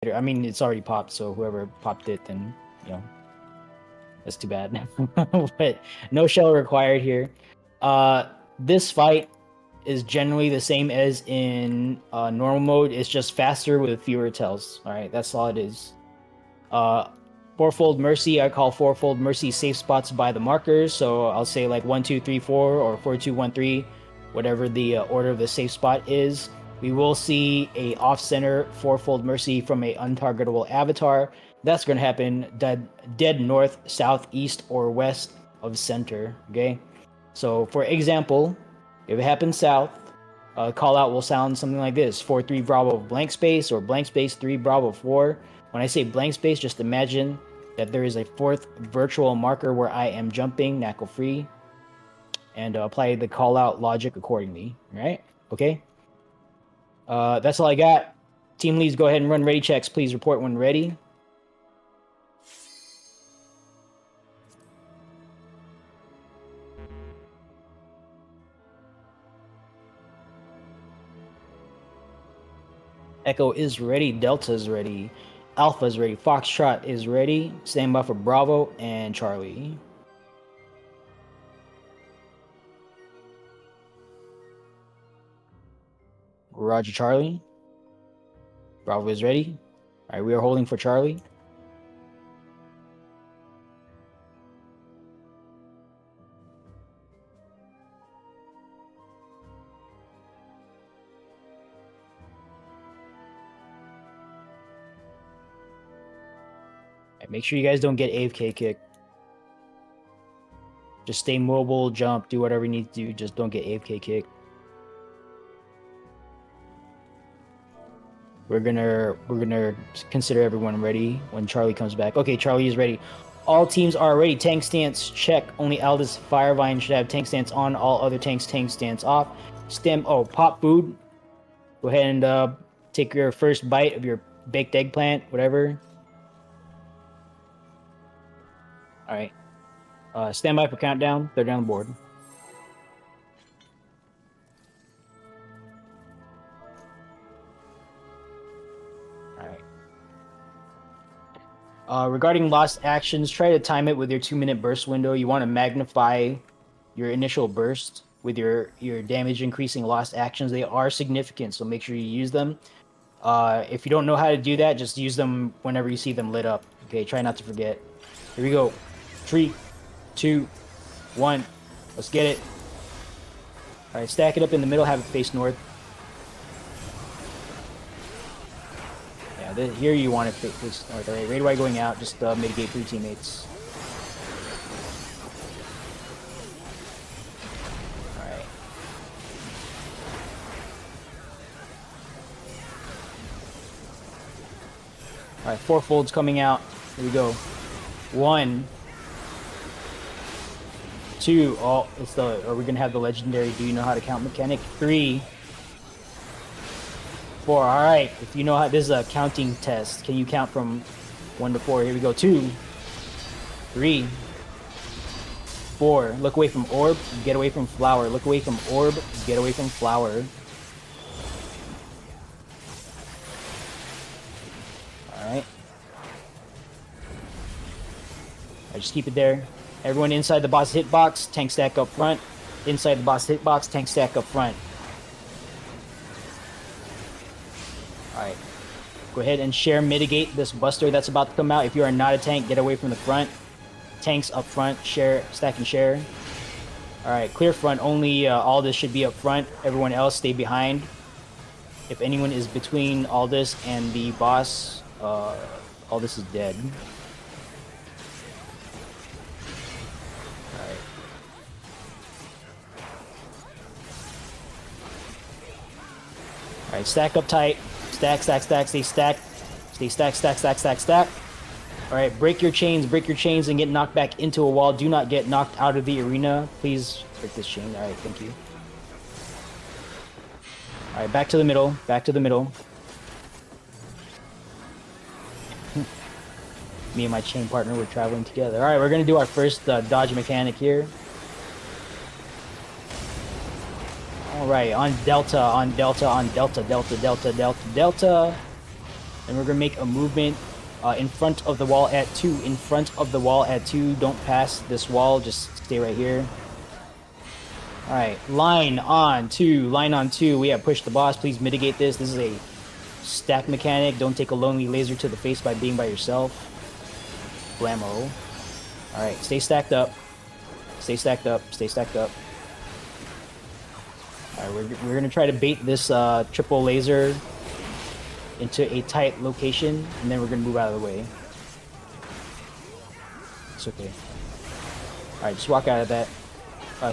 better. I mean, it's already popped, so whoever popped it, then, you know, that's too bad. But no shell required here. This fight is generally the same as in normal mode. It's just faster with fewer tells. All right, that's all it is. Fourfold Mercy, I call Fourfold Mercy safe spots by the markers. So I'll say like 1, 2, 3, 4 or 4, 2, 1, 3, whatever the order of the safe spot is. We will see a off-center Fourfold Mercy from a untargetable avatar. That's going to happen dead north, south, east, or west of center. Okay. So for example, if it happens south, call out will sound something like this: 4-3 Bravo blank space, or blank space 3 Bravo 4. When I say blank space, just imagine that there is a fourth virtual marker where I am jumping, nacl free, and apply the call out logic accordingly. Right? Okay. That's all I got. Team leads, go ahead and run ready checks. Please report when ready. Echo is ready. Delta is ready. Alpha is ready. Foxtrot is ready. Stand by for Bravo and Charlie. Roger, Charlie. Bravo is ready. All right, we are holding for Charlie. Make sure you guys don't get AFK kicked. Just stay mobile, jump, do whatever you need to do. Just don't get AFK kicked. We're gonna consider everyone ready when Charlie comes back. Okay, Charlie is ready. All teams are ready. Tank stance check. Only Aldous Firevine should have tank stance on. All other tanks tank stance off. Pop food. Go ahead and take your first bite of your baked eggplant, whatever. All right. Stand by for countdown. They're down the board. All right. Regarding lost actions, try to time it with your 2-minute burst window. You want to magnify your initial burst with your damage increasing lost actions. They are significant, so make sure you use them. If you don't know how to do that, just use them whenever you see them lit up. Okay, try not to forget. Here we go. 3, 2, 1. Let's get it. All right, stack it up in the middle. Have it face north. Yeah, here you want it face north. All right, Raid going out. Just mitigate 3 teammates. All right. All right, 4 folds coming out. Here we go. 1, 2. Oh, are we gonna have the legendary do you know how to count mechanic? 3, 4. All right, if you know how, this is a counting test. Can you count from 1 to 4? Here we go. 2, 3, 4. Look away from orb, get away from flower. Look away from orb, get away from flower. All right. Just keep it there. Everyone inside the boss hitbox, tank stack up front. Inside the boss hitbox, tank stack up front. Alright. Go ahead and share mitigate this buster that's about to come out. If you are not a tank, get away from the front. Tanks up front, share, stack and share. Alright, clear front only. All this should be up front. Everyone else stay behind. If anyone is between all this and the boss, all this is dead. Alright, stack up tight. Stack, stack, stack, stay stacked. Stay stacked, stack, stack, stack, stack. Alright, break your chains, and get knocked back into a wall. Do not get knocked out of the arena. Please break this chain. Alright, thank you. Alright, back to the middle. Back to the middle. Me and my chain partner were traveling together. Alright, we're gonna do our first dodge mechanic here. Alright, on Delta, Delta, Delta, Delta, Delta. And we're gonna make a movement in front of the wall at 2. In front of the wall at 2. Don't pass this wall. Just stay right here. All right. Line on 2. Line on 2. We have pushed the boss. Please mitigate this. This is a stack mechanic. Don't take a lonely laser to the face by being by yourself. Blammo. All right. Stay stacked up. Stay stacked up. Stay stacked up. All right. We're gonna try to bait this triple laser into a tight location, and then we're gonna move out of the way. It's okay. All right, just walk out of that.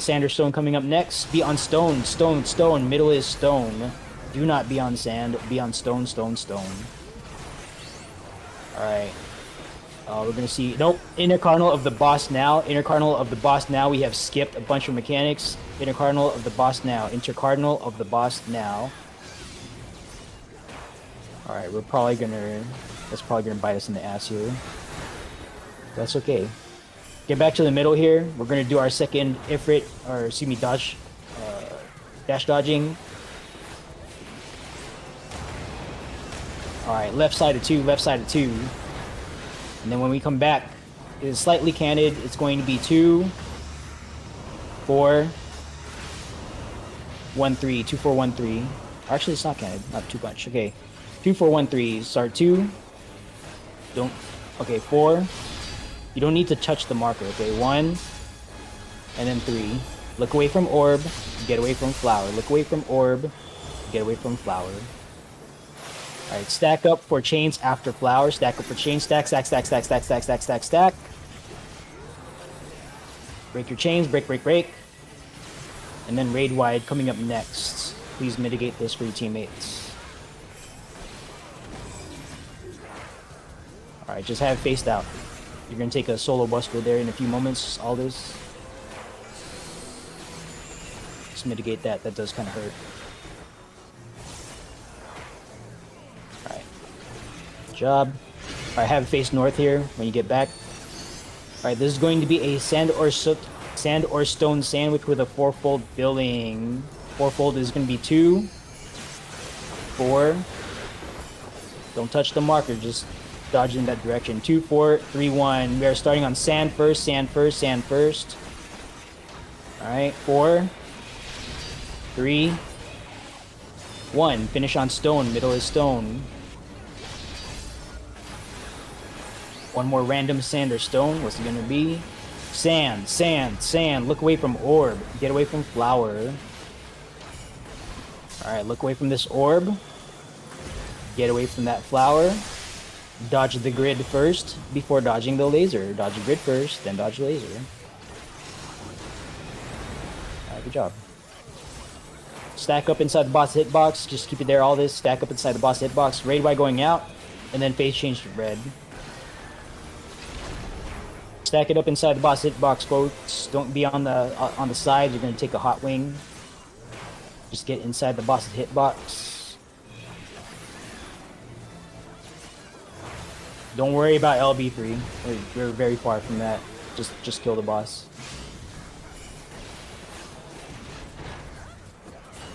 Sanderstone coming up next. Be on stone, stone, stone. Middle is stone. Do not be on sand. Be on stone, stone, stone. All right. We're gonna see. Nope. Intercardinal of the boss now. Intercardinal of the boss now. We have skipped a bunch of mechanics. Intercardinal of the boss now. Intercardinal of the boss now. All right, we're probably gonna. That's probably gonna bite us in the ass here. That's okay. Get back to the middle here. We're gonna do our second Ifrit, or excuse me, dodge, dash dodging. All right, left side of 2, left side of 2, and then when we come back, it's slightly canted. It's going to be 2, 4, 1, 3, 2, 4, 1, 3. Actually, it's not canted. Not too much. Okay. 2, 4, 1, 3. Start 2. Don't. Okay, 4. You don't need to touch the marker. Okay, 1, and then 3. Look away from orb. Get away from flower. Look away from orb. Get away from flower. All right, stack up for chains after flower. Stack up for chains. Stack, stack, stack, stack, stack, stack, stack, stack, stack. Break your chains. Break, break, break. And then raid wide coming up next. Please mitigate this for your teammates. Alright, just have it faced out. You're gonna take a solo buster there in a few moments, Aldous. Just mitigate that, that does kind of hurt. Alright. Good job. Alright, have it face north here when you get back. Alright, this is going to be a sand or stone sandwich with a fourfold building. Fourfold is gonna be 2, 4. Don't touch the marker, just dodge in that direction. 2, 4, 3, 1. We are starting on sand first, sand first, sand first. Alright, 4, 3, 1. Finish on stone. Middle is stone. One more random sand or stone. What's it gonna be? Sand, sand, sand. Look away from orb. Get away from flower. Alright, look away from this orb. Get away from that flower. Dodge the grid first before dodging the laser. Dodge the grid first, then dodge the laser. Alright, good job. Stack up inside the boss hitbox. Just keep it there, all this. Stack up inside the boss hitbox. Raid Y going out, and then phase change to red. Stack it up inside the boss hitbox, folks. Don't be on the side. You're gonna take a hot wing. Just get inside the boss hitbox. Don't worry about LB3. We're very far from that. Just kill the boss.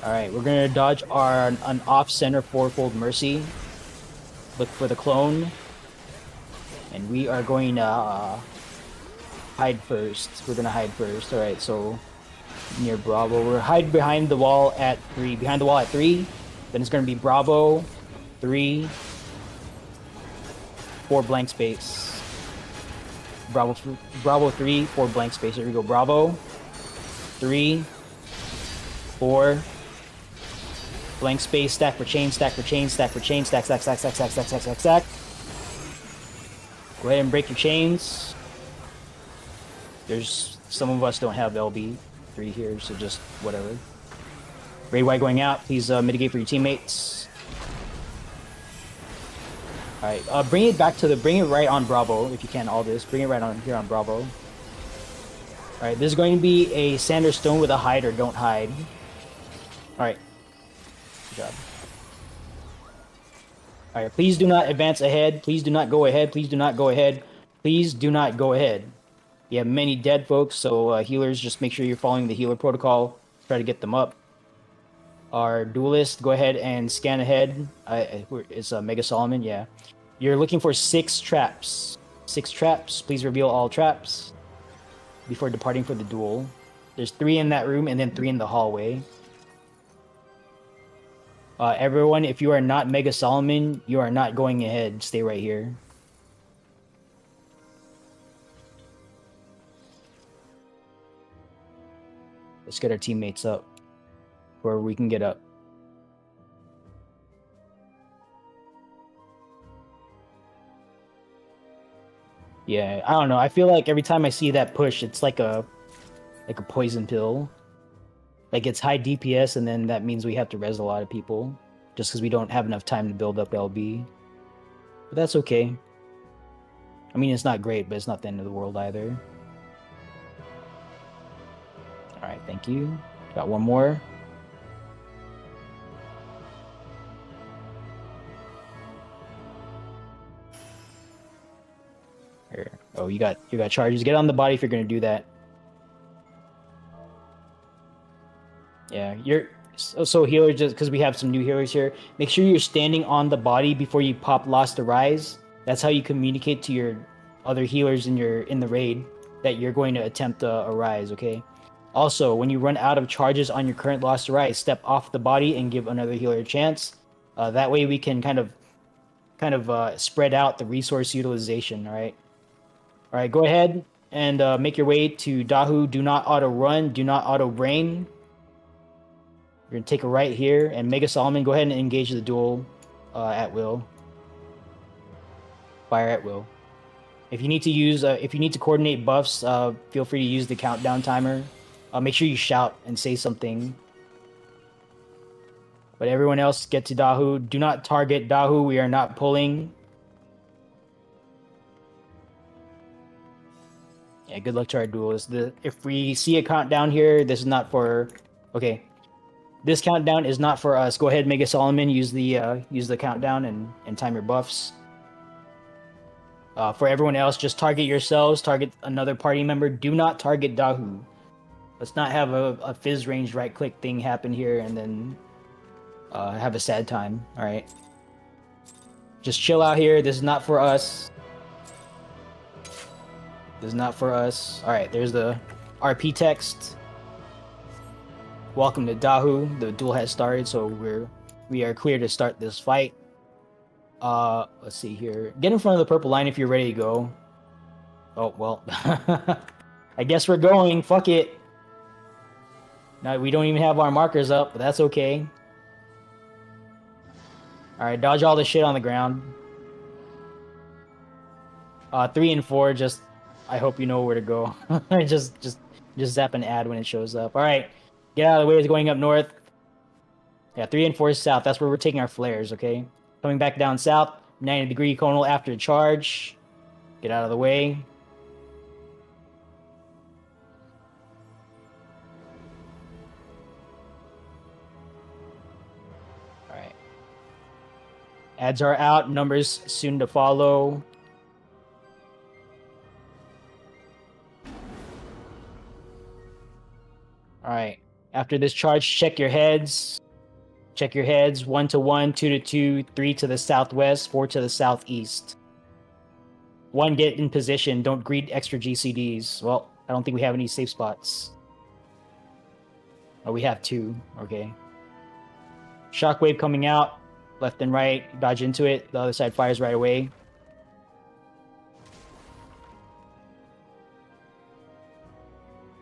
Alright, we're gonna dodge an off-center fourfold mercy. Look for the clone. And we are going to hide first. We're gonna hide first. Alright, so near Bravo. We're hide behind the wall at 3. Behind the wall at 3. Then it's gonna be Bravo, 3, 4 blank space. Bravo 3, 4 blank space. Here we go. Bravo 3, 4 blank space. Stack for chain. Stack for chain. Stack for chain. Stack. Stack. Stack. Stack. Stack. Stack. Stack. Stack. Stack. Go ahead and break your chains. There's some of us don't have LB3 here, so just whatever. Raid Y going out. Please mitigate for your teammates. Alright, bring it right on Bravo, if you can, all this. Bring it right on here on Bravo. Alright, this is going to be a sand or stone with a hide or don't hide. Alright. Good job. Alright, please do not advance ahead. Please do not go ahead. Please do not go ahead. Please do not go ahead. You have many dead folks, so healers, just make sure you're following the healer protocol. Try to get them up. Our duelist, go ahead and scan ahead. It's Mega Solomon, yeah. You're looking for 6 traps. 6 traps. Please reveal all traps before departing for the duel. There's 3 in that room and then 3 in the hallway. Everyone, if you are not Mega Solomon, you are not going ahead. Stay right here. Let's get our teammates up, where we can get up. Yeah, I don't know. I feel like every time I see that push, it's like a poison pill. Like it's high DPS, and then that means we have to res a lot of people just because we don't have enough time to build up LB. But that's okay. I mean, it's not great, but it's not the end of the world either. All right, thank you. Got one more. Here. Oh, you got charges. Get on the body if you're gonna do that. Yeah, you're so healer, just because we have some new healers here. Make sure you're standing on the body before you pop Lost to Rise. That's how you communicate to your other healers in the raid that you're going to attempt a rise. Okay. Also, when you run out of charges on your current Lost to Rise, step off the body and give another healer a chance. That way we can kind of spread out the resource utilization. All right. Go ahead and make your way to Dahu. Do not auto run. Do not auto brain. You're gonna take a right here, and Mega Solomon, go ahead and engage the duel at will. Fire at will. If you need to coordinate buffs, feel free to use the countdown timer. Make sure you shout and say something. But everyone else, get to Dahu. Do not target Dahu. We are not pulling. Yeah, good luck to our duelists. If we see a countdown here, this is not for. Okay, this countdown is not for us. Go ahead, Mega Solomon. Use the countdown and time your buffs. For everyone else, just target yourselves. Target another party member. Do not target Dahu. Let's not have a fizz range right click thing happen here and then have a sad time. All right. Just chill out here. This is not for us. This is not for us. All right. There's the RP text. Welcome to Dahu. The duel has started, so we are clear to start this fight. Let's see here. Get in front of the purple line if you're ready to go. Oh, well. I guess we're going. Fuck it. Now, we don't even have our markers up, but that's okay. Alright, dodge all the shit on the ground. 3 and 4, just... I hope you know where to go. just zap an ad when it shows up. Alright, get out of the way. It's going up north. Yeah, 3 and 4 is south. That's where we're taking our flares, okay? Coming back down south. 90-degree conal after the charge. Get out of the way. Alright. Ads are out. Numbers soon to follow. Alright. After this charge, check your heads. Check your heads. 1 to 1, 2 to 2, 3 to the southwest, 4 to the southeast. 1, get in position. Don't greed extra GCDs. Well, I don't think we have any safe spots. Oh, we have 2. Okay. Shockwave coming out. Left and right. Dodge into it. The other side fires right away.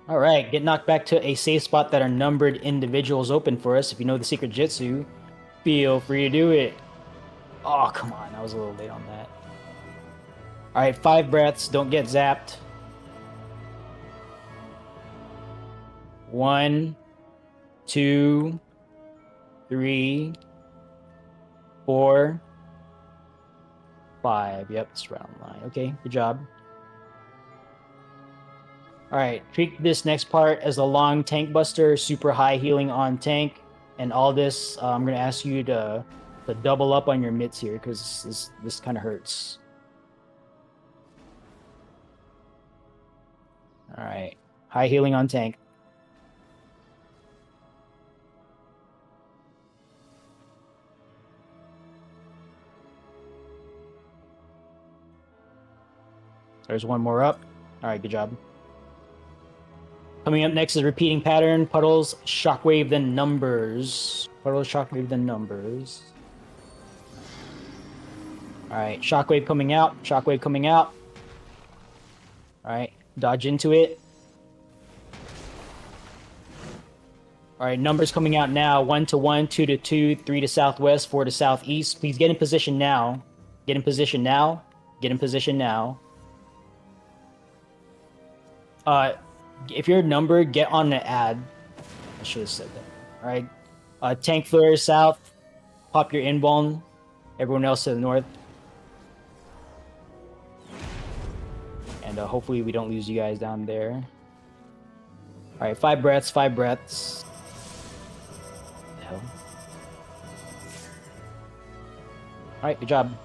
Alright, get knocked back to a safe spot that are numbered individuals open for us. If you know the secret jitsu, feel free to do it. Oh, come on. I was a little late on that. Alright, 5 breaths. Don't get zapped. 1, 2, 3, 4, 5. Yep, it's round line. Okay, good job. Alright, treat this next part as a long tank buster, super high healing on tank, and all this, I'm going to ask you to double up on your mitts here, because this kind of hurts. Alright, high healing on tank. There's one more up. All right, good job. Coming up next is repeating pattern. Puddles, Shockwave, then Numbers. Puddles, Shockwave, then Numbers. All right, Shockwave coming out. Shockwave coming out. All right, dodge into it. All right, Numbers coming out now. 1 to 1, 2 to 2, 3 to southwest, 4 to southeast. Please get in position now. Get in position now. Get in position now. If you're numbered, get on the ad. I should have said that. All right. Tank flare south. Pop your inbone. Everyone else to the north. And hopefully we don't lose you guys down there. All right, 5 breaths, 5 breaths. What the hell? All right, good job.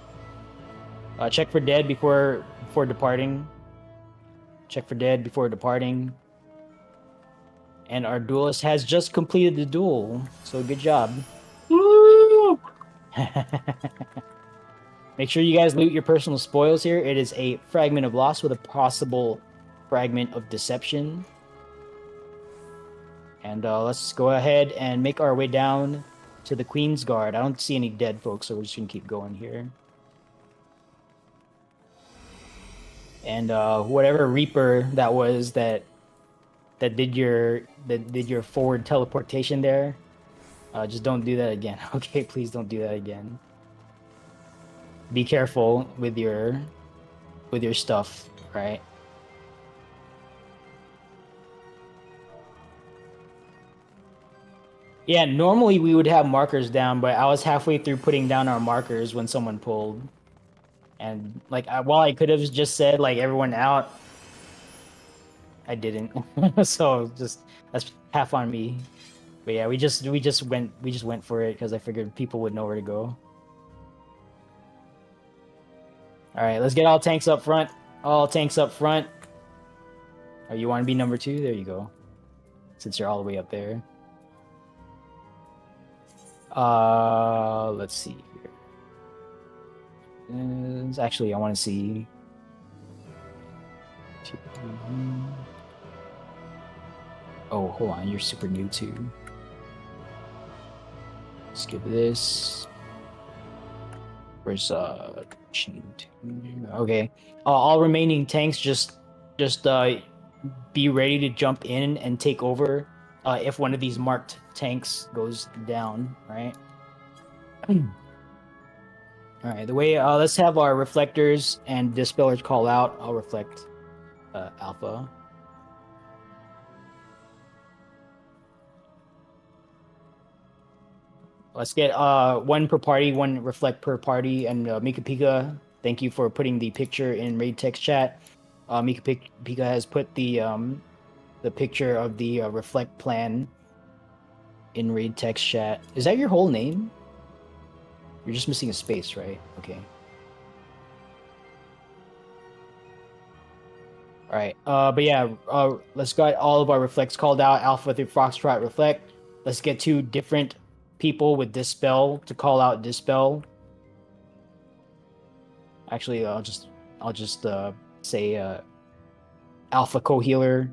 Check for dead before departing. Check for dead before departing. And our duelist has just completed the duel, so good job. Woo! Make sure you guys loot your personal spoils here. It is a fragment of loss with a possible fragment of deception. And let's go ahead and make our way down to the Queen's Guard. I don't see any dead folks, so we're just gonna keep going here. And whatever Reaper that was that did your forward teleportation there, just don't do that again. Okay, please don't do that again. Be careful with your stuff, right? Yeah, normally we would have markers down, but I was halfway through putting down our markers when someone pulled. And like, while I could have just said like everyone out, I didn't. So just that's half on me. But yeah, we just went for it because I figured people would know where to go. All right, let's get all tanks up front. All tanks up front. Oh, you want to be number 2? There you go. Since you're all the way up there. Let's see here. Actually, I want to see. Oh, hold on. You're super new too. Skip this. Where's okay. All remaining tanks just be ready to jump in and take over if one of these marked tanks goes down, right? All right, the way let's have our reflectors and dispellers call out. I'll reflect Alpha. Let's get one per party, one reflect per party, and Mika Pika, thank you for putting the picture in raid text chat. Mika Pika has put the picture of the reflect plan in raid text chat. Is that your whole name? You're just missing a space, right? Okay. All right. But yeah, let's get all of our reflects called out. Alpha through Foxtrot reflect. Let's get 2 different people with dispel to call out dispel. Actually, I'll just say Alpha co-healer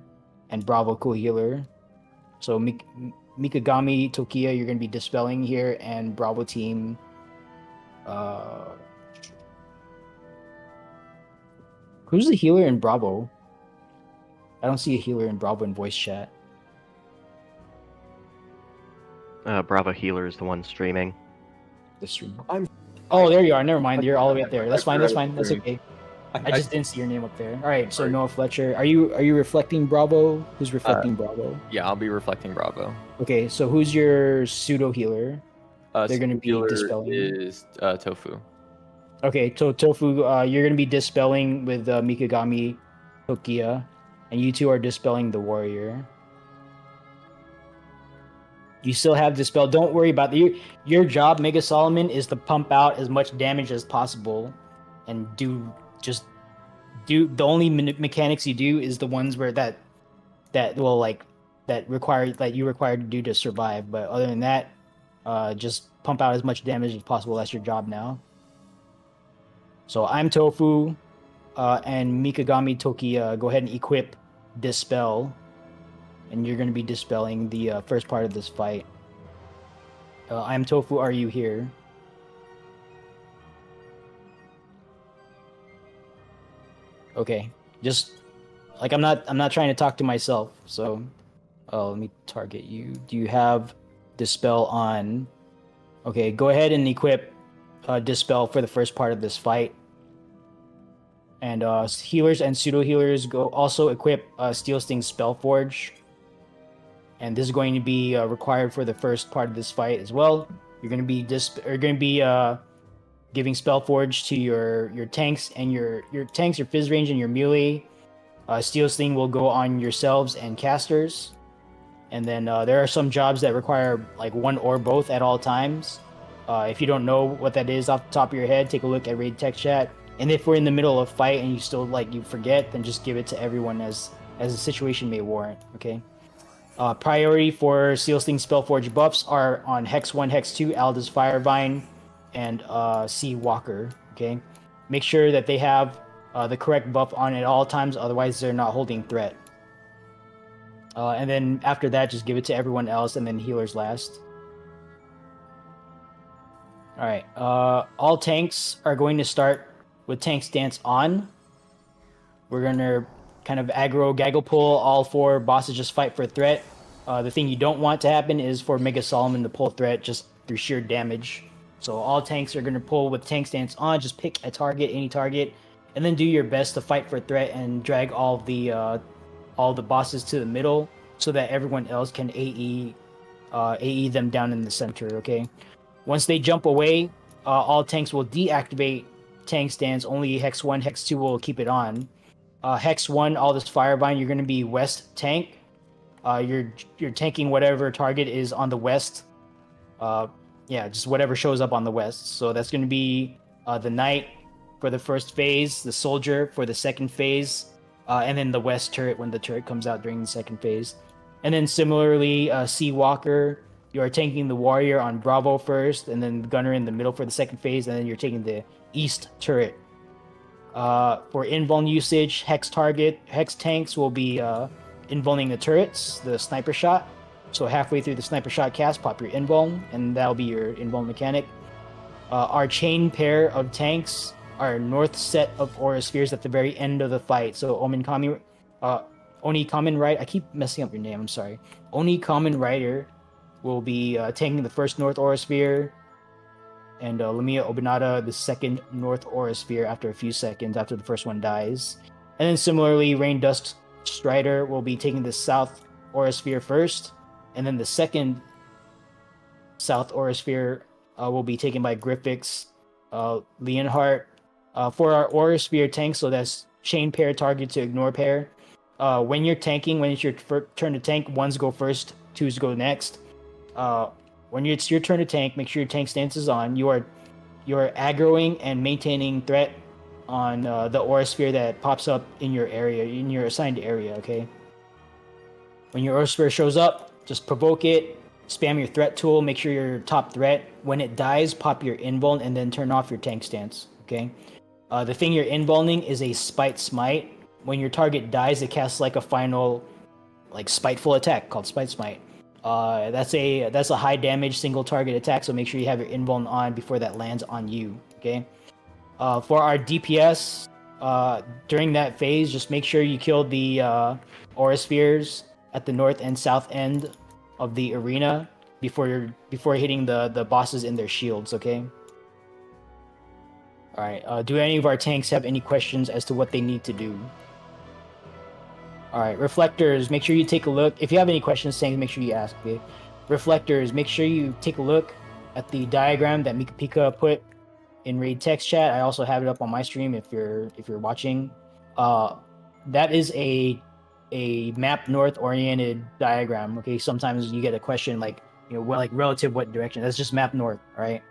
and Bravo co-healer. So Mikagami Tokia, you're gonna be dispelling here, and Bravo team. Who's the healer in Bravo? I don't see a healer in Bravo in voice chat. Bravo healer is the one streaming. The stream. Oh, there you are. Never mind. You're all the way up there. That's fine. That's fine. That's okay. I just didn't see your name up there. All right. So Noah Fletcher, are you reflecting Bravo? Who's reflecting Bravo? Yeah, I'll be reflecting Bravo. Okay. So who's your pseudo healer? They're going to be dispelling. Is Tofu. Okay. So Tofu, you're going to be dispelling with Mikagami Tokia, and you 2 are dispelling the warrior. You still have dispel. Don't worry about your job, Mega Solomon, is to pump out as much damage as possible, and do the only mechanics you do is the ones where that will like that you require to do to survive. But other than that, just pump out as much damage as possible. That's your job now. So I'm Tofu. and Mikagami Tokiya, go ahead and equip Dispel, and you're going to be dispelling the first part of this fight. I'm Tofu. Are you here? Okay, just like I'm not trying to talk to myself. So, let me target you. Do you have Dispel on? Okay, go ahead and equip Dispel for the first part of this fight. And healers and pseudo healers go also equip Steel Sting Spellforge. And this is going to be required for the first part of this fight as well. You're going to be giving Spellforge to your tanks and your tanks, your Fizz range, and your melee. Steel Sting will go on yourselves and casters. And then there are some jobs that require like one or both at all times. If you don't know what that is off the top of your head, take a look at raid text chat. And if we're in the middle of a fight and you still you forget, then just give it to everyone as the situation may warrant. Okay. Priority for Steel Sting Spellforge buffs are on Hex 1, Hex 2, Alda's Firevine, and Sea Walker. Okay. Make sure that they have the correct buff on at all times, otherwise they're not holding threat. And then after that, just give it to everyone else, and then healers last. All right. All tanks are going to start with tank stance on. We're gonna kind of aggro gaggle pull all 4 bosses, just fight for threat. The thing you don't want to happen is for Mega Solomon to pull threat just through sheer damage. So all tanks are gonna pull with tank stance on. Just pick a target, any target, and then do your best to fight for threat and drag all the bosses to the middle so that everyone else can AE them down in the center. Okay. Once they jump away, all tanks will deactivate tank stance. Only Hex 1, Hex 2 will keep it on. Hex 1, Aldous Firevine, you're going to be west tank. You're tanking whatever target is on the west. Just whatever shows up on the west. So that's going to be the Knight for the first phase, the Soldier for the second phase, and then the west turret when the turret comes out during the second phase. And then similarly, Sea Walker, you are tanking the Warrior on Bravo first, and then the Gunner in the middle for the second phase, and then you're taking the East turret. For invuln usage, Hex tanks will be invulning the turrets, the Sniper Shot. So halfway through the Sniper Shot cast, pop your invuln, and that'll be your invuln mechanic. Our chain pair of tanks are north set of Aura Spheres at the very end of the fight. So Oni Kamen Rider, I keep messing up your name, I'm sorry. Oni Kamen Rider will be tanking the first North Aura Sphere, and Lamia Obinata the second North Aura Sphere after a few seconds after the first one dies. And then similarly, Rain Dust Strider will be taking the South Aura Sphere first, and then the second South Aura Sphere will be taken by Griffix Leonhardt. For our Aura Sphere tank, so that's chain pair target to ignore pair. When you're tanking, when it's your turn to tank, 1s go first, 2s go next. When it's your turn to tank, make sure your tank stance is on. You are aggroing and maintaining threat on the Aura Sphere that pops up in your area, in your assigned area, okay? When your Aura Sphere shows up, just provoke it, spam your threat tool, make sure you're top threat. When it dies, pop your invuln, and then turn off your tank stance, okay? The thing you're invulning is a Spite Smite. When your target dies, it casts like a final, like spiteful attack called Spite Smite. That's a high damage single target attack, so make sure you have your invuln on before that lands on you. Okay. For our DPS, during that phase, just make sure you kill the Aura Spheres at the north and south end of the arena before hitting the bosses in their shields. Okay. All right. Do any of our tanks have any questions as to what they need to do? All right, reflectors, make sure you take a look. If you have any questions, saying, make sure you ask. Okay? Reflectors, make sure you take a look at the diagram that Mika Pika put in raid text chat. I also have it up on my stream if you're watching. That is a map north oriented diagram. Okay, sometimes you get a question like, relative what direction. That's just map north. All right.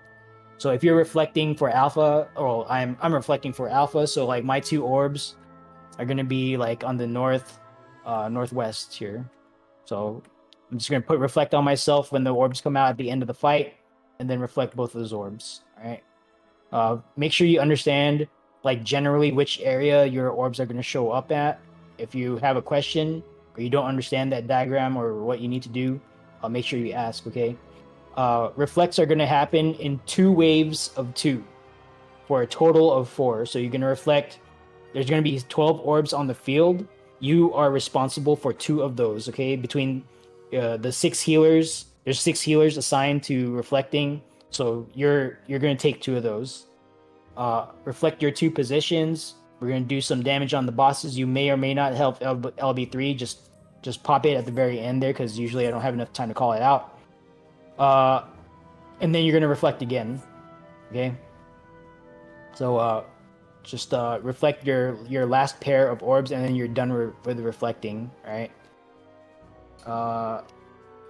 So if you're reflecting for alpha, or I'm reflecting for alpha, so like my 2 orbs are gonna be like on the northwest here. So I'm just gonna put reflect on myself when the orbs come out at the end of the fight, and then reflect both of those orbs. All right. Make sure you understand like generally which area your orbs are going to show up at. If you have a question or you don't understand that diagram or what you need to do, make sure you ask. Okay. Reflects are going to happen in 2 waves of 2 for a total of 4. So you're going to reflect. There's going to be 12 orbs on the field. You are responsible for 2 of those. Okay, between the 6 healers, there's 6 healers assigned to reflecting. So you're going to take 2 of those. Reflect your 2 positions. We're going to do some damage on the bosses. You may or may not help LB3. Just pop it at the very end there, because usually I don't have enough time to call it out. And then you're going to reflect again. Okay. So just reflect your last pair of orbs, and then you're done with reflecting. Right.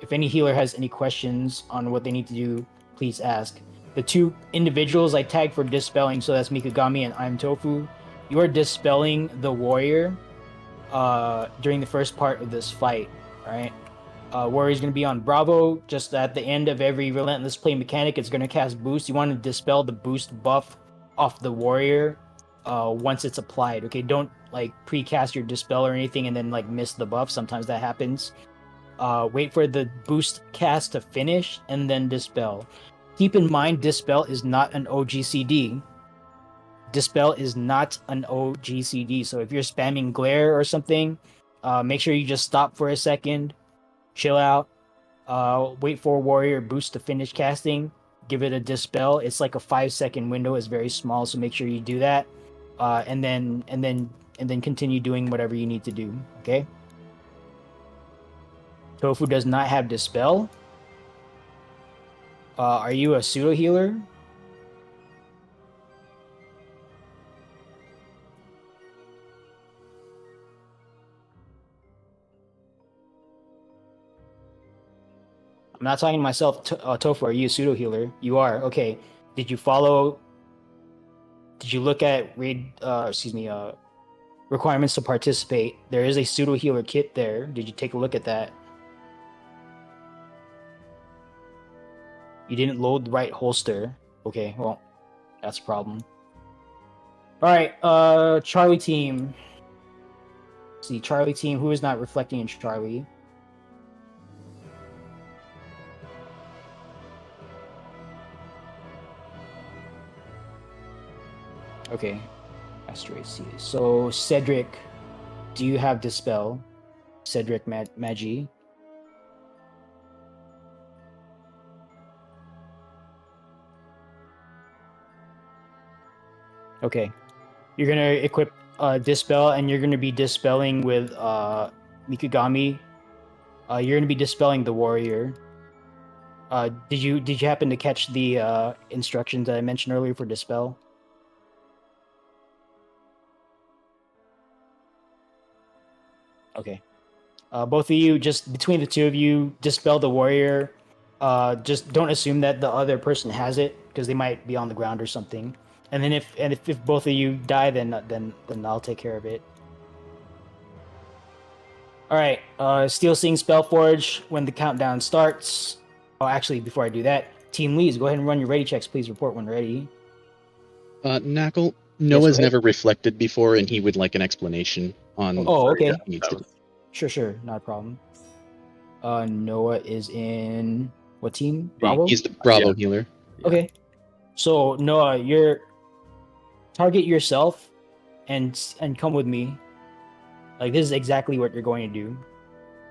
If any healer has any questions on what they need to do, please ask. The 2 individuals I tagged for dispelling, so that's Mikagami and I'm Tofu. You are dispelling the warrior during the first part of this fight. Right. Warrior's going to be on Bravo. Just at the end of every Relentless Play mechanic, it's going to cast Boost. You want to dispel the boost buff off the warrior once it's applied. Okay, don't like pre-cast your dispel or anything and then like miss the buff. Sometimes that happens. Wait for the boost cast to finish and then dispel. Keep in mind, dispel is not an OGCD. Dispel is not an OGCD. So if you're spamming glare or something, make sure you just stop for a second, chill out, wait for a warrior boost to finish casting, give it a dispel. It's like a 5-second window. It's very small, so make sure you do that, and then continue doing whatever you need to do. Okay. Tofu does not have dispel. Are you a pseudo healer? I'm not talking to myself. Tofu, are you a pseudo healer? You are. Okay. Did you look at requirements to participate? There is a pseudo healer kit there. Did you take a look at that? You didn't load the right holster. Okay, well, that's a problem. All right, Charlie team. See, Charlie team, who is not reflecting in Charlie? Okay, Asteroid C. So, Cedric, do you have Dispel? Cedric Magi? Okay. You're going to equip Dispel, and you're going to be dispelling with Mikagami. You're going to be dispelling the warrior. Did you happen to catch the instructions that I mentioned earlier for Dispel? Okay. Both of you, just between the 2 of you, dispel the warrior. Just don't assume that the other person has it, because they might be on the ground or something. And then if both of you die, then I'll take care of it. All right. Steel Sing Spellforge. When the countdown starts. Oh, actually, before I do that, Team Lees, go ahead and run your ready checks. Please report when ready. Nacl, Noah's never reflected before, and he would like an explanation on. Oh, okay. He needs to. Sure, not a problem. Noah is in what team? Bravo? He's the Bravo healer. Okay. So Noah, you're target yourself and come with me. Like, this is exactly what you're going to do.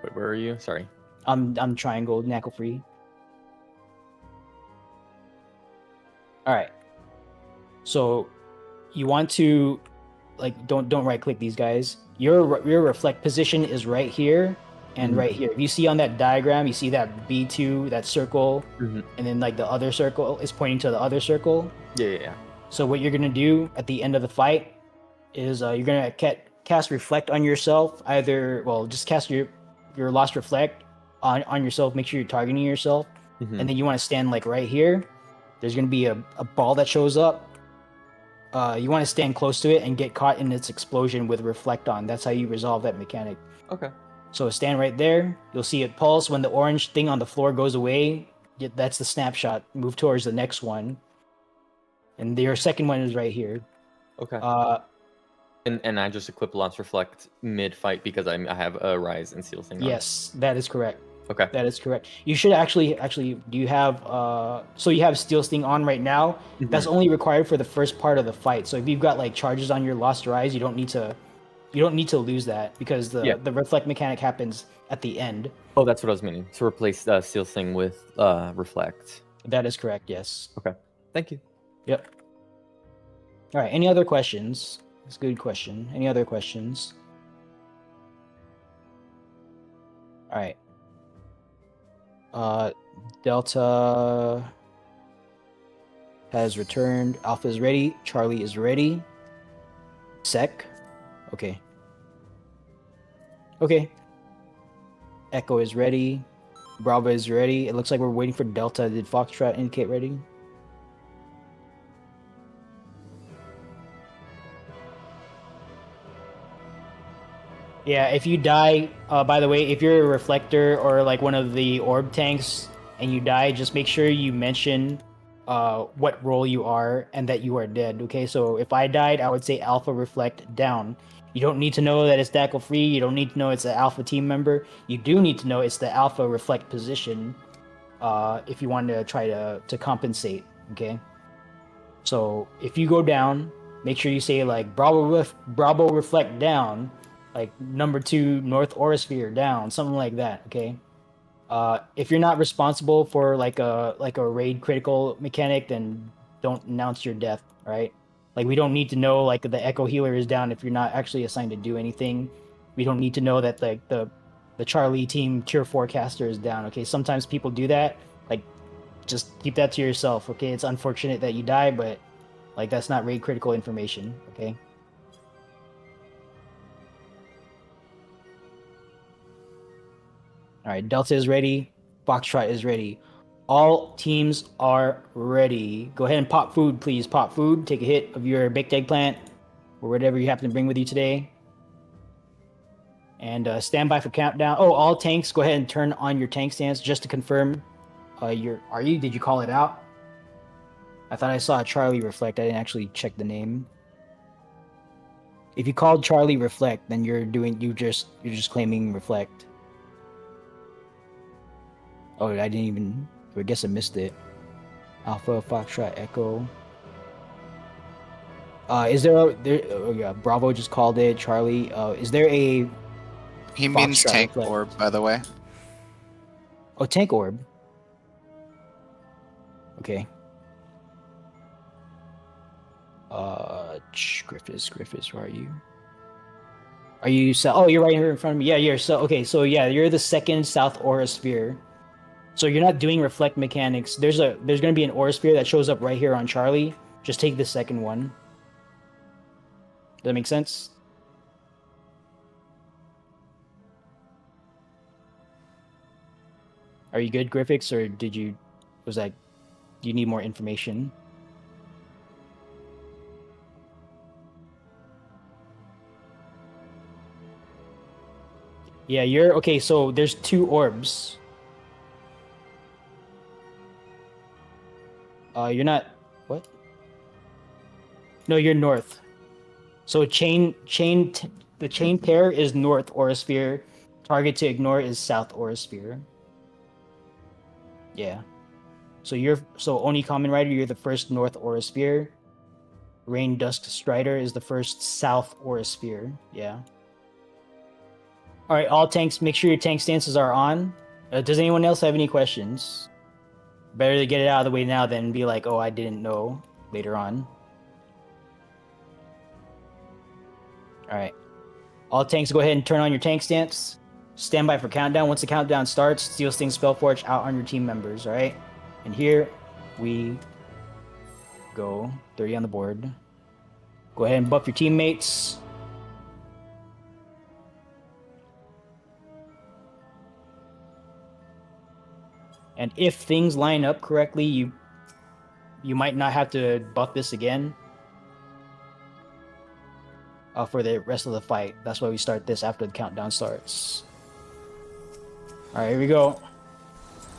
Wait, where are you? Sorry. I'm triangle, knuckle free. Alright. So you want to don't right click these guys. Your reflect position is right here and right here. If you see on that diagram, you see that B2, that circle, and then like the other circle is pointing to the other circle. Yeah. So what you're gonna do at the end of the fight is you're gonna cast reflect on yourself. Just cast your lost reflect on yourself. Make sure you're targeting yourself, and then you want to stand like right here. There's gonna be a ball that shows up. You want to stand close to it and get caught in its explosion with reflect on. That's how you resolve that mechanic. Okay. So stand right there. You'll see it pulse when the orange thing on the floor goes away. That's the snapshot. Move towards the next one. And your second one is right here. Okay. Uh, And I just equip Launch Reflect mid-fight because I have a Rise and Seal thing on. yes, that is correct. Okay. That is correct. You should actually do you have so you have Steel Sting on right now? That's Mhm. only required for the first part of the fight. So if you've got like charges on your Lost Rise, you don't need to lose that because Yeah. the reflect mechanic happens at the end. Oh, that's what I was meaning. To replace Seal Thing with Reflect. That is correct, yes. Okay. Thank you. Yep. All right, any other questions? That's a good question. Any other questions? All right. Delta has returned. Alpha is ready. Charlie is ready. Sec. Okay. Okay. Echo is ready. Bravo is ready. It looks like we're waiting for Delta. Did Foxtrot indicate ready? Yeah, if you die, by the way, if you're a reflector or like one of the orb tanks and you die, just make sure you mention what role you are and that you are dead. Okay, so if I died, I would say Alpha Reflect down. You don't need to know that it's Dackle free. You don't need to know it's an Alpha team member. You do need to know it's the Alpha Reflect position if you want to try to compensate. Okay, so if you go down, make sure you say like Bravo Reflect down, like number 2 North Orisphere down, something like that. Okay. If you're not responsible for like a raid critical mechanic, then don't announce your death. Right? Like we don't need to know like the Echo Healer is down if you're not actually assigned to do anything. We don't need to know that like the Charlie team Cure Forecaster is down. Okay. Sometimes people do that. Like just keep that to yourself. Okay. It's unfortunate that you die, but like that's not raid critical information. Okay. All right, Delta is ready. Foxtrot is ready. All teams are ready. Go ahead and pop food, please. Pop food. Take a hit of your baked eggplant or whatever you happen to bring with you today. And stand by for countdown. Oh, all tanks, go ahead and turn on your tank stance just to confirm. Did you call it out? I thought I saw a Charlie Reflect. I didn't actually check the name. If you called Charlie Reflect, then you're just claiming Reflect. Oh, I didn't even. I guess I missed it. Alpha, Foxtrot, Echo. Is there? Oh yeah, Bravo just called it. Charlie. Is there a? He means Foxtrot tank reflect? orb, by the way. Oh, tank orb. Okay. Griffiths, where are you? Are you south? Oh, you're right here in front of me. Yeah, you're so okay. So yeah, you're the second South Aura Sphere. So you're not doing reflect mechanics. There's gonna be an Aura Sphere that shows up right here on Charlie. Just take the second one. Does that make sense? Are you good, Griffiths, or was that, do you need more information? Yeah, you're okay. So there's 2 orbs. You're not what? No, you're north. So the chain pair is north Aura Sphere. Target to ignore is south Aura Sphere. Yeah. So Oni Common Rider, you're the first North Aura Sphere. Rain Dusk Strider is the first South Aura Sphere. Yeah. All right, all tanks, make sure your tank stances are on. Does anyone else have any questions? Better to get it out of the way now than be like, oh, I didn't know later on. All right. All tanks, go ahead and turn on your tank stance. Stand by for countdown. Once the countdown starts, Steel Sting Spellforge out on your team members, all right? And here we go. 30 on the board. Go ahead and buff your teammates. And if things line up correctly, you might not have to buff this again for the rest of the fight. That's why we start this after the countdown starts. All right, here we go.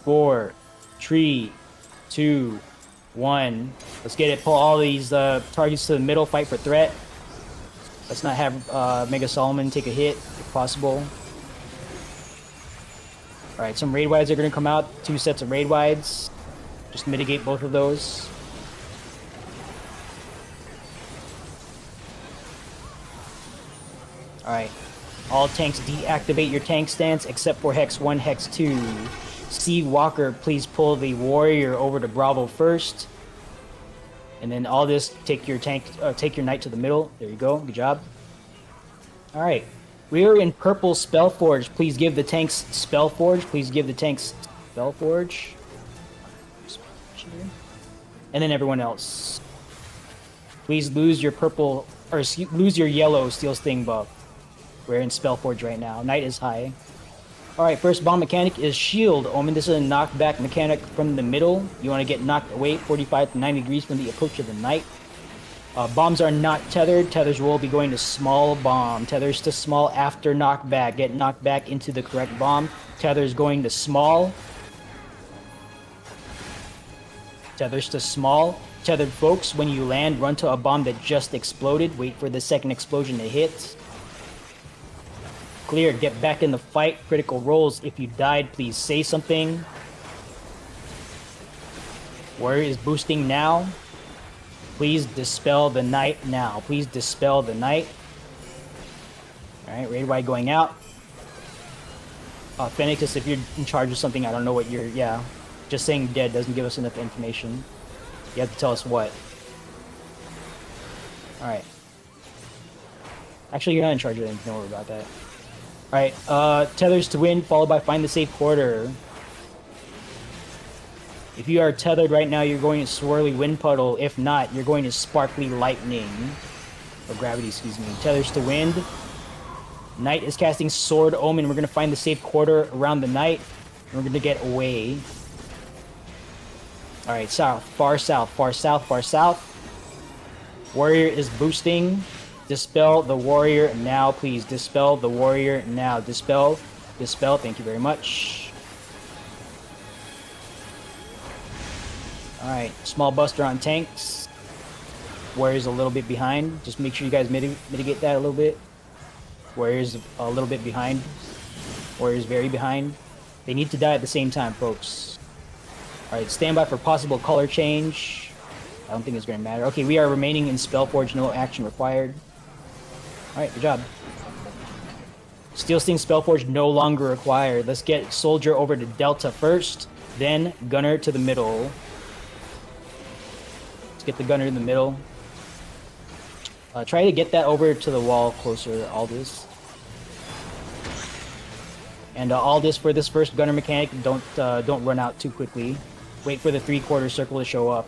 4, 3, 2, 1. Let's get it. Pull all these targets to the middle. Fight for threat. Let's not have Mega Solomon take a hit if possible. Alright, some raid wides are going to come out. 2 sets of raid wides. Just mitigate both of those. Alright. All tanks deactivate your tank stance except for Hex 1, Hex 2. Sea Walker, please pull the warrior over to Bravo first. And then all this, take your knight to the middle. There you go. Good job. Alright. We are in purple Spellforge. Please give the tanks Spellforge. Please give the tanks Spellforge. And then everyone else. Please lose your purple, or lose your yellow Steel Sting buff. We're in Spellforge right now. Knight is high. Alright, first bomb mechanic is Shield Omen. This is a knockback mechanic from the middle. You want to get knocked away 45 to 90 degrees from the approach of the knight. Bombs are not tethered. Tethers will be going to small bomb. Tethers to small after knockback. Get knocked back into the correct bomb. Tethers going to small. Tethers to small. Tethered folks, when you land, run to a bomb that just exploded. Wait for the second explosion to hit. Clear, get back in the fight. Critical rolls. If you died, please say something. Warrior is boosting now. Please dispel the knight now. Please dispel the knight. Alright, raid wide going out. Phoenix, if you're in charge of something, I don't know what you're... Yeah. Just saying dead doesn't give us enough information. You have to tell us what. Alright. Actually, you're not in charge of anything. Don't worry about that. Alright, tethers to win, followed by find the safe quarter. If you are tethered right now, you're going to Swirly Wind Puddle. If not, you're going to Sparkly Lightning. Or Gravity, excuse me. Tethers to wind. Knight is casting Sword Omen. We're going to find the safe quarter around the knight. And we're going to get away. Alright, south. Far south. Far south. Far south. Warrior is boosting. Dispel the warrior now, please. Dispel the warrior now. Dispel. Dispel. Thank you very much. Alright, small buster on tanks. Warrior's a little bit behind. Just make sure you guys mitigate that a little bit. Warrior's a little bit behind. Warrior's very behind. They need to die at the same time, folks. Alright, stand by for possible color change. I don't think it's going to matter. Okay, we are remaining in Spellforge. No action required. Alright, good job. Steel Sting Spellforge no longer required. Let's get Soldier over to Delta first. Then Gunner to the middle. Let's get the gunner in the middle. Try to get that over to the wall closer, Aldous. And Aldous, for this first gunner mechanic, don't run out too quickly. Wait for the 3/4 circle to show up.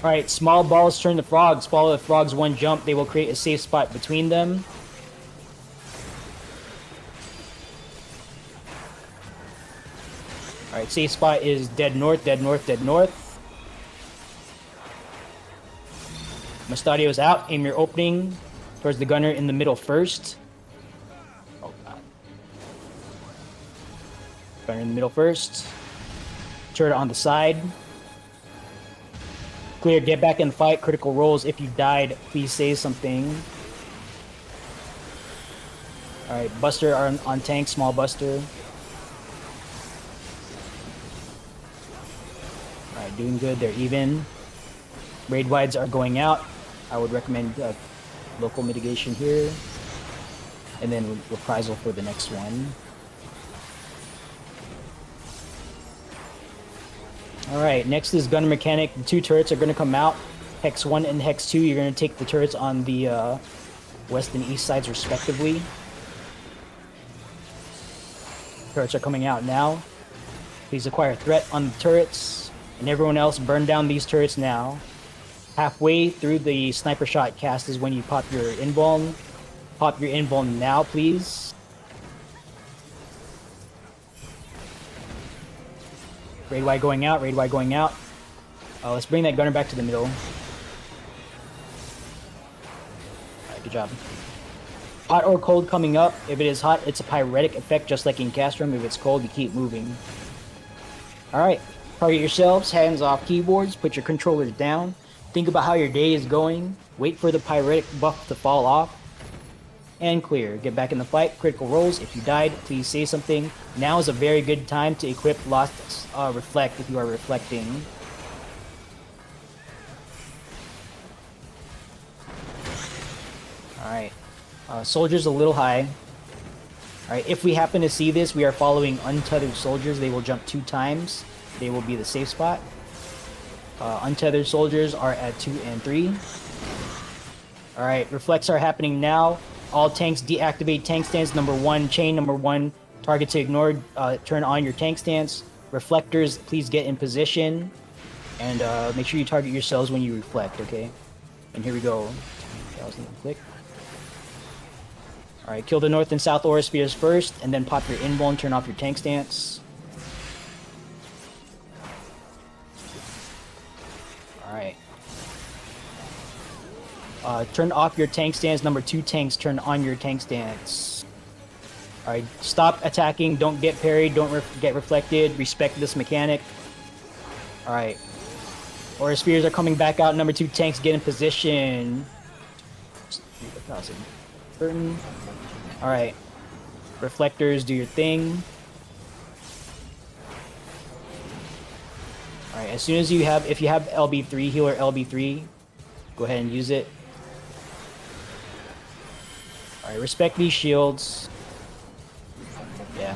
Alright, small balls turn to frogs. Follow the frogs one jump. They will create a safe spot between them. Alright, safe spot is dead north, dead north, dead north. Mustadio's out. Aim your opening towards the gunner in the middle first. Oh god. Gunner in the middle first. Turret on the side. Clear, get back in the fight. Critical rolls. If you died, please say something. Alright, Buster on tank, small Buster. Alright, doing good. They're even. Raid wides are going out. I would recommend local mitigation here. And then reprisal for the next one. Alright, next is Gunner Mechanic. The 2 turrets are going to come out. Hex 1 and Hex 2. You're going to take the turrets on the west and east sides respectively. Turrets are coming out now. Please acquire threat on the turrets. And everyone else, burn down these turrets now. Halfway through the sniper shot cast is when you pop your invuln. Pop your invuln now, please. Raid wide going out, raid wide going out. Let's bring that gunner back to the middle. Alright, good job. Hot or cold coming up. If it is hot, it's a pyretic effect just like in Castrum. If it's cold, you keep moving. Alright. Target yourselves, hands off keyboards, put your controllers down. Think about how your day is going. Wait for the pyretic buff to fall off. And clear. Get back in the fight. Critical rolls. If you died, please say something. Now is a very good time to equip Lost Reflect if you are reflecting. Alright. Soldiers a little high. Alright, if we happen to see this, we are following untethered soldiers. They will jump 2 times. They will be the safe spot. Untethered soldiers are at 2 and 3. Alright, reflects are happening now. All tanks deactivate tank stance. Number 1, chain number 1. Target to ignore. Turn on your tank stance. Reflectors, please get in position. And make sure you target yourselves when you reflect, okay? And here we go. 1,000 click. Alright, kill the north and south aura spheres first, and then pop your invuln, turn off your tank stance. Alright. Turn off your tank stance. Number 2 tanks, turn on your tank stance. Alright, stop attacking, don't get parried, don't get reflected, respect this mechanic. Alright. Aura spheres are coming back out. Number 2 tanks, get in position. 3,000. Burton. Alright. Reflectors, do your thing. Alright, as soon as you have, if you have LB3, healer LB3, go ahead and use it. Alright, respect these shields. Yeah.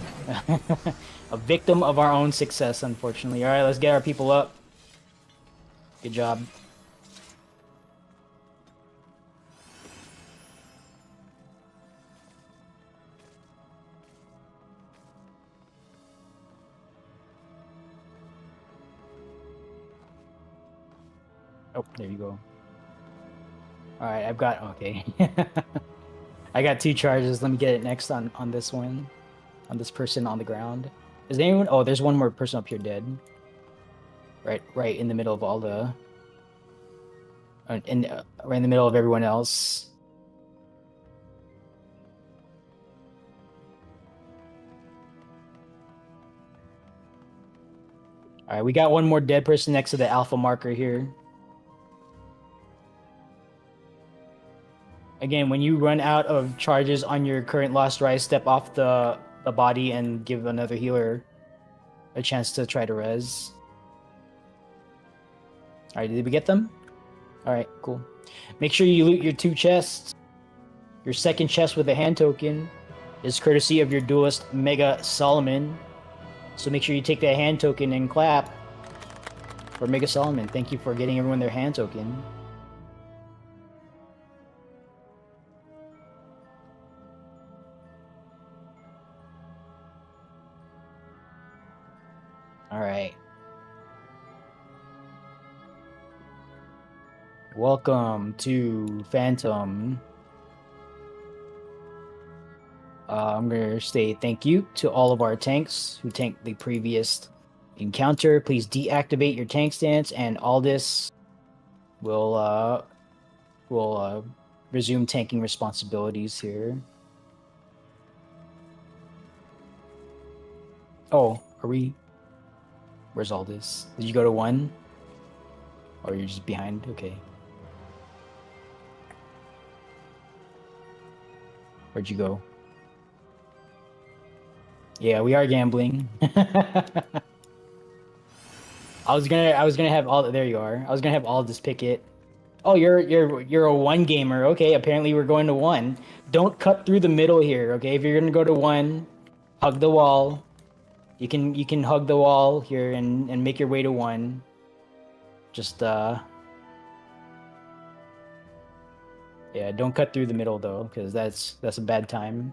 A victim of our own success, unfortunately. Alright, let's get our people up. Good job. Oh, there you go. Alright, I've got... Okay. I got 2 charges. Let me get it next on this one. On this person on the ground. Is there anyone... Oh, there's one more person up here dead. Right in the middle of all the... right in the middle of everyone else. Alright, we got one more dead person next to the alpha marker here. Again, when you run out of charges on your current Lost Rise, step off the body and give another healer a chance to try to res. Alright, did we get them? Alright, cool. Make sure you loot your 2 chests. Your second chest with a hand token is courtesy of your duelist, Mega Solomon. So make sure you take that hand token and clap for Mega Solomon. Thank you for getting everyone their hand token. Alright. Welcome to Phantom. I'm going to say thank you to all of our tanks who tanked the previous encounter. Please deactivate your tank stance, and Aldous will resume tanking responsibilities here. Oh, are we... Where's Aldous? Did you go to 1? Or you're just behind? Okay. Where'd you go? Yeah, we are gambling. I was gonna have all... There you are. I was gonna have Aldous pick it. Oh, you're a 1 gamer. Okay, apparently we're going to 1. Don't cut through the middle here, okay? If you're gonna go to 1, hug the wall. You can hug the wall here and make your way to 1. Just yeah, don't cut through the middle though, because that's a bad time.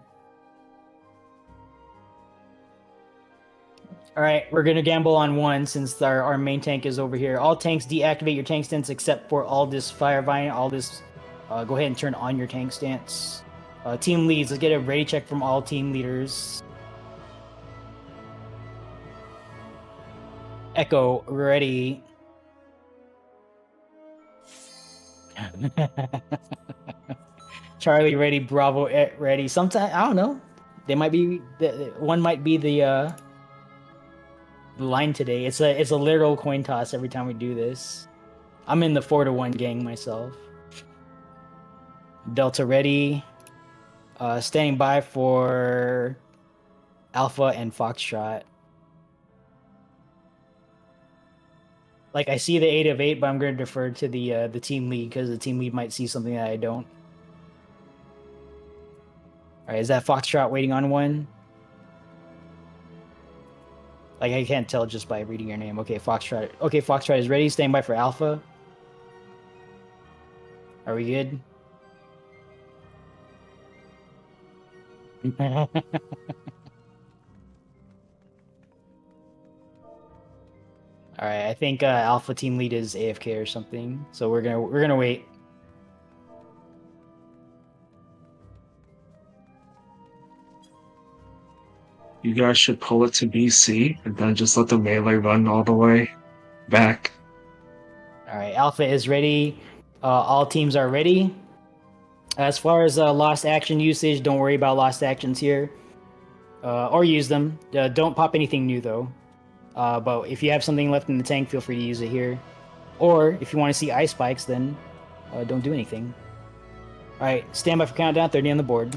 Alright, we're gonna gamble on 1 since our main tank is over here. All tanks deactivate your tank stance except for Aldous Firevine. Aldous, go ahead and turn on your tank stance. Team leads, let's get a ready check from all team leaders. Echo, ready. Charlie, ready. Bravo, ready. Sometimes, I don't know. They might be... one might be the line today. It's a literal coin toss every time we do this. I'm in the 4-1 gang myself. Delta ready. Standing by for Alpha and Foxtrot. Like, I see the 8 of 8, but I'm going to defer to the team lead because the team lead might see something that I don't. All right, is that Foxtrot waiting on one? Like, I can't tell just by reading your name. Okay, Foxtrot. Okay, Foxtrot is ready. Standing by for Alpha. Are we good? All right, I think Alpha team lead is AFK or something, so we're gonna wait. You guys should pull it to BC and then just let the melee run all the way back. All right, Alpha is ready. All teams are ready. As far as lost action usage, don't worry about lost actions here, or use them. Don't pop anything new though. But if you have something left in the tank, feel free to use it here. Or if you want to see ice spikes, then don't do anything. All right, stand by for countdown. 30 on the board.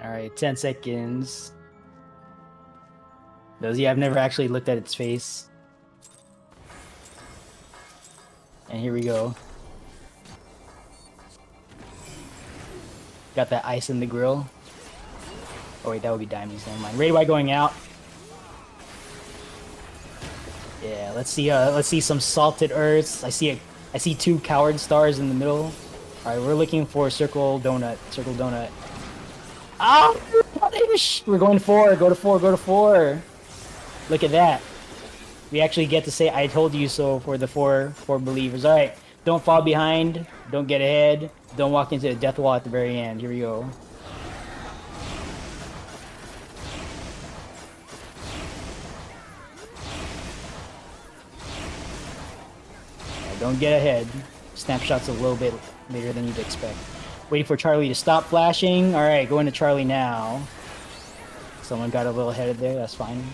All right, 10 seconds. Those of you, I've never actually looked at its face. And here we go. Got that ice in the grill. Oh wait, that would be diamonds. Never mind. Ray White going out. Yeah, let's see some salted earths. I see 2 coward stars in the middle. All right, we're looking for circle donut. Circle donut. Ah, punish! We're going 4. Go to 4. Go to 4. Look at that. We actually get to say "I told you so" for the four believers. All right, don't fall behind. Don't get ahead. Don't walk into the death wall at the very end. Here we go. Don't get ahead. Snapshot's a little bit later than you'd expect. Waiting for Charlie to stop flashing. All right, go into Charlie now. Someone got a little headed there. That's fine.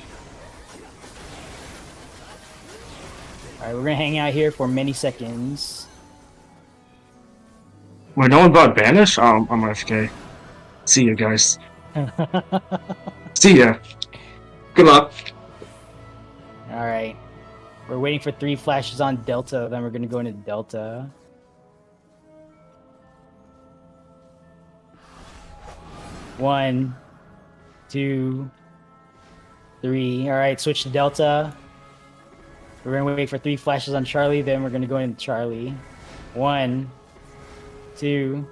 All right, we're gonna hang out here for many seconds. Wait, no one brought Banish? I'm AFK. See you guys. See ya. Good luck. All right. We're waiting for 3 flashes on Delta, then we're going to go into Delta. One, 2, 3. All right, switch to Delta. We're going to wait for 3 flashes on Charlie, then we're going to go into Charlie. 1, 2,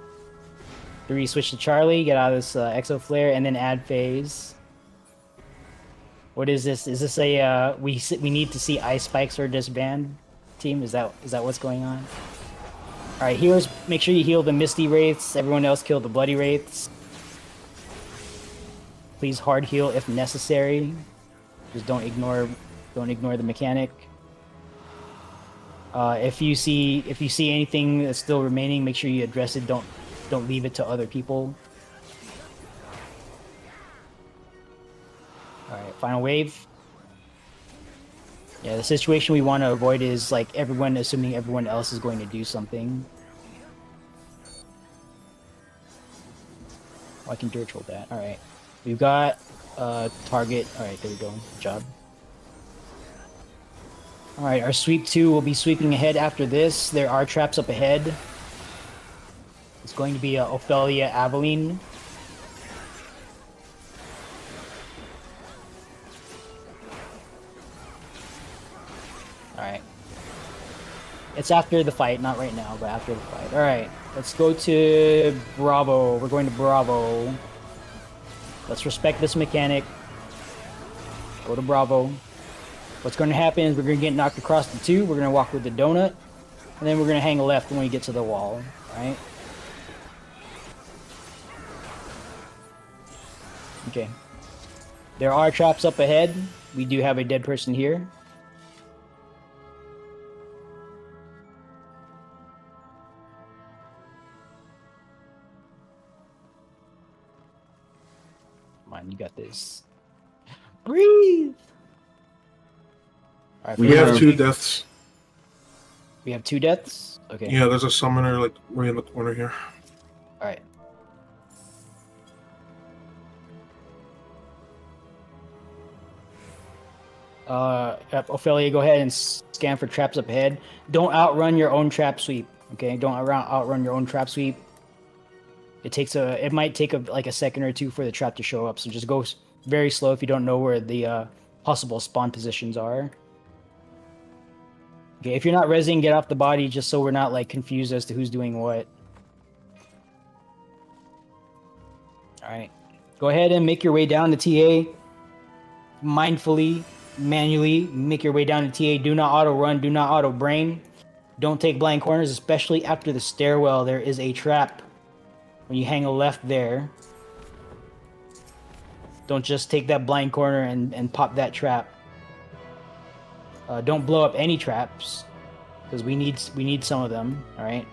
3. Switch to Charlie, get out of this Exo Flare, and then add phase. What is this? Is this a we need to see ice spikes or disband team? Is that what's going on? All right, healers, make sure you heal the Misty Wraiths. Everyone else kill the Bloody Wraiths. Please hard heal if necessary. Just don't ignore the mechanic. If you see anything that's still remaining, make sure you address it. Don't leave it to other people. Alright, final wave. Yeah, the situation we want to avoid is like assuming everyone else is going to do something. Oh, I can dirt roll that. Alright. We've got target. Alright, there we go. Good job. Alright, our sweep 2 will be sweeping ahead after this. There are traps up ahead. It's going to be Ophelia Aveline. Alright. It's after the fight, not right now, but after the fight. Alright, let's go to Bravo. We're going to Bravo. Let's respect this mechanic. Go to Bravo. What's going to happen is we're going to get knocked across the 2. We're going to walk with the donut. And then we're going to hang left when we get to the wall. Alright? Okay. There are traps up ahead. We do have a dead person here. Come on, you got this. Breathe! Alright, We have 2 deaths. We have 2 deaths? Okay. Yeah, there's a summoner like right in the corner here. Alright. Ophelia, go ahead and scan for traps up ahead. Don't outrun your own trap sweep. Okay, don't outrun your own trap sweep. It might take like a second or two for the trap to show up. So just go very slow if you don't know where the possible spawn positions are. Okay, if you're not rezzing, get off the body just so we're not like confused as to who's doing what. All right, go ahead and make your way down to TA. Mindfully, manually make your way down to TA. Do not auto run. Do not auto brain. Don't take blind corners, especially after the stairwell. There is a trap. When you hang a left there, don't just take that blind corner and pop that trap. Don't blow up any traps, because we need some of them. All right.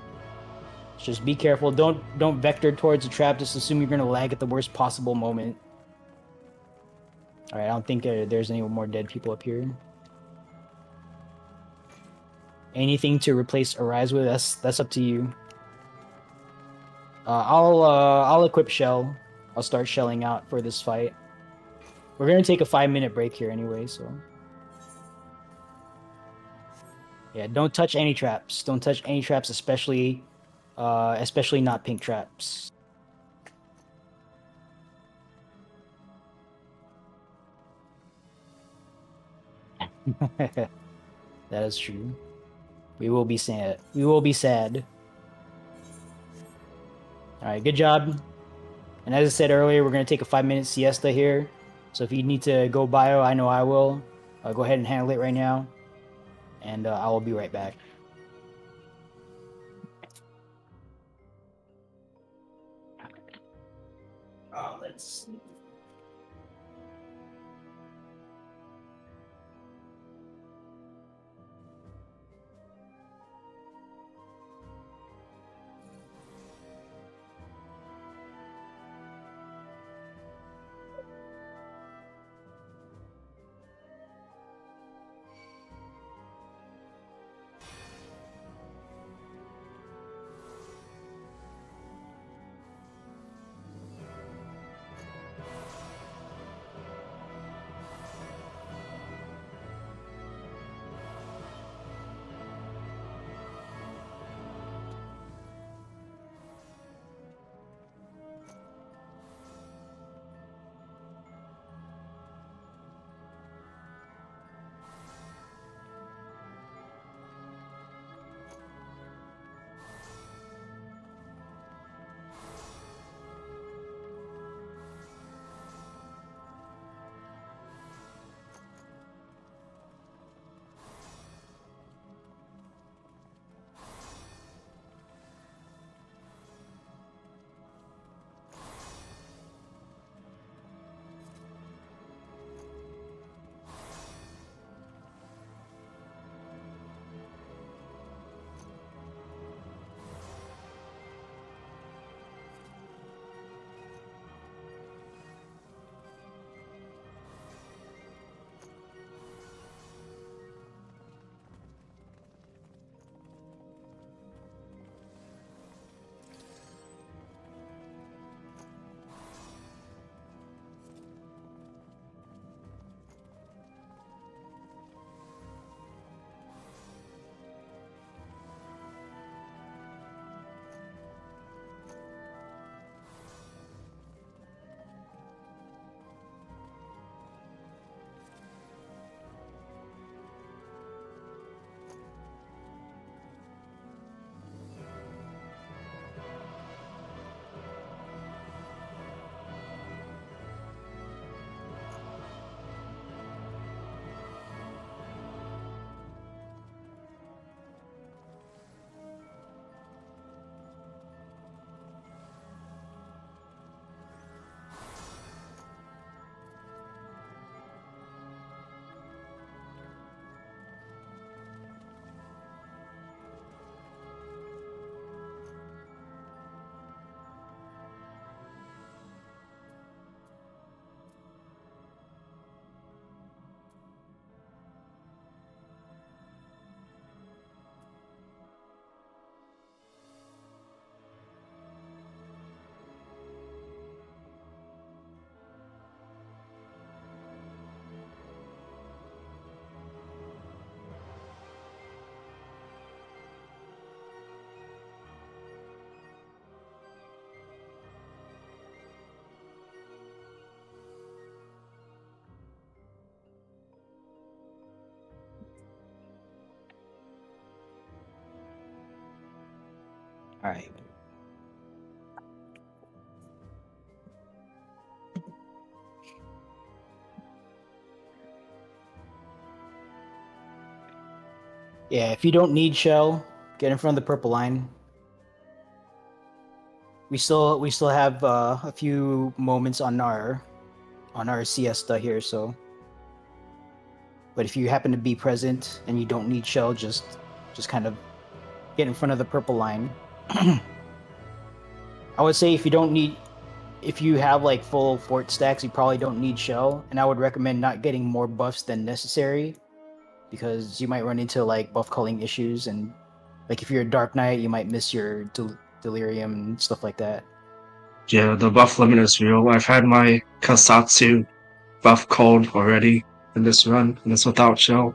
Just be careful. Don't vector towards the trap. Just assume you're gonna lag at the worst possible moment. All right. I don't think there's any more dead people up here. Anything to replace Arise with? That's up to you. I'll equip shell. I'll start shelling out for this fight. We're gonna take a 5-minute break here anyway, so yeah. Don't touch any traps. Don't touch any traps, especially not pink traps. That is true. We will be sad. We will be sad. All right, good job. And as I said earlier, we're going to take a 5-minute siesta here. So if you need to go bio, I know I will. Go ahead and handle it right now. And I will be right back. Let's see. All right. Yeah, if you don't need shell, get in front of the purple line. We still have a few moments on our siesta here, so. But if you happen to be present and you don't need shell, just kind of get in front of the purple line. I would say if you have like full fort stacks, you probably don't need shell, and I would recommend not getting more buffs than necessary, because you might run into like buff culling issues, and like if you're a Dark Knight, you might miss your delirium and stuff like that. Yeah, the buff limit is real. I've had my Kasatsu buff called already in this run, and it's without shell.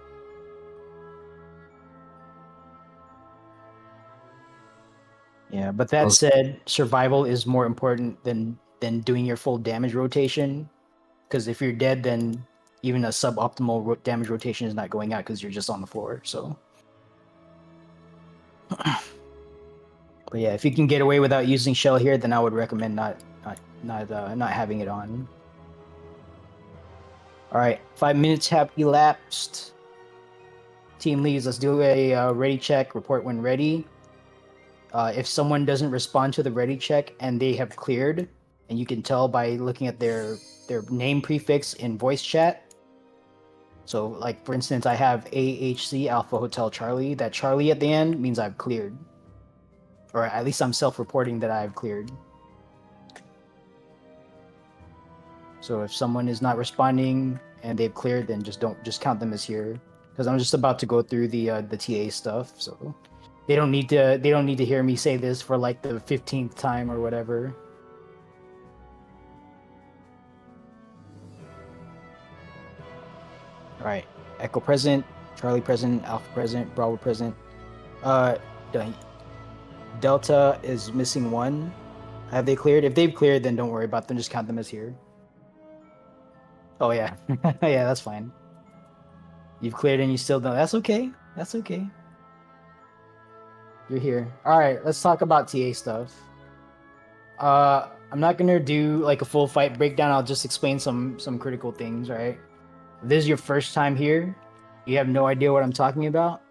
Yeah, but that said, survival is more important than doing your full damage rotation, because if you're dead, then even a suboptimal damage rotation is not going out because you're just on the floor. So, but yeah, if you can get away without using shell here, then I would recommend not having it on. All right, 5 minutes have elapsed. Team leads, let's do a ready check. Report when ready. If someone doesn't respond to the ready check and they have cleared, and you can tell by looking at their name prefix in voice chat. So, like for instance, I have AHC Alpha Hotel Charlie. That Charlie at the end means I've cleared, or at least I'm self-reporting that I've cleared. So if someone is not responding and they've cleared, then just count them as here, because I'm just about to go through the TA stuff. So they don't need to hear me say this for like the 15th time or whatever. All right, Echo present, Charlie present, Alpha present, Bravo present. Delta is missing one. Have they cleared? If they've cleared, then don't worry about them. Just count them as here. Oh yeah, yeah, that's fine. You've cleared and you still don't. That's okay. That's okay. You're here. All right, let's talk about TA stuff. I'm not gonna do like a full fight breakdown. I'll just explain some critical things, right? If this is your first time here, you have no idea what I'm talking about.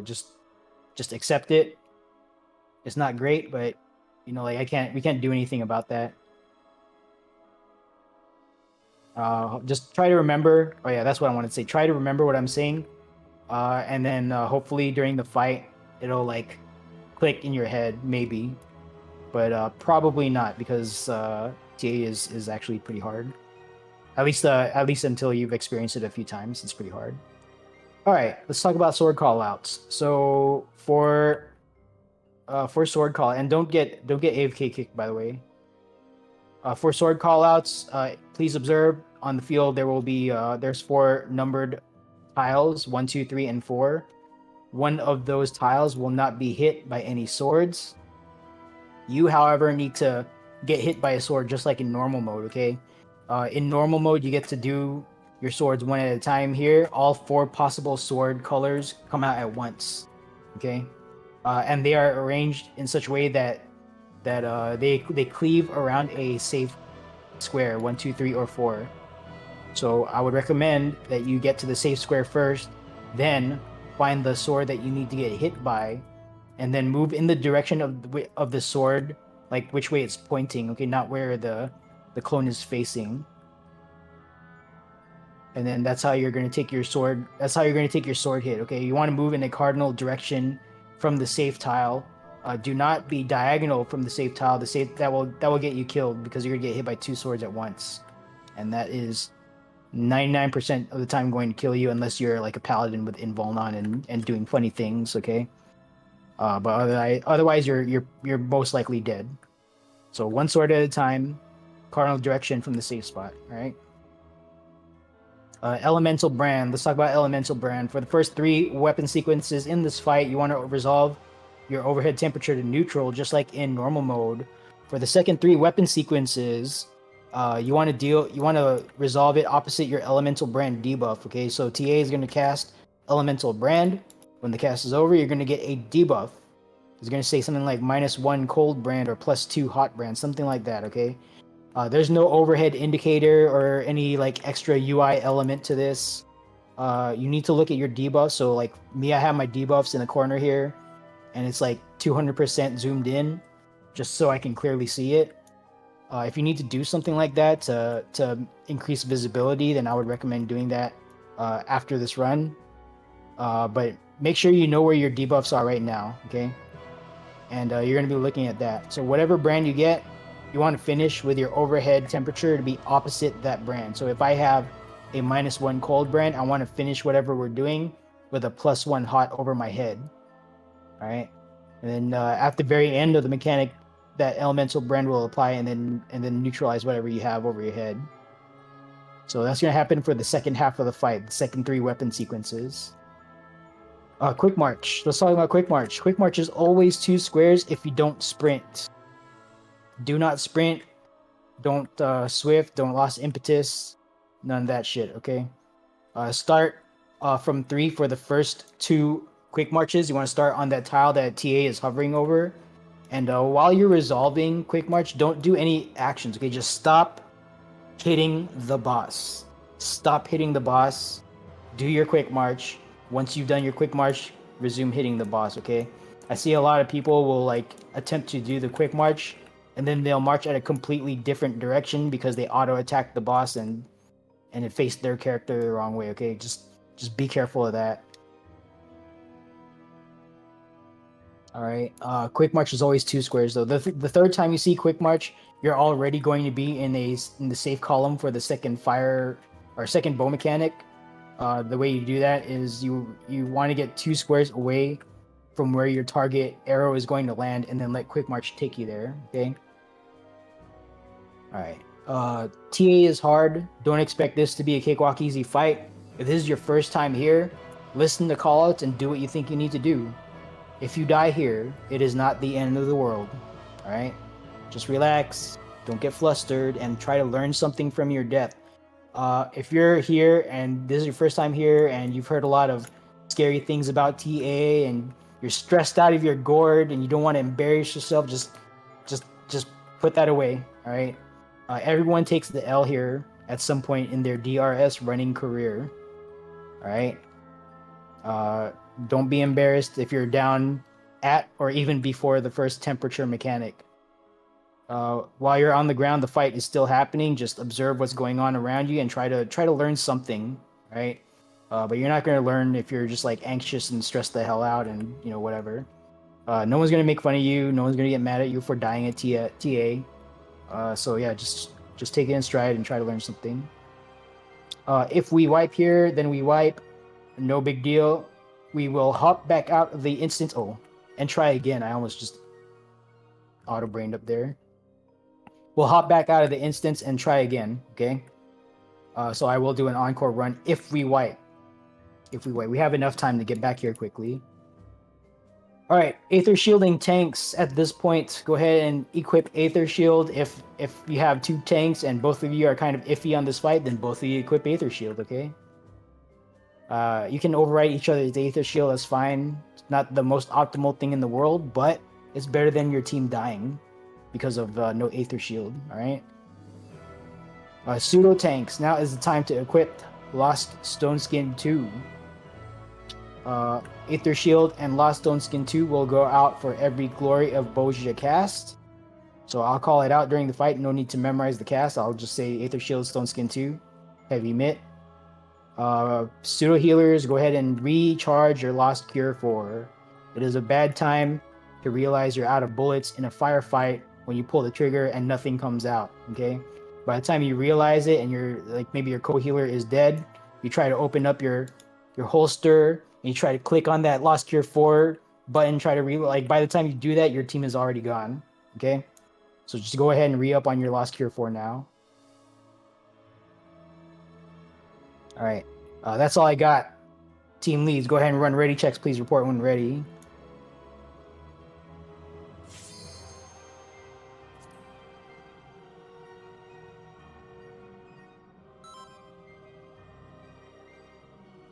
Just accept it. It's not great, but you know, like we can't do anything about that. Just try to remember. Oh yeah, that's what I wanted to say. Try to remember what I'm saying, and then hopefully during the fight it'll like click in your head, maybe, but probably not, because TA is actually pretty hard. At least until you've experienced it a few times, it's pretty hard. All right, let's talk about sword callouts. So for sword call, and don't get AFK kicked, by the way. For sword callouts, please observe on the field there will be there's 4 numbered tiles, 1, 2, 3, and 4. One of those tiles will not be hit by any swords. You, however, need to get hit by a sword just like in normal mode, okay? In normal mode, you get to do your swords one at a time. Here, all 4 possible sword colors come out at once, okay? And they are arranged in such a way that they cleave around a safe square, 1, 2, 3, or 4. So I would recommend that you get to the safe square first, then find the sword that you need to get hit by, and then move in the direction of the sword, like which way it's pointing, okay, not where the clone is facing. And then that's how you're going to take your sword. That's how you're going to take your sword hit, okay? You want to move in a cardinal direction from the safe tile. Do not be diagonal from the safe tile. The safe that will get you killed, because you're gonna get hit by 2 swords at once, and that is 99% of the time going to kill you, unless you're like a paladin with invuln on and doing funny things, okay? But otherwise you're most likely dead. So 1 sword at a time, cardinal direction from the safe spot. All right. Elemental brand. Let's talk about elemental brand. For the first 3 weapon sequences in this fight, you want to resolve your overhead temperature to neutral, just like in normal mode. For the second 3 weapon sequences, you want to resolve it opposite your elemental brand debuff. Okay, so TA is going to cast elemental brand. When the cast is over, you're going to get a debuff. It's going to say something like -1 cold brand or +2 hot brand, something like that, okay? There's no overhead indicator or any like extra UI element to this. You need to look at your debuffs. So like me, I have my debuffs in the corner here, and it's like 200% zoomed in, just so I can clearly see it. If you need to do something like that to increase visibility, then I would recommend doing that after this run. But make sure you know where your debuffs are right now, okay? And you're going to be looking at that. So whatever brand you get, you want to finish with your overhead temperature to be opposite that brand. So if I have a -1 cold brand, I want to finish whatever we're doing with a +1 hot over my head. All right. And then at the very end of the mechanic, that elemental brand will apply and then neutralize whatever you have over your head. So that's going to happen for the second half of the fight, the second 3 weapon sequences. Quick march. Let's talk about quick march. Quick march is always 2 squares if you don't sprint. Do not sprint. Don't swift. Don't lost impetus. None of that shit. Okay. Start from 3 for the first 2 quick marches. You want to start on that tile that TA is hovering over, and while you're resolving quick march, don't do any actions. Okay, just stop hitting the boss. Stop hitting the boss. Do your quick march. Once you've done your quick march, resume hitting the boss. Okay. I see a lot of people will like attempt to do the quick march, and then they'll march at a completely different direction because they auto attack the boss and it faced their character the wrong way. Okay, just be careful of that. All right. Quick march is always 2 squares though. The third time you see quick march, you're already going to be in the safe column for the second fire or second bow mechanic. The way you do that is you want to get 2 squares away from where your target arrow is going to land, and then let quick march take you there. Okay. All right. TA is hard. Don't expect this to be a cakewalk easy fight. If this is your first time here, listen to callouts and do what you think you need to do. If you die here, it is not the end of the world. All right? Just relax, don't get flustered, and try to learn something from your death. If you're here and this is your first time here and you've heard a lot of scary things about TA and you're stressed out of your gourd and you don't want to embarrass yourself, just put that away. All right? Everyone takes the L here at some point in their DRS running career. All right? Don't be embarrassed if you're down at or even before the first temperature mechanic. While you're on the ground, the fight is still happening. Just observe what's going on around you and try to learn something, right? But you're not going to learn if you're just like anxious and stressed the hell out and whatever. No one's going to make fun of you. No one's going to get mad at you for dying at TA. So yeah, just take it in stride and try to learn something. If we wipe here, then we wipe. No big deal. We will hop back out of the instance. Oh, and try again. I almost just auto-brained up there. We'll hop back out of the instance and try again, okay? So I will do an encore run if we wipe. We have enough time to get back here quickly. All right, Aether Shielding tanks at this point. Go ahead and equip Aether Shield. If you have 2 tanks and both of you are kind of iffy on this fight, then both of you equip Aether Shield, okay? You can override each other's Aether Shield, that's fine. It's not the most optimal thing in the world, but it's better than your team dying because of no Aether Shield, alright? Pseudo tanks. Now is the time to equip Lost Stone Skin 2. Aether Shield and Lost Stone Skin 2 will go out for every Glory of Boja cast. So I'll call it out during the fight. No need to memorize the cast. I'll just say Aether Shield, Stone Skin 2, Heavy Mitt. Pseudo healers, go ahead and recharge your Lost Cure 4. It is a bad time to realize you're out of bullets in a firefight when you pull the trigger and nothing comes out, okay? By the time you realize it and you're like maybe your co-healer is dead, you try to open up your holster and you try to click on that Lost Cure 4 button, try to by the time you do that, your team is already gone, okay? So just go ahead and re-up on your Lost Cure 4 now. All right, that's all I got. Team leads, go ahead and run ready checks. Please report when ready.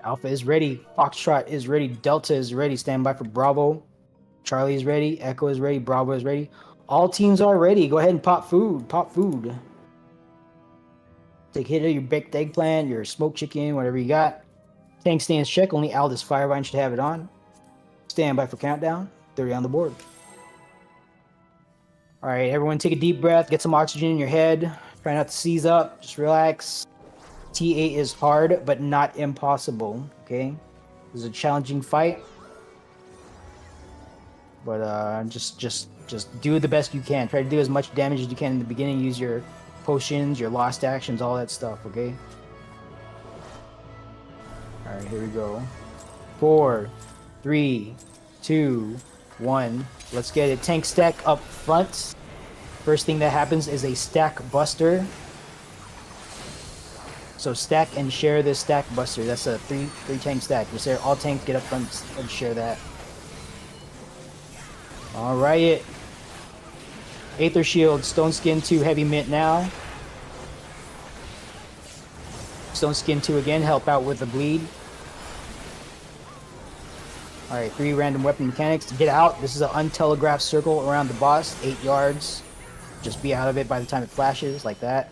Alpha is ready. Foxtrot is ready. Delta is ready. Stand by for Bravo. Charlie is ready. Echo is ready. Bravo is ready. All teams are ready. Go ahead and pop food. Pop food. Take a hit of your baked eggplant, your smoked chicken, whatever you got. Tank stands check. Only Aldous Firevine should have it on. Stand by for countdown. 30 on the board. All right, everyone take a deep breath. Get some oxygen in your head. Try not to seize up. Just relax. T8 is hard, but not impossible. Okay? This is a challenging fight. But just do the best you can. Try to do as much damage as you can in the beginning. Use your potions, your lost actions, all that stuff, okay? Alright, here we go. 4, 3, 2, 1. Let's get it. Tank stack up front. First thing that happens is a stack buster. So stack and share this stack buster. That's a three tank stack. Just there, all tanks get up front and share that. Alright. Aether Shield, Stone Skin 2, Heavy Mint now. Stone Skin 2 again, help out with the bleed. Alright, 3 random weapon mechanics. Get out. This is an untelegraphed circle around the boss, 8 yards. Just be out of it by the time it flashes, like that.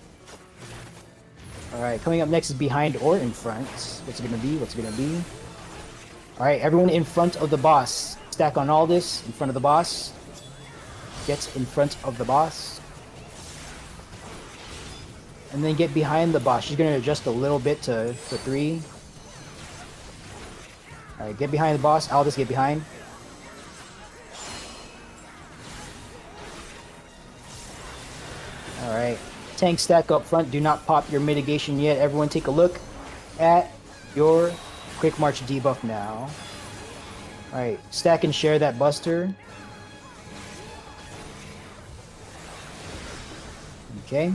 Alright, coming up next is behind or in front. What's it gonna be? What's it gonna be? Alright, everyone in front of the boss. Stack on all this in front of the boss. Get in front of the boss. And then get behind the boss. She's gonna adjust a little bit to 3. Alright, get behind the boss. Aldous, get behind. Alright. Tank stack up front. Do not pop your mitigation yet. Everyone take a look at your quick march debuff now. Alright, stack and share that buster. Okay.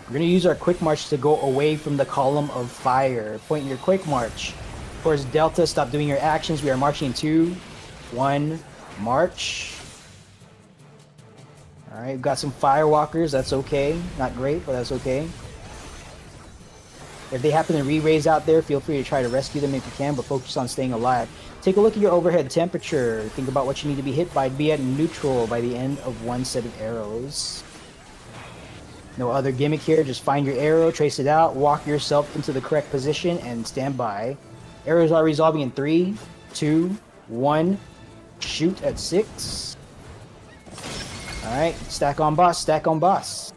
We're going to use our quick march to go away from the column of fire. Point your quick march towards Delta. Stop doing your actions. We are marching in 2, 1, march. Alright, we've got some firewalkers. That's okay. Not great, but that's okay. If they happen to re-raise out there, feel free to try to rescue them if you can, but focus on staying alive. Take a look at your overhead temperature. Think about what you need to be hit by. Be at neutral by the end of 1 set of arrows. No other gimmick here. Just find your arrow, trace it out, walk yourself into the correct position, and stand by. Arrows are resolving in 3, 2, 1. Shoot at 6. Alright, stack on boss, stack on boss.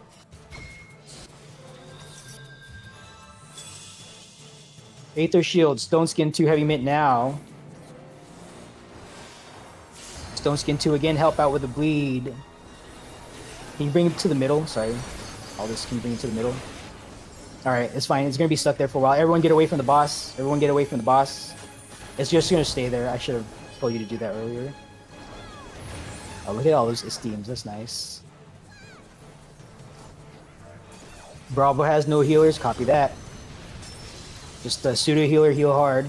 Aether Shield, Stone Skin 2, Heavy Mint now. Stone Skin 2 again, help out with the bleed. Can you bring it to the middle? Sorry. All this, can you bring it to the middle? Alright, it's fine. It's gonna be stuck there for a while. Everyone get away from the boss. Everyone get away from the boss. It's just gonna stay there. I should have told you to do that earlier. Oh, look at all those esteems. That's nice. Bravo has no healers. Copy that. Just a pseudo healer, heal hard.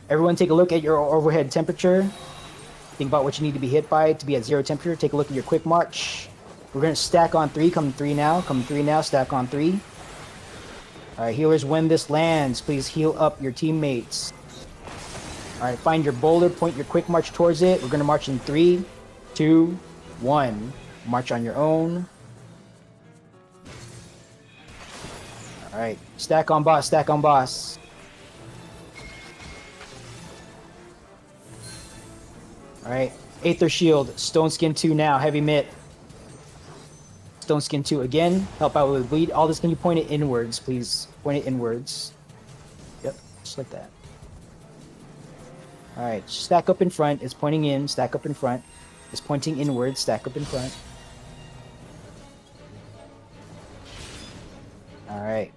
Everyone take a look at your overhead temperature. Think about what you need to be hit by to be at 0 temperature. Take a look at your quick march. We're going to stack on 3. Come 3 now. Come 3 now. Stack on 3. Alright, healers, when this lands, please heal up your teammates. Alright, find your boulder. Point your quick march towards it. We're going to march in 3, 2, 1. March on your own. Alright, stack on boss. Stack on boss. Alright, Aether Shield. Stone Skin 2 now. Heavy Mitt. Stone Skin 2 again. Help out with the bleed. All this, can you point it inwards, please? Point it inwards. Yep, just like that. Alright, stack up in front. It's pointing in. Stack up in front. It's pointing inwards. Stack up in front. Alright.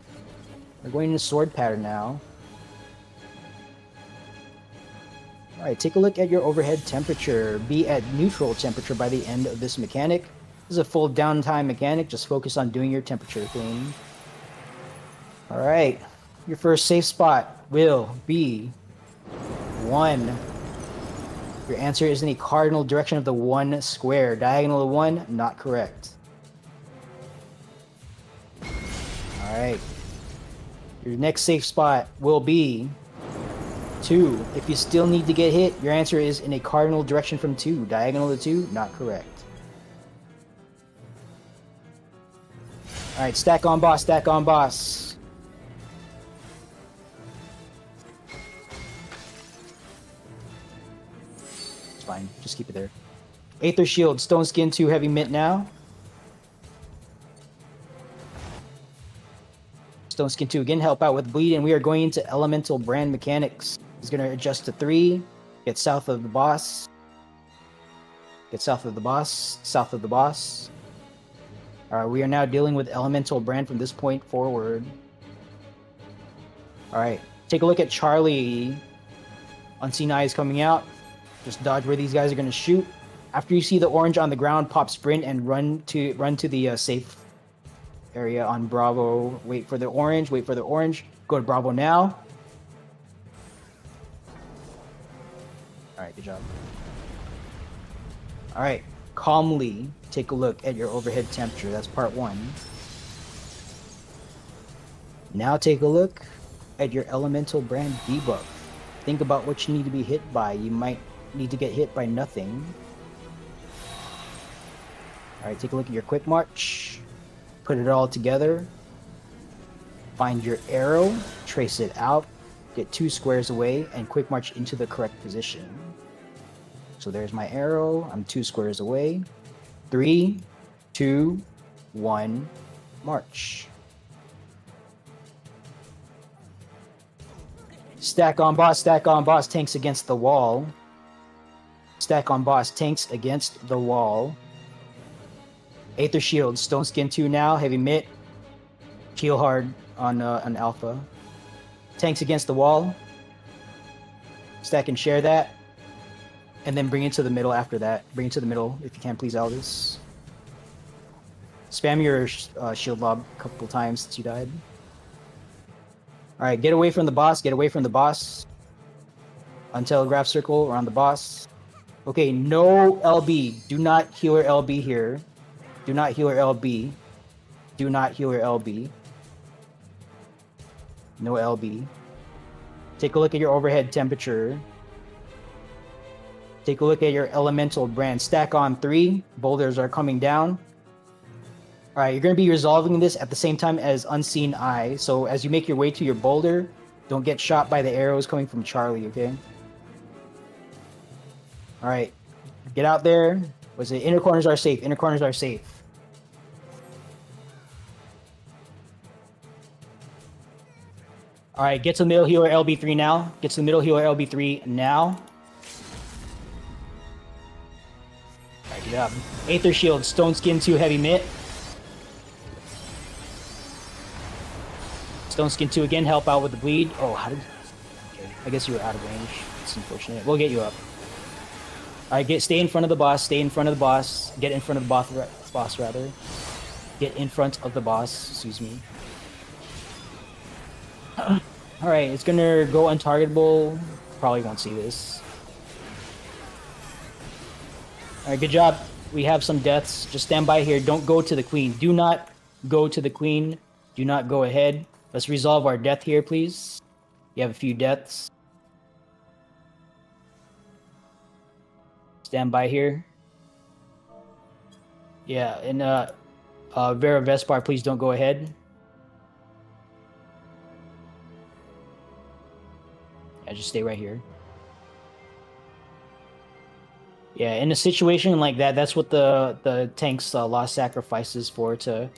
We're going into sword pattern now. Alright, take a look at your overhead temperature. Be at neutral temperature by the end of this mechanic. This is a full downtime mechanic. Just focus on doing your temperature thing. Alright. Your first safe spot will be 1. Your answer is in the cardinal direction of the 1 square. Diagonal of 1, not correct. Alright. Your next safe spot will be 2. If you still need to get hit, your answer is in a cardinal direction from 2. Diagonal to 2, not correct. Alright, stack on boss, stack on boss. It's fine, just keep it there. Aether Shield, Stone Skin 2, Heavy Mint now. Stone Skin 2 again, help out with bleed, and we are going into Elemental Brand Mechanics. He's going to adjust to 3, get south of the boss. Get south of the boss, south of the boss. Alright, we are now dealing with Elemental Brand from this point forward. Alright, take a look at Charlie. Unseen Eye is coming out. Just dodge where these guys are going to shoot. After you see the orange on the ground, pop sprint and run to the safe area on Bravo. Wait for the orange, wait for the orange. Go to Bravo now. Alright, good job. Alright, calmly take a look at your overhead temperature. That's part 1. Now take a look at your Elemental Brand debuff. Think about what you need to be hit by. You might need to get hit by nothing. Alright, take a look at your quick march. Put it all together. Find your arrow, trace it out, get 2 squares away, and quick march into the correct position. So there's my arrow. I'm 2 squares away. 3, 2, 1, march. Stack on boss, tanks against the wall. Stack on boss, tanks against the wall. Aether Shield, Stone Skin 2 now, Heavy Mitt. Heal hard on Alpha. Tanks against the wall. Stack and share that. And then bring it to the middle after that. Bring it to the middle if you can, please, Aldous. Spam your shield lob a couple times since you died. Alright, get away from the boss, get away from the boss. Untelegraph circle around the boss. Okay, no LB. Do not healer LB here. Do not healer LB. Do not healer LB. No LB. Take a look at your overhead temperature. Take a look at your Elemental Brand. Stack on 3. Boulders are coming down. Alright, you're going to be resolving this at the same time as Unseen Eye. So as you make your way to your boulder, don't get shot by the arrows coming from Charlie, okay? Alright, get out there. Was it inner corners are safe? Inner corners are safe. Alright, get to the middle healer LB3 now. Get to the middle healer LB3 now. Alright, good job. Aether Shield, Stone Skin 2, Heavy Mitt. Stone Skin 2 again, help out with the bleed. Oh, how did... Okay, I guess you were out of range. It's unfortunate. We'll get you up. Alright, stay in front of the boss. Stay in front of the boss. Get in front of the boss, rather. Get in front of the boss. Excuse me. Alright, it's gonna go untargetable. Probably won't see this. Alright, good job. We have some deaths. Just stand by here. Don't go to the queen. Do not go to the queen. Do not go ahead. Let's resolve our death here, please. You have a few deaths. Stand by here. Yeah, and Vera Vespar, please don't go ahead. Yeah, just stay right here. Yeah, in a situation like that, that's what the tank's lost sacrifices for, to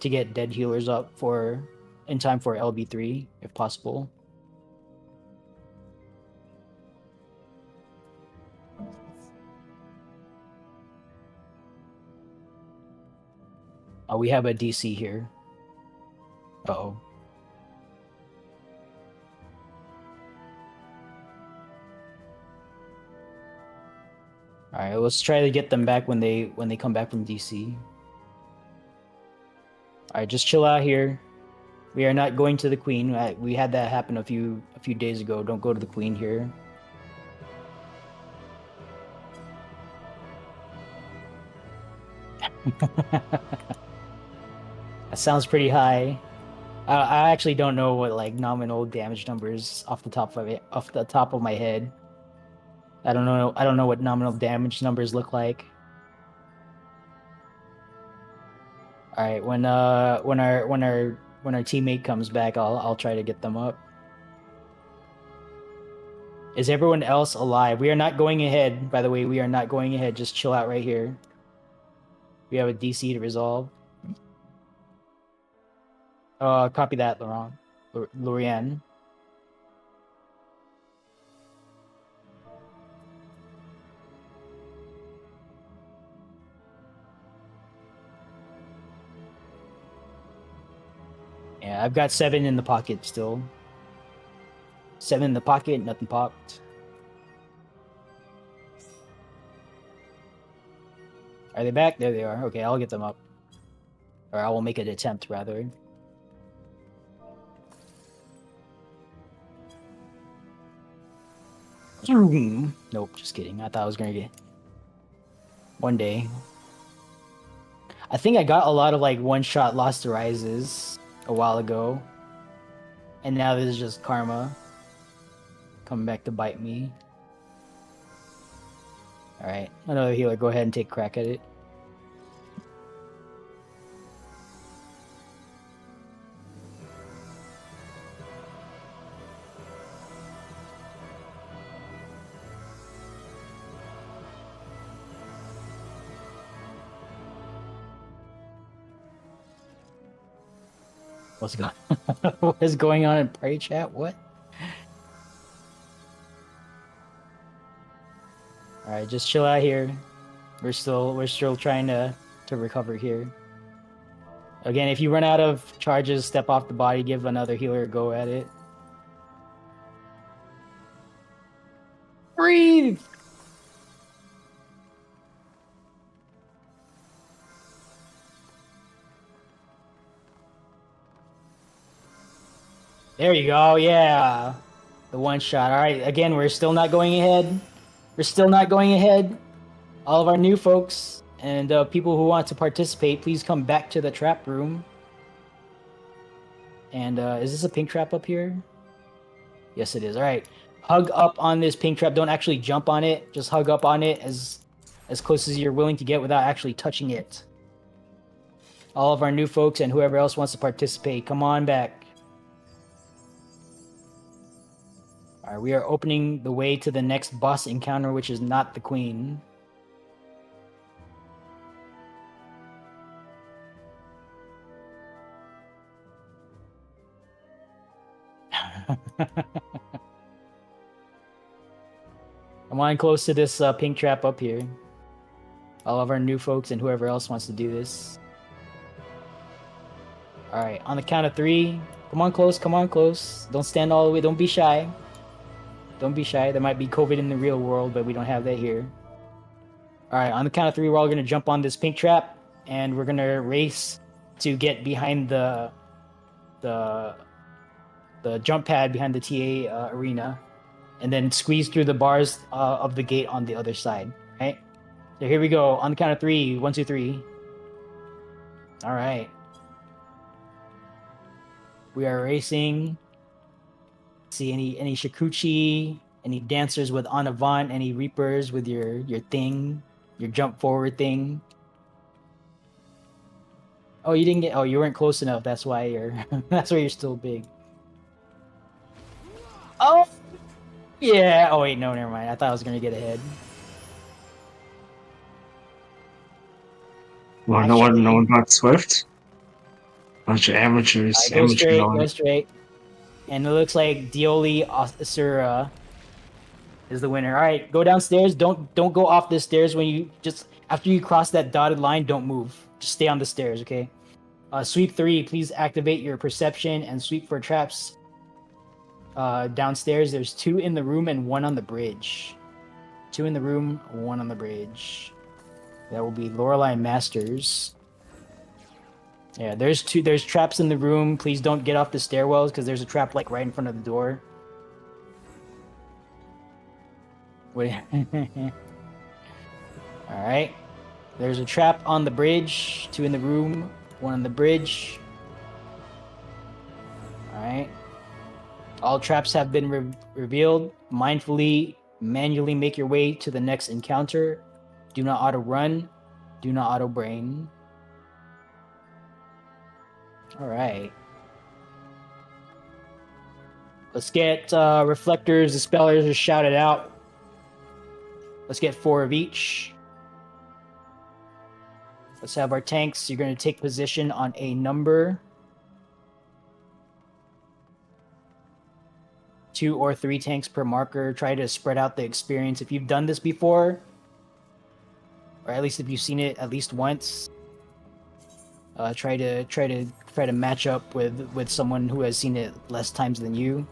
get dead healers up for in time for LB3, if possible. We have a DC here. Uh-oh. Alright, let's try to get them back when they come back from DC. Alright, just chill out here. We are not going to the queen. We had that happen a few days ago. Don't go to the queen here. That sounds pretty high. I actually don't know what like nominal damage numbers off the top of my head. I don't know what nominal damage numbers look like. All right, when our teammate comes back, I'll try to get them up. Is everyone else alive? We are not going ahead, by the way. We are not going ahead. Just chill out right here. We have a DC to resolve. Copy that, Laurent. Lorianne. Yeah, I've got 7 in the pocket still. 7 in the pocket, nothing popped. Are they back? There they are. Okay, I'll get them up. Or I will make an attempt, rather. Nope, just kidding. I thought I was gonna get... One day. I think I got a lot of, like, one-shot Lost Rises a while ago. And now this is just karma. Coming back to bite me. Alright, another healer. Go ahead and take a crack at it. What is going on in party chat? What? All right, just chill out here. We're still trying to recover here. Again, if you run out of charges, step off the body, give another healer a go at it. Breathe. There you go, yeah. The one shot. All right, again, we're still not going ahead. We're still not going ahead. All of our new folks and people who want to participate, please come back to the trap room. And is this a pink trap up here? Yes, it is. All right, hug up on this pink trap. Don't actually jump on it. Just hug up on it as close as you're willing to get without actually touching it. All of our new folks and whoever else wants to participate, come on back. All right, we are opening the way to the next boss encounter, which is not the queen. Come on close to this pink trap up here. All of our new folks and whoever else wants to do this. All right, on the count of 3. Come on close, come on close. Don't stand all the way, don't be shy. Don't be shy. There might be COVID in the real world, but we don't have that here. All right, on the count of 3, we're all going to jump on this pink trap, and we're going to race to get behind the jump pad behind the TA arena, and then squeeze through the bars of the gate on the other side. Right? So here we go. On the count of 3. 1, 2, 3. All right. We are racing. See any Shikuchi, any dancers with Anavant, any Reapers with your thing, your jump forward thing. Oh, you didn't get. Oh, you weren't close enough. That's why you're. That's why you're still big. Oh, yeah. Oh wait, no, never mind. I thought I was gonna get ahead. Well, Actually, no one got Swift. Bunch of amateurs. Go straight. Go knowledge. straight. And it looks like Dioli Asura is the winner. All right, go downstairs. Don't go off the stairs when you just after you cross that dotted line. Don't move. Just stay on the stairs, okay? Sweep 3. Please activate your perception and sweep for traps. Downstairs, there's 2 in the room and 1 on the bridge. 2 in the room, 1 on the bridge. That will be Lorelei Masters. Yeah, there's traps in the room. Please don't get off the stairwells because there's a trap like right in front of the door. Wait. All right. There's a trap on the bridge. 2 in the room, 1 on the bridge. All traps have been revealed. Mindfully, manually make your way to the next encounter. Do not auto run. Do not auto brain. All right. Let's get reflectors, dispellers are shouted out. Let's get 4 of each. Let's have our tanks. You're going to take position on a number. 2 or 3 tanks per marker. Try to spread out the experience. If you've done this before, or at least if you've seen it at least once, try to match up with someone who has seen it less times than you.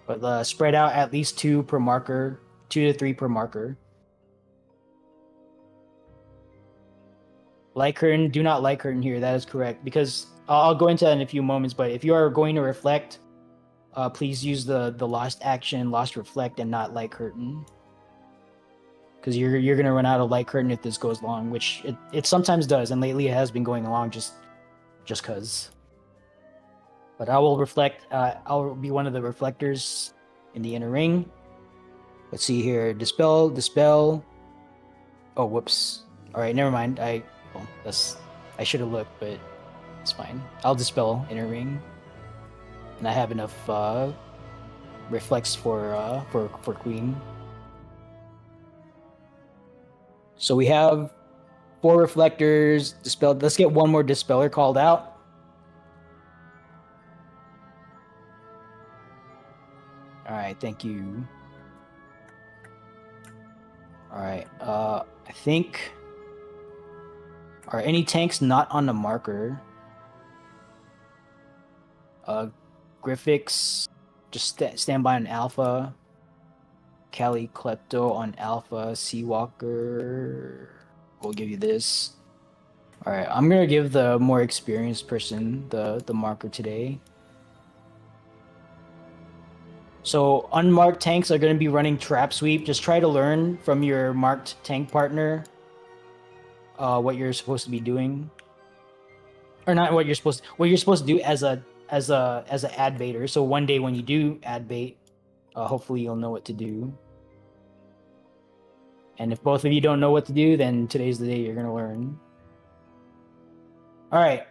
But spread out at least 2 per marker, 2 to 3 per marker. Light curtain, do not light curtain here. That is correct, because I'll go into that in a few moments. But if you are going to reflect, please use the lost action, lost reflect, and not light curtain, because you're gonna run out of light curtain if this goes long, which it sometimes does, and lately it has been going along just cause. But I will reflect. I'll be one of the reflectors in the inner ring. Let's see here. Dispel. Oh, whoops. All right, never mind. I should have looked, but it's fine. I'll dispel inner ring, and I have enough reflex for queen. So we have 4 reflectors dispelled. Let's get one more dispeller called out. All right, thank you. All right, I think. Are any tanks not on the marker? Griffix, just stand by on Alpha. Cali Klepto on Alpha. Seawalker, we'll give you this. All right, I'm gonna give the more experienced person the marker today. So unmarked tanks are going to be running trap sweep. Just try to learn from your marked tank partner what you're supposed to be doing, or not what you're supposed to do as a ad baiter. So one day when you do ad bait, hopefully you'll know what to do. And if both of you don't know what to do, then today's the day you're going to learn. All right.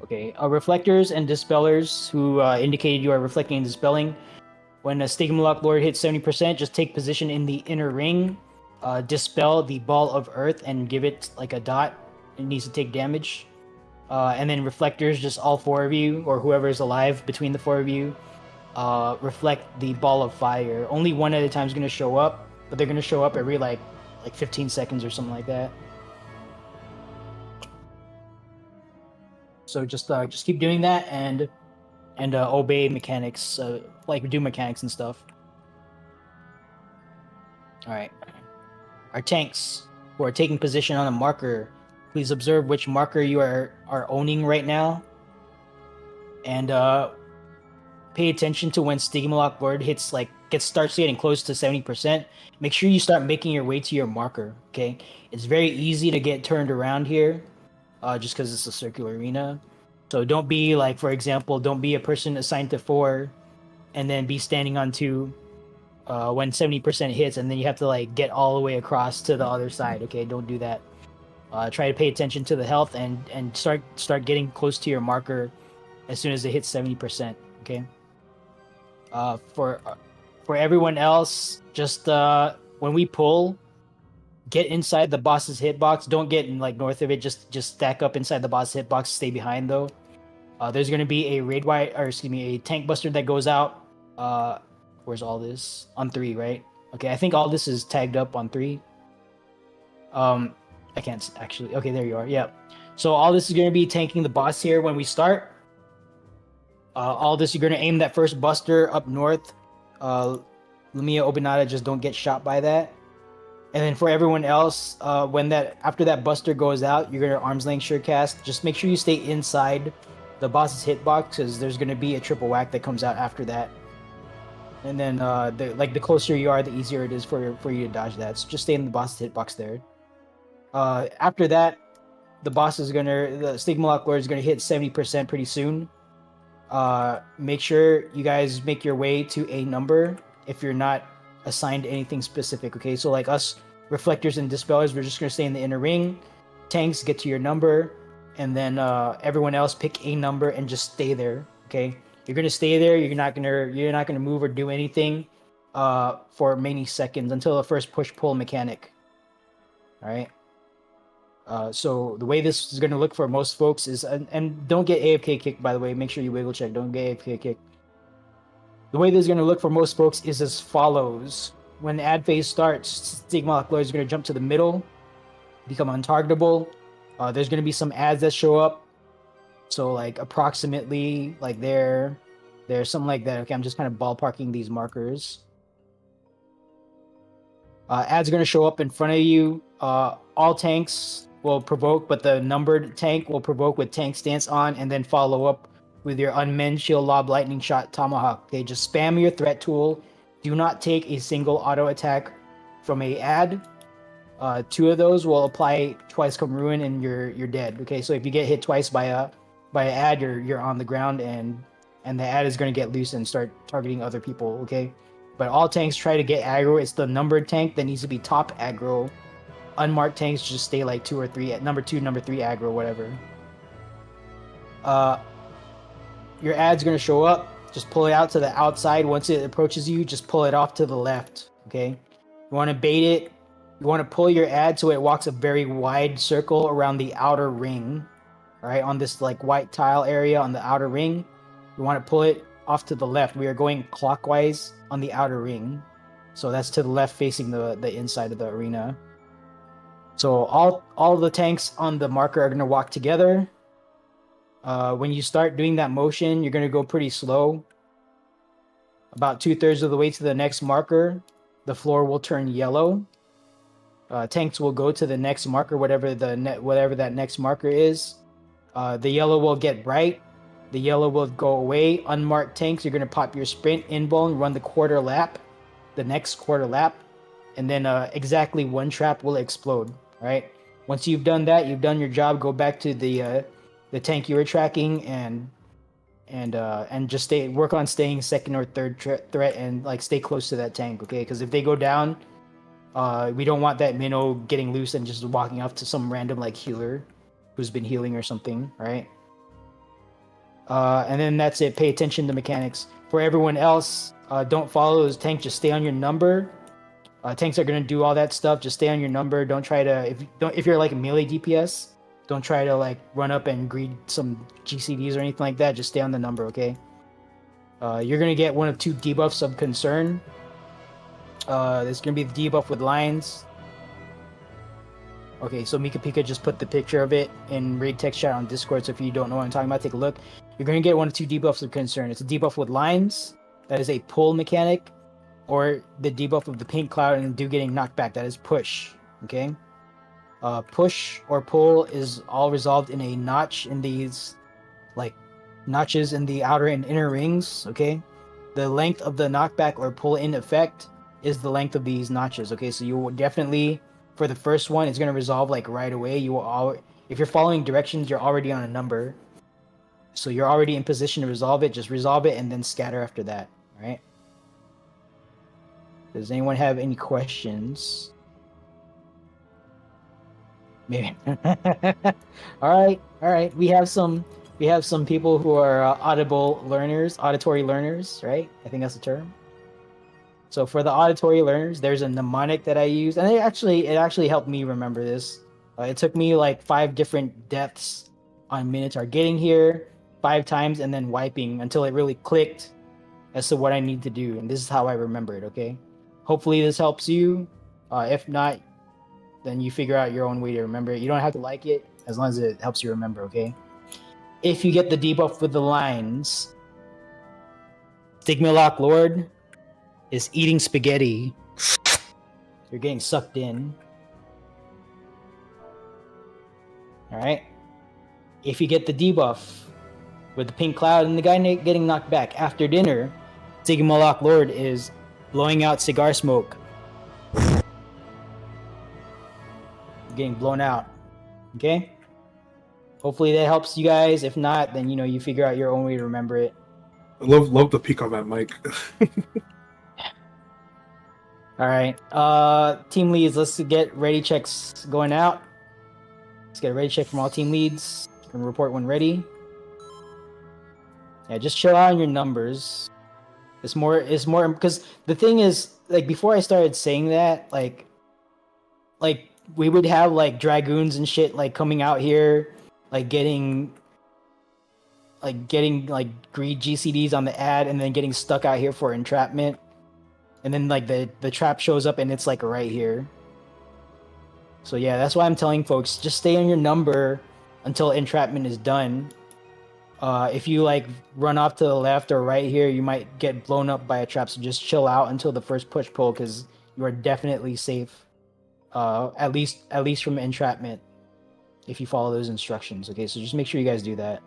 Okay, reflectors and dispellers who indicated you are reflecting and dispelling. When a Stigma Lock Lord hits 70%, just take position in the inner ring, dispel the ball of earth, and give it like a dot. It needs to take damage. And then reflectors, just all 4 of you, or whoever is alive between the 4 of you, reflect the ball of fire. Only one at a time is going to show up, but they're going to show up every like 15 seconds or something like that. So just keep doing that and obey mechanics, like do mechanics and stuff. All right. Our tanks who are taking position on a marker, please observe which marker you are owning right now, and pay attention to when Stigma Lock Lord starts getting close to 70%. Make sure you start making your way to your marker. Okay, it's very easy to get turned around here. Just because it's a circular arena. So don't be like, for example, don't be a person assigned to 4 and then be standing on 2 when 70% hits, and then you have to like get all the way across to the other side. Okay, don't do that. Try to pay attention to the health and start getting close to your marker as soon as it hits 70%. Okay. For everyone else, just when we pull, get inside the boss's hitbox. Don't get in like north of it. Just stack up inside the boss's hitbox. Stay behind though. There's gonna be a tank buster that goes out. Where's all this? On 3, right? Okay, I think all this is tagged up on 3. I can't actually. Okay, there you are. Yeah. So all this is gonna be tanking the boss here when we start. All this you're gonna aim that first buster up north. Lumia Obinata, just don't get shot by that. And then for everyone else, after that buster goes out, you're gonna arm's length sure cast. Just make sure you stay inside the boss's hitbox, because there's gonna be a triple whack that comes out after that. And then the closer you are, the easier it is for you to dodge that. So just stay in the boss's hitbox there. After that, the Stigma Lock Lord is gonna hit 70% pretty soon. Make sure you guys make your way to a number if you're not assigned anything specific. Okay, so like us reflectors and dispellers, we're just gonna stay in the inner ring. Tanks, get to your number, and then everyone else pick a number and just stay there. Okay, you're gonna stay there. You're not gonna move or do anything for many seconds until the first push pull mechanic. All right. So the way this is going to look for most folks is, and don't get AFK kicked, by the way. Make sure you wiggle check. Don't get AFK kicked. The way this is going to look for most folks is as follows. When the ad phase starts, Stigma Lock Lord is going to jump to the middle, become untargetable. There's going to be some ads that show up. So like approximately like there's something like that. Okay, I'm just kind of ballparking these markers. Ads are going to show up in front of you. All tanks will provoke, but the numbered tank will provoke with tank stance on, and then follow up with your unmend shield lob lightning shot tomahawk. Okay, just spam your threat tool. Do not take a single auto attack from a ad. 2 of those will apply twice come ruin, and you're dead. Okay, so if you get hit twice by an ad, you're on the ground, and the ad is going to get loose and start targeting other people. Okay, but all tanks try to get aggro. It's the numbered tank that needs to be top aggro. Unmarked tanks just stay like 2 or 3 at number 2, number 3 aggro, whatever. Your ad's gonna show up. Just pull it out to the outside. Once it approaches you, just pull it off to the left. Okay. You want to bait it. You want to pull your ad so it walks a very wide circle around the outer ring. All right, on this like white tile area on the outer ring. You want to pull it off to the left. We are going clockwise on the outer ring, so that's to the left, facing the inside of the arena. So all the tanks on the marker are going to walk together. When you start doing that motion, you're going to go pretty slow. About 2/3 of the way to the next marker, the floor will turn yellow. Tanks will go to the next marker, whatever that next marker is. The yellow will get bright. The yellow will go away. Unmarked tanks, you're going to pop your sprint inbone, run the quarter lap, the next quarter lap, and then exactly 1 trap will explode. Right. Once you've done that, you've done your job. Go back to the tank you were tracking and just work on staying second or third threat and like stay close to that tank. Okay, because if they go down, we don't want that minnow getting loose and just walking off to some random like healer who's been healing or something. Right. And then that's it. Pay attention to mechanics. For everyone else, don't follow those tanks. Just stay on your number. Tanks are gonna do all that stuff. Just stay on your number. Don't try to if you're like a melee DPS, don't try to like run up and greed some GCDs or anything like that. Just stay on the number, okay? You're gonna get one of 2 debuffs of concern. There's gonna be the debuff with lines. Okay, so Mika Pika just put the picture of it in raid text chat on Discord. So if you don't know what I'm talking about, take a look. You're gonna get one of 2 debuffs of concern. It's a debuff with lines. That is a pull mechanic. Or the debuff of the pink cloud and do getting knocked back. That is push. Okay. Push or pull is all resolved in a notch in these, like, notches in the outer and inner rings. Okay. The length of the knockback or pull in effect is the length of these notches. Okay. So you will definitely, for the first one, it's gonna resolve like right away. If you're following directions, you're already on a number. So you're already in position to resolve it. Just resolve it and then scatter after that. All right. Does anyone have any questions? Maybe. All right. We have some people who are auditory learners, right? I think that's the term. So for the auditory learners, there's a mnemonic that I use, and it actually helped me remember this. It took me like 5 different deaths on Minotaur getting here 5 times and then wiping until it really clicked as to what I need to do, and this is how I remember it. Okay. Hopefully this helps you. If not, then you figure out your own way to remember it. You don't have to like it as long as it helps you remember, okay? If you get the debuff with the lines, Stigma Lock Lord is eating spaghetti. You're getting sucked in. Alright? If you get the debuff with the pink cloud and the guy getting knocked back after dinner, Sigma Lord is blowing out cigar smoke. Getting blown out. Okay? Hopefully that helps you guys. If not, then you figure out your own way to remember it. I love the peek on that mic. Alright. Team leads, let's get ready checks going out. Let's get a ready check from all team leads. And report when ready. Yeah, just chill out on your numbers. It's more because the thing is, like, before I started saying that, like we would have like dragoons and shit like coming out here, like getting greed GCDs on the ad and then getting stuck out here for entrapment. And then like the trap shows up and it's like right here. So yeah, that's why I'm telling folks, just stay on your number until entrapment is done. If you like run off to the left or right here, you might get blown up by a trap. So just chill out until the first push pull, because you are definitely safe. At least from entrapment, if you follow those instructions. Okay, so just make sure you guys do that.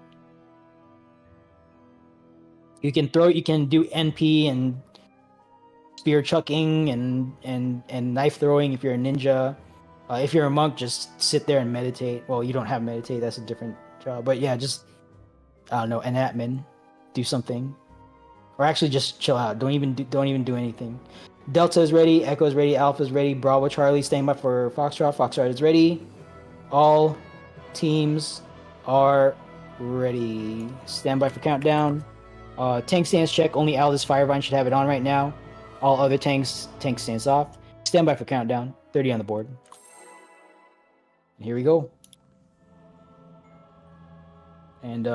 You can do NP and spear chucking and knife throwing if you're a ninja. If you're a monk, just sit there and meditate. Well, you don't have meditate, that's a different job. But yeah, just I don't know, an admin, do something, or actually just chill out. Don't even do anything. Delta is ready, Echo is ready, Alpha is ready, Bravo Charlie stand by for Foxtrot. Foxtrot is ready. All teams are ready. Stand by for countdown. Tank stance check. Only Aldous Firevine should have it on right now. All other tank stance off. Stand by for countdown. 30 on the board. And here we go. And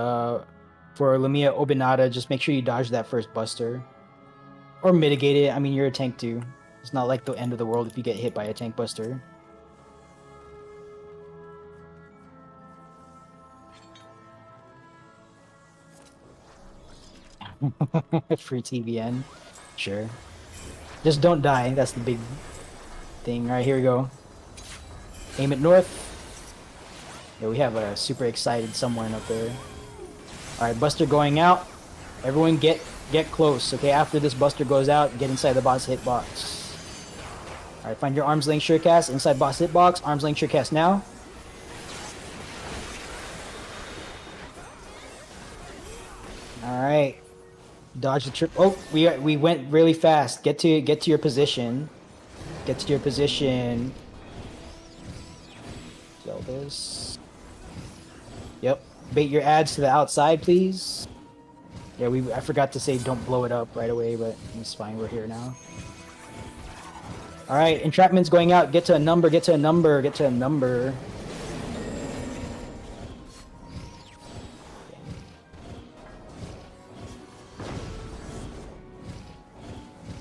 for Lamia Obinata, just make sure you dodge that first buster. Or mitigate it. I mean, you're a tank too. It's not like the end of the world if you get hit by a tank buster. Free TVN. Sure. Just don't die. That's the big thing. Alright, here we go. Aim it north. Yeah, we have a super excited someone up there. Alright, buster going out. Everyone get close, okay? After this buster goes out, get inside the boss hitbox. Alright, find your arm's length surecast inside boss hitbox. Arm's length surecast now. Alright. Dodge the trip. Oh, we went really fast. Get to your position. Get to your position. Sell this. Yep. Bait your ads to the outside, please. Yeah, I forgot to say don't blow it up right away, but it's fine. We're here now. All right, entrapment's going out. Get to a number. Get to a number. Get to a number.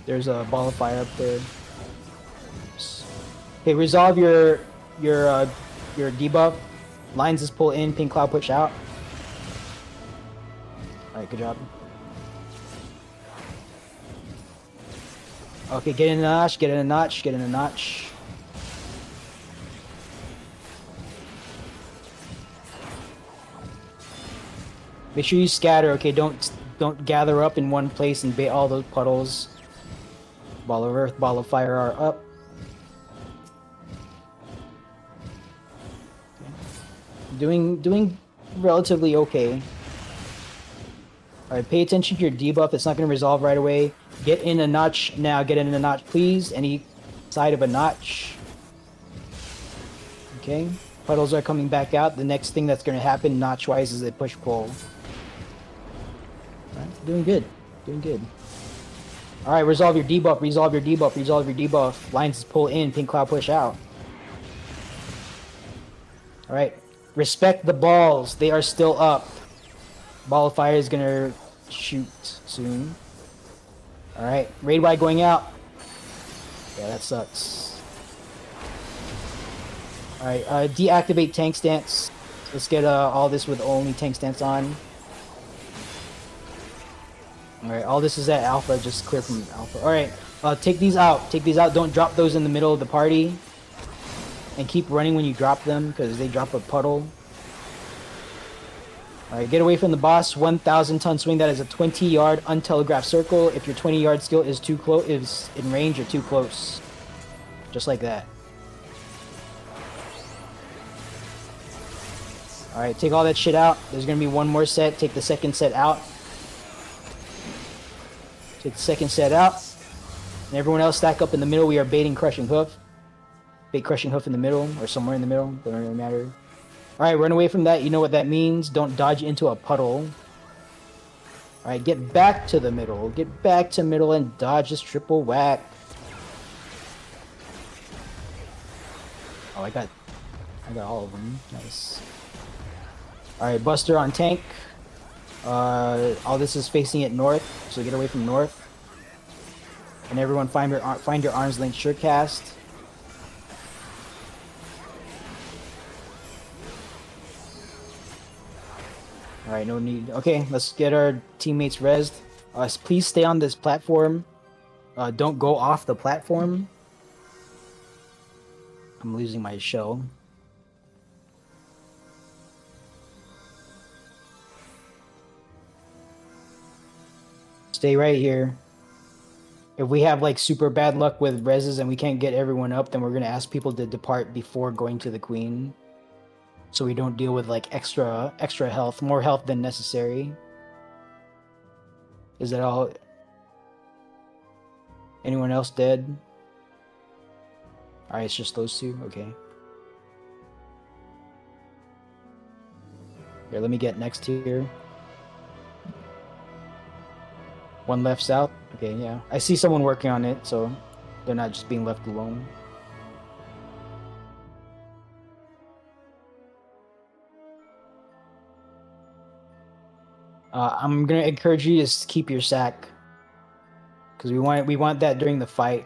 There's a ball of fire up there. Okay, resolve your debuff. Lines is pull in. Pink cloud push out. Alright, good job. Okay, get in a notch, get in a notch, get in a notch. Make sure you scatter, okay? Don't gather up in one place and bait all those puddles. Ball of earth, ball of fire are up. Okay. Doing relatively okay. Alright, pay attention to your debuff. It's not going to resolve right away. Get in a notch now. Get in a notch, please. Any side of a notch. Okay. Puddles are coming back out. The next thing that's going to happen notch-wise is a push-pull. Alright, doing good. Doing good. Alright, resolve your debuff. Resolve your debuff. Resolve your debuff. Lines pull in. Pink cloud push out. Alright. Respect the balls. They are still up. Ball of fire is gonna shoot soon. Alright, raid wide going out. Yeah, that sucks. Alright, deactivate tank stance. Let's get all this with only tank stance on. Alright, all this is at alpha, just clear from alpha. Alright, take these out. Take these out. Don't drop those in the middle of the party. And keep running when you drop them, because they drop a puddle. All right, get away from the boss. 1,000 ton swing. That is a 20-yard untelegraphed circle. If your 20-yard skill is too close, is in range or too close, just like that. All right, take all that shit out. There's gonna be one more set. Take the second set out. Take the second set out. And everyone else stack up in the middle. We are baiting Crushing Hoof. Bait Crushing Hoof in the middle or somewhere in the middle. Doesn't really matter. All right, run away from that. You know what that means. Don't dodge into a puddle. All right, get back to the middle. Get back to middle and dodge this triple whack. Oh, I got all of them. Nice. All right, Buster on tank. All this is facing it north, so get away from north. And everyone find your arm's length shirt cast. All right, no need. Okay, let's get our teammates rezzed. Please stay on this platform. Don't go off the platform. I'm losing my shell. Stay right here. If we have like super bad luck with reses and we can't get everyone up, then we're gonna ask people to depart before going to the queen. So we don't deal with like extra health, more health than necessary. Is that all? Anyone else dead? Alright, it's just those two? Okay. Here, let me get next here. One left south? Okay, yeah. I see someone working on it, so they're not just being left alone. I'm gonna encourage you to keep your sack. Because we want that during the fight.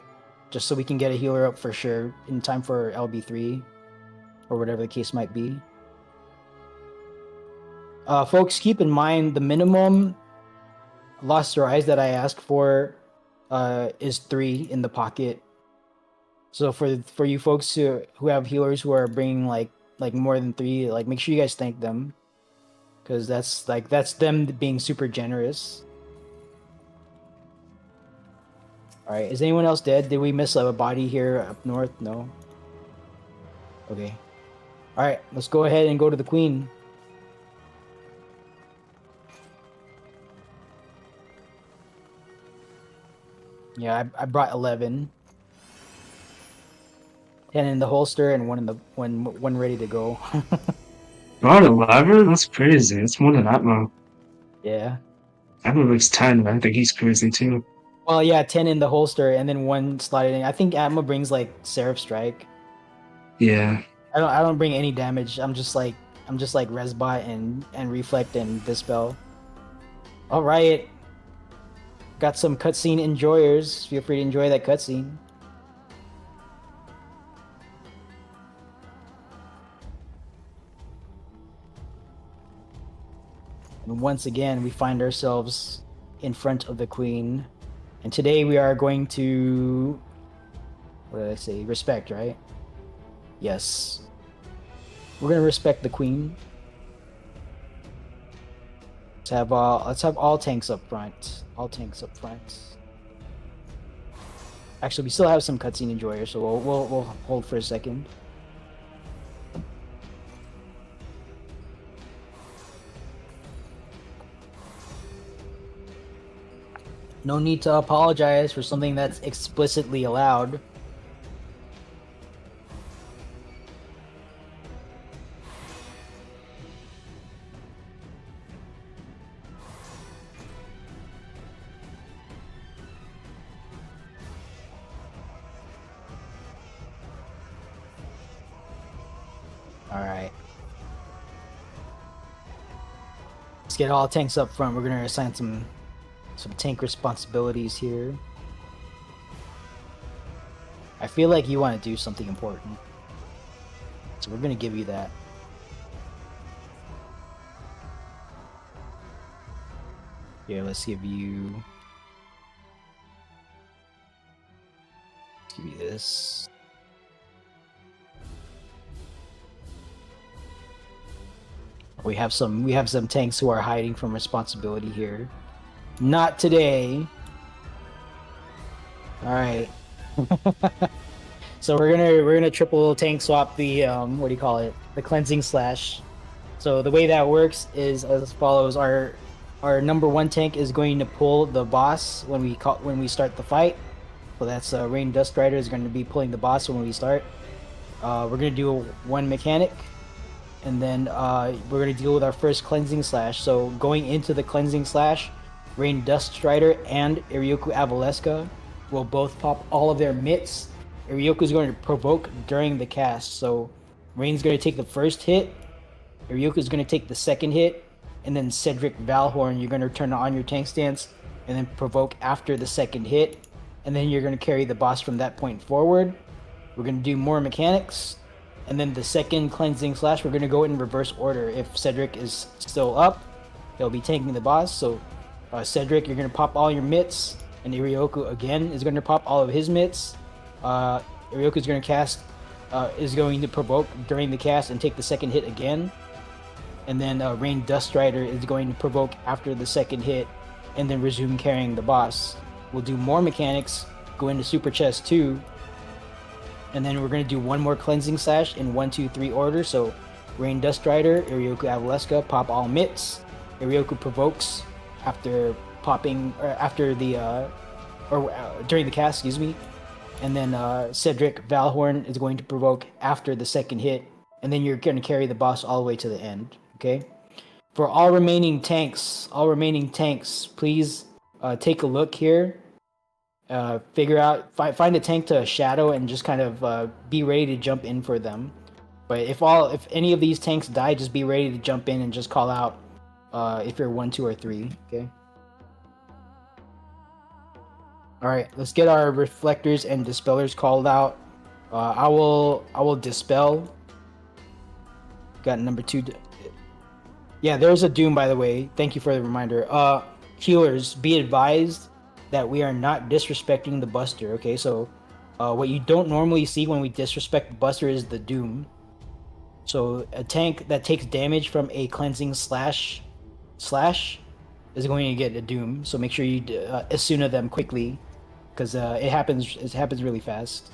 Just so we can get a healer up for sure in time for LB3. Or whatever the case might be. Folks, keep in mind the minimum Lost Rise that I asked for is 3 in the pocket. So for you folks who have healers who are bringing like more than 3, like make sure you guys thank them. Because that's them being super generous. Alright, is anyone else dead? Did we miss a body here up north? No? Okay. Alright, let's go ahead and go to the queen. Yeah, I brought 11. 10 in the holster and one ready to go. God, 11? That's crazy. That's more than Atmo. Yeah. Atmo looks 10, and I think he's crazy too. Well, yeah, 10 in the holster and then 1 slotted in. I think Atma brings like Seraph Strike. Yeah. I don't bring any damage. I'm just like Resbot and Reflect and Dispel. All right. Got some cutscene enjoyers. Feel free to enjoy that cutscene. And once again, we find ourselves in front of the queen. And today we are going to... What did I say? Respect, right? Yes. We're going to respect the queen. Let's have all tanks up front. All tanks up front. Actually, we still have some cutscene enjoyers, so we'll hold for a second. No need to apologize for something that's explicitly allowed. Alright. Let's get all tanks up front. We're gonna assign some tank responsibilities here. I feel like you want to do something important. So we're gonna give you that. Here, let's give you this. We have some tanks who are hiding from responsibility here. Not today. All right. So we're gonna triple tank swap the what do you call it? The cleansing slash. So the way that works is as follows: our number 1 tank is going to pull the boss when we start the fight. So that's Rain Dust Rider is going to be pulling the boss when we start. We're gonna do 1 mechanic, and then we're gonna deal with our first cleansing slash. So going into the cleansing slash, Rain Dust Strider and Iryoku Avaleska will both pop all of their mitts. Iryoku is going to provoke during the cast. So Rain's going to take the first hit, Iryoku is going to take the second hit, and then Cedric Valhorn, you're going to turn on your tank stance and then provoke after the second hit, and then you're going to carry the boss from that point forward. We're going to do more mechanics, and then the second cleansing slash, we're going to go in reverse order. If Cedric is still up, he'll be tanking the boss. So Cedric, you're going to pop all your mitts, and Iryoku again is going to pop all of his mitts. Iryoku is going to provoke during the cast and take the second hit again. And then Rain Dust Rider is going to provoke after the second hit and then resume carrying the boss. We'll do more mechanics, go into Super Chest 2, and then we're going to do 1 more cleansing slash in 1, 2, 3 order. So Rain Dust Rider, Iryoku Avaleska, pop all mitts. Iryoku provokes after popping, or after the, during the cast, excuse me. And then Cedric Valhorn is going to provoke after the second hit, and then you're going to carry the boss all the way to the end. Okay. For all remaining tanks, please take a look here. Figure out, find a tank to shadow and just kind of be ready to jump in for them. But if any of these tanks die, just be ready to jump in and just call out if you're 1, 2, or 3. Okay. All right, let's get our reflectors and dispellers called out. I will dispel. Got number 2. Yeah, there's a doom, by the way. Thank you for the reminder. Healers, be advised that we are not disrespecting the Buster. Okay, so what you don't normally see when we disrespect the Buster is the doom. So a tank that takes damage from a cleansing slash is going to get a doom. So make sure you Asuna them quickly, because it happens really fast.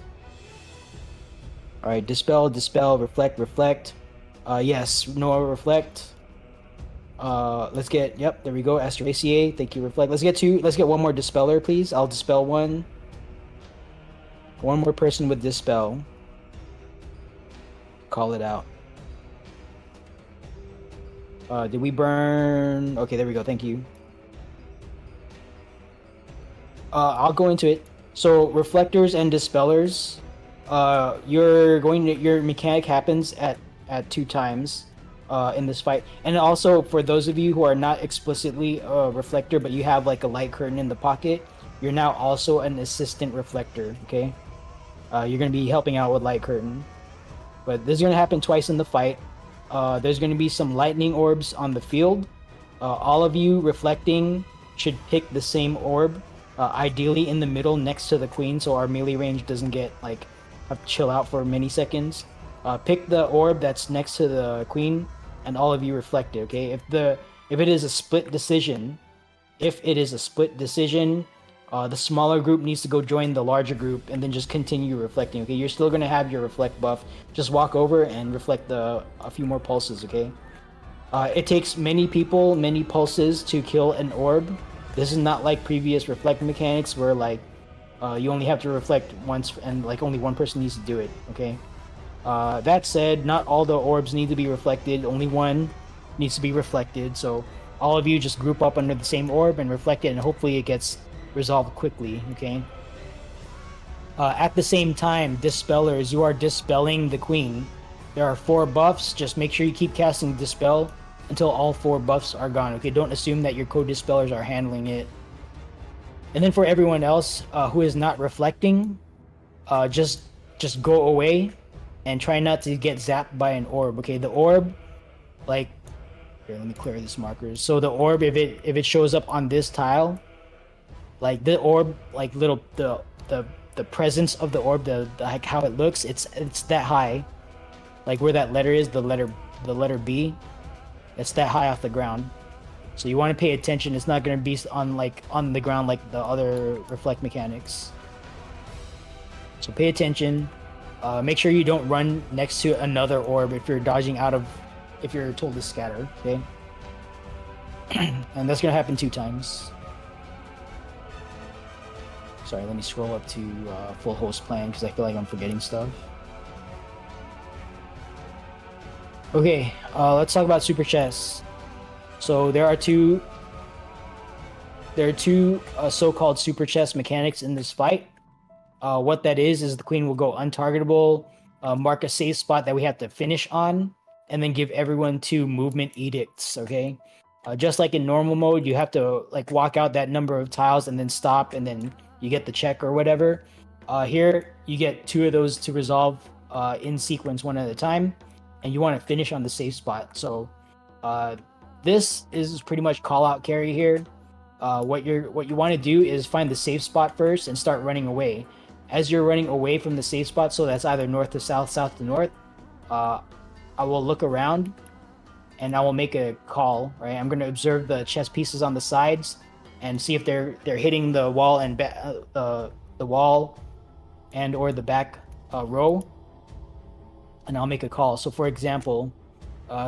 All right, dispel, reflect. Yes, Noah, reflect. Let's get, yep, there we go, Astraceae, thank you, reflect. Let's get 1 more dispeller, please. I'll dispel 1 more person with dispel. Call it out. Did we burn? Okay, there we go, thank you. I'll go into it. So reflectors and dispellers, your mechanic happens at 2 times in this fight. And also, for those of you who are not explicitly a reflector, but you have like a light curtain in the pocket, you're now also an assistant reflector. Okay, you're going to be helping out with light curtain, but this is going to happen twice in the fight. There's going to be some lightning orbs on the field. All of you reflecting should pick the same orb, ideally in the middle next to the queen, so our melee range doesn't get like have to chill out for many seconds. Pick the orb that's next to the queen, and all of you reflect it. Okay, if it is a split decision, the smaller group needs to go join the larger group and then just continue reflecting. Okay, you're still gonna have your reflect buff. Just walk over and reflect a few more pulses. Okay, it takes many people, many pulses to kill an orb. This is not like previous reflect mechanics where like you only have to reflect once and like only 1 person needs to do it. Okay. That said, not all the orbs need to be reflected. Only 1 needs to be reflected. So all of you just group up under the same orb and reflect it, and hopefully it gets resolved quickly. Okay. At the same time, dispellers, you are dispelling the queen. There are 4 buffs. Just make sure you keep casting dispel until all 4 buffs are gone. Okay. Don't assume that your co-dispellers are handling it. And then for everyone else who is not reflecting, just go away and try not to get zapped by an orb. Okay, the orb, like, here, let me clear this markers. So the orb, if it shows up on this tile, like the orb, like the presence of the orb, like how it looks, it's that high, like where that letter is, the letter B. It's that high off the ground. So you want to pay attention. It's not going to be on the ground like the other reflect mechanics. So pay attention. Make sure you don't run next to another orb if you're if you're told to scatter, okay? And that's going to happen 2 times. Sorry, let me scroll up to full host plan because I feel like I'm forgetting stuff. Okay, let's talk about super chests. So there are two so-called super chest mechanics in this fight. What that is the queen will go untargetable, mark a safe spot that we have to finish on, and then give everyone 2 movement edicts, okay? Just like in normal mode, you have to like walk out that number of tiles and then stop, and then you get the check or whatever. Here, you get 2 of those to resolve in sequence, one at a time, and you want to finish on the safe spot. So this is pretty much call-out carry here. What you want to do is find the safe spot first and start running away. As you're running away from the safe spot, so that's either north to south, south to north, I will look around and I will make a call, right? I'm going to observe the chess pieces on the sides and see if they're hitting the wall and the wall and or the back row, and I'll make a call. So for example,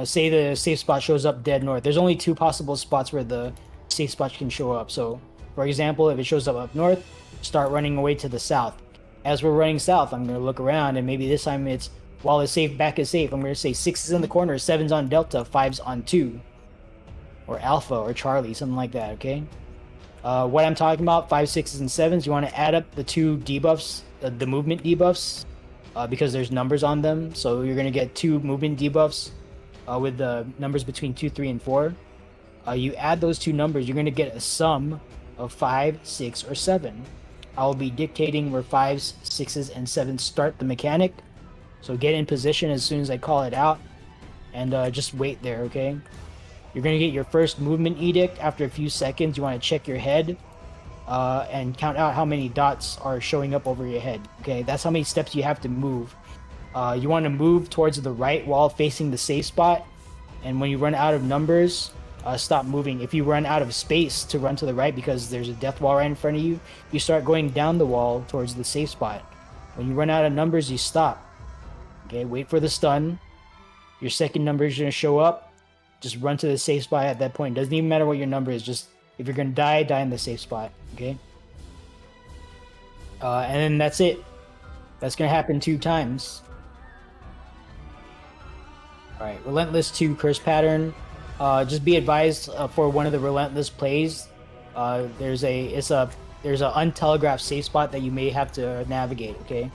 say the safe spot shows up dead north. There's only 2 possible spots where the safe spot can show up. So for example, if it shows up north, start running away to the south. As we're running south, I'm going to look around, and maybe this time it's while it's safe, back is safe. I'm going to say 6 is in the corner, 7's on delta, 5's on 2, or alpha or Charlie, something like that, okay? What I'm talking about, 5, 6s, and 7s, you want to add up the 2 debuffs, the movement debuffs, because there's numbers on them. So you're going to get 2 movement debuffs with the numbers between 2, 3, and 4. You add those 2 numbers, you're going to get a sum of 5, 6, or 7. I'll be dictating where 5s, 6s, and 7s start the mechanic. So get in position as soon as I call it out, and just wait there, okay? You're going to get your first movement edict after a few seconds. You want to check your head and count out how many dots are showing up over your head, okay? That's how many steps you have to move. You want to move towards the right wall facing the safe spot, and when you run out of numbers, stop moving. If you run out of space to run to the right because there's a death wall right in front of you, you start going down the wall towards the safe spot. When you run out of numbers, you stop. Okay, wait for the stun. Your second number is going to show up. Just run to the safe spot at that point. Doesn't even matter what your number is. Just if you're going to die in the safe spot. Okay. And then that's it. That's going to happen 2 times. All right, Relentless 2 curse pattern. Just be advised for one of the Relentless plays. There's an untelegraphed safe spot that you may have to navigate. Okay.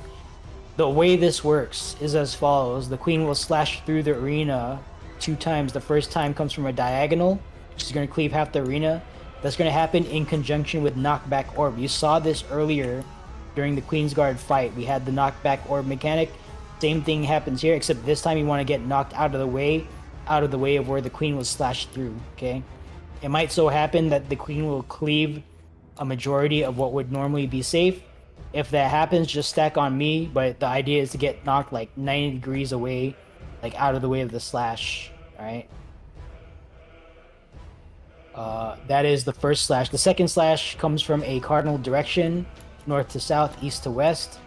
The way this works is as follows. The queen will slash through the arena 2 times. The first time comes from a diagonal. She's going to cleave half the arena. That's going to happen in conjunction with knockback orb. You saw this earlier during the Queen's Guard fight. We had the knockback orb mechanic. Same thing happens here, except this time you want to get knocked out of the way of where the queen was slashed through, okay? It might so happen that the queen will cleave a majority of what would normally be safe. If that happens, just stack on me, but the idea is to get knocked like 90 degrees away, like out of the way of the slash, alright? That is the first slash. The second slash comes from a cardinal direction, north to south, east to west,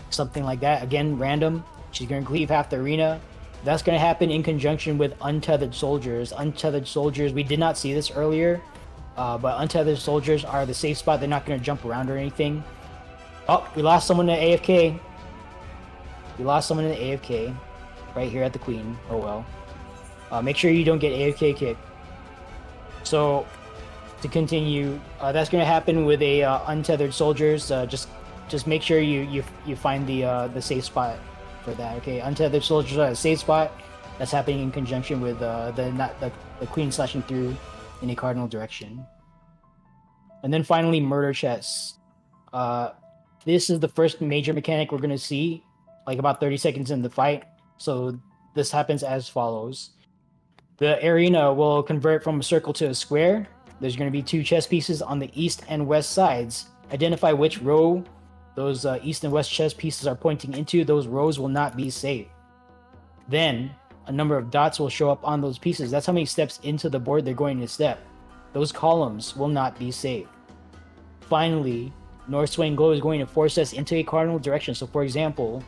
something like that. Again, random. She's going to cleave half the arena. That's going to happen in conjunction with untethered soldiers. Untethered soldiers, we did not see this earlier, but untethered soldiers are the safe spot. They're not going to jump around or anything. Oh, we lost someone to AFK. We lost someone in the AFK right here at the queen. Oh well. Make sure you don't get AFK kicked. So, to continue, that's going to happen with a untethered soldiers. Just make sure you find the safe spot for that. Okay, untethered soldiers are a safe spot. That's happening in conjunction with the queen slashing through in a cardinal direction. And then finally, murder chests. This is the first major mechanic we're going to see, like about 30 seconds in the fight. So this happens as follows. The arena will convert from a circle to a square. There's going to be 2 chess pieces on the east and west sides. Identify which row those east and west chess pieces are pointing into. Those rows will not be safe. Then, a number of dots will show up on those pieces. That's how many steps into the board they're going to step. Those columns will not be safe. Finally, North Swing Glow is going to force us into a cardinal direction. So for example,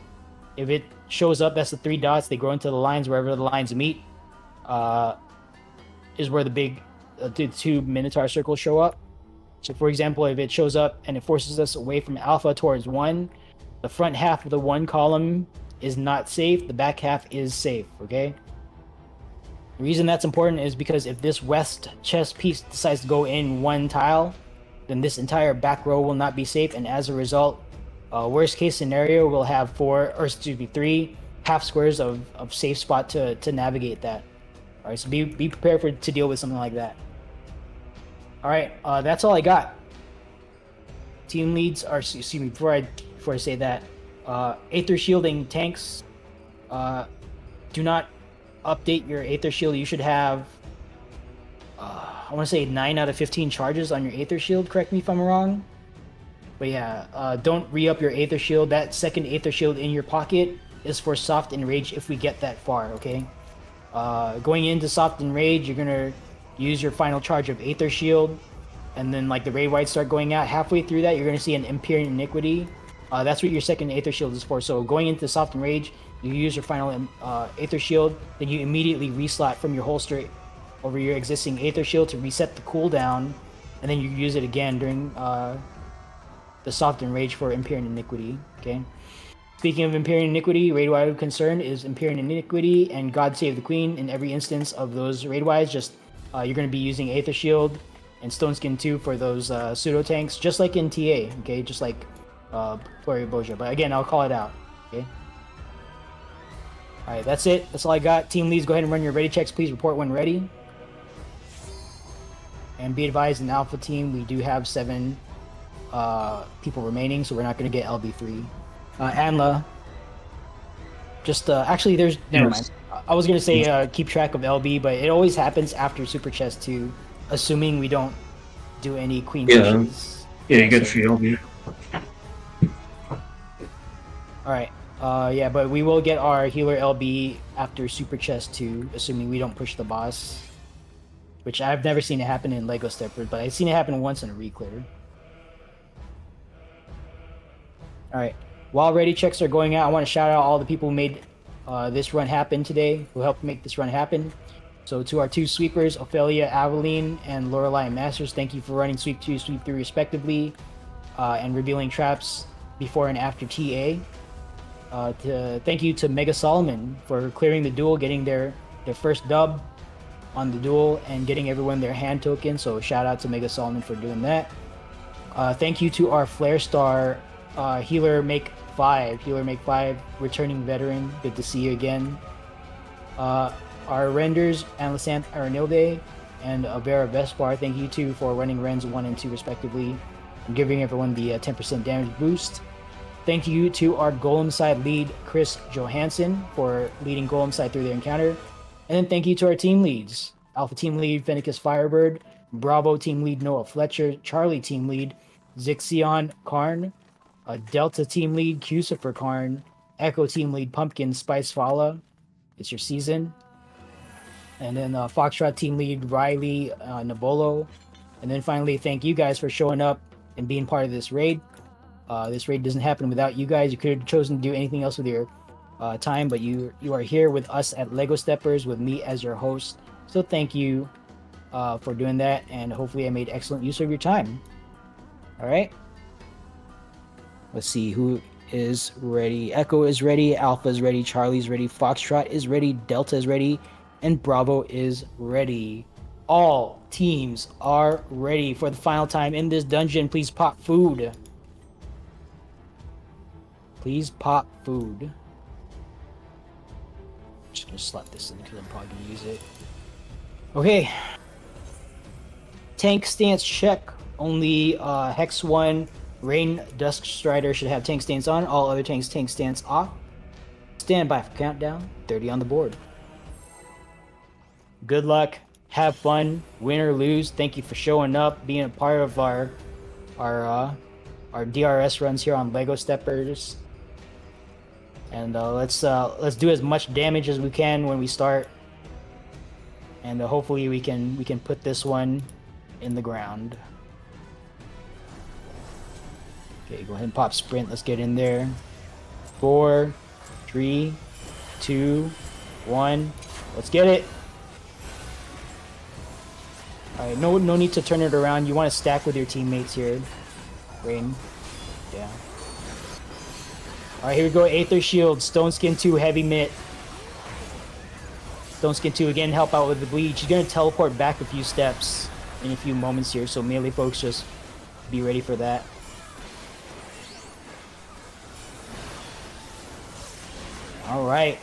if it shows up, that's the 3 dots, they grow into the lines, wherever the lines meet, is where the big the 2 Minotaur circles show up. So for example, if it shows up and it forces us away from alpha towards 1, the front half of the 1 column is not safe, the back half is safe, okay? The reason that's important is because if this west chest piece decides to go in 1 tile, then this entire back row will not be safe, and as a result, worst case scenario, we'll have 3 half squares of safe spot to navigate that. All right, so be prepared to deal with something like that. All right, that's all I got. Team leads are, excuse me, before I say that, Aether Shielding tanks, do not update your Aether Shield. You should have, I want to say 9 out of 15 charges on your Aether Shield, correct me if I'm wrong. But yeah, don't re-up your Aether Shield. That second Aether Shield in your pocket is for Soft Enrage if we get that far, okay? Going into Soft Enrage, you're gonna use your final charge of Aether Shield, and then like the Raid Whites start going out. Halfway through that, you're gonna see an Imperial Iniquity. That's what your second Aether Shield is for. So going into Soft Enrage, you use your final Aether Shield, then you immediately reslot from your holster over your existing Aether Shield to reset the cooldown, and then you use it again during the Soft Enrage for Imperial Iniquity, okay? Speaking of Imperial Iniquity, Raid Wide Concern is Imperial Iniquity and God Save the Queen in every instance of those Raid Wides. Just you're going to be using Aether Shield and Stone Skin 2 for those pseudo tanks, just like in TA, okay? Just like Flurry of Boja. But again, I'll call it out, okay? Alright, that's it. That's all I got. Team leads, go ahead and run your ready checks. Please report when ready. And be advised, in Alpha Team, we do have 7 people remaining, so we're not going to get LB3. Anla, just actually, there's never mind. I was going to say keep track of LB, but it always happens after Super Chest 2, assuming we don't do any Queen pushes. Yeah, good for you. Alright, yeah, but we will get our healer LB after Super Chest 2, assuming we don't push the boss. Which I've never seen it happen in Lego Steppers, but I've seen it happen once in a reclear. Alright, while ready checks are going out, I want to shout out all the people who made this run happen today, who helped make this run happen. So to our 2 sweepers, Ophelia Aveline and Lorelei Masters, thank you for running Sweep 2, Sweep 3 respectively, and revealing traps before and after TA. Thank you to Mega Solomon for clearing the duel, getting their first dub on the duel, and getting everyone their hand token. So shout out to Mega Solomon for doing that. Thank you to our Flare Star Healer Make 5 returning veteran. Good to see you again. Our renders, Anlasanth Aranilde and Vera Vespar, thank you too for running Rens 1 and 2 respectively, and giving everyone the 10% damage boost. Thank you to our Golem side lead, Chris Johansson, for leading Golem side through their encounter. And then thank you to our team leads, Alpha team lead, Fennicus Firebird, Bravo team lead, Noah Fletcher, Charlie team lead, Zixion Karn, Delta team lead, Cusifer Karn, Echo team lead, Pumpkin Spice Fala. It's your season. And then Foxtrot team lead, Riley Nabolo. And then finally, thank you guys for showing up and being part of this raid. This raid doesn't happen without you guys. You could have chosen to do anything else with your time, but you are here with us at Lego Steppers with me as your host. So thank you for doing that, and hopefully I made excellent use of your time. All right. Let's see who is ready. Echo is ready, Alpha is ready, Charlie's ready, Foxtrot is ready, Delta is ready, and Bravo is ready. All teams are ready for the final time in this dungeon. Please pop food. Please pop food. Just gonna slap this in because I'm probably gonna use it. Okay. Tank stance check. Only Hex 1 Rain Dusk Strider should have tank stance on. All other tanks tank stance off. Stand by for countdown. 30 on the board. Good luck. Have fun. Win or lose. Thank you for showing up, being a part of our DRS runs here on Lego Steppers. And let's do as much damage as we can when we start. And hopefully we can put this one in the ground. Okay, go ahead and pop sprint. Let's get in there. 4, 3, 2, 1. Let's get it. All right, no need to turn it around. You want to stack with your teammates here. Rain. Yeah. All right, here we go. Aether Shield, Stone Skin 2, Heavy Mitt. Stone Skin 2 again, help out with the bleed. She's gonna teleport back a few steps in a few moments here, so melee folks just be ready for that. All right,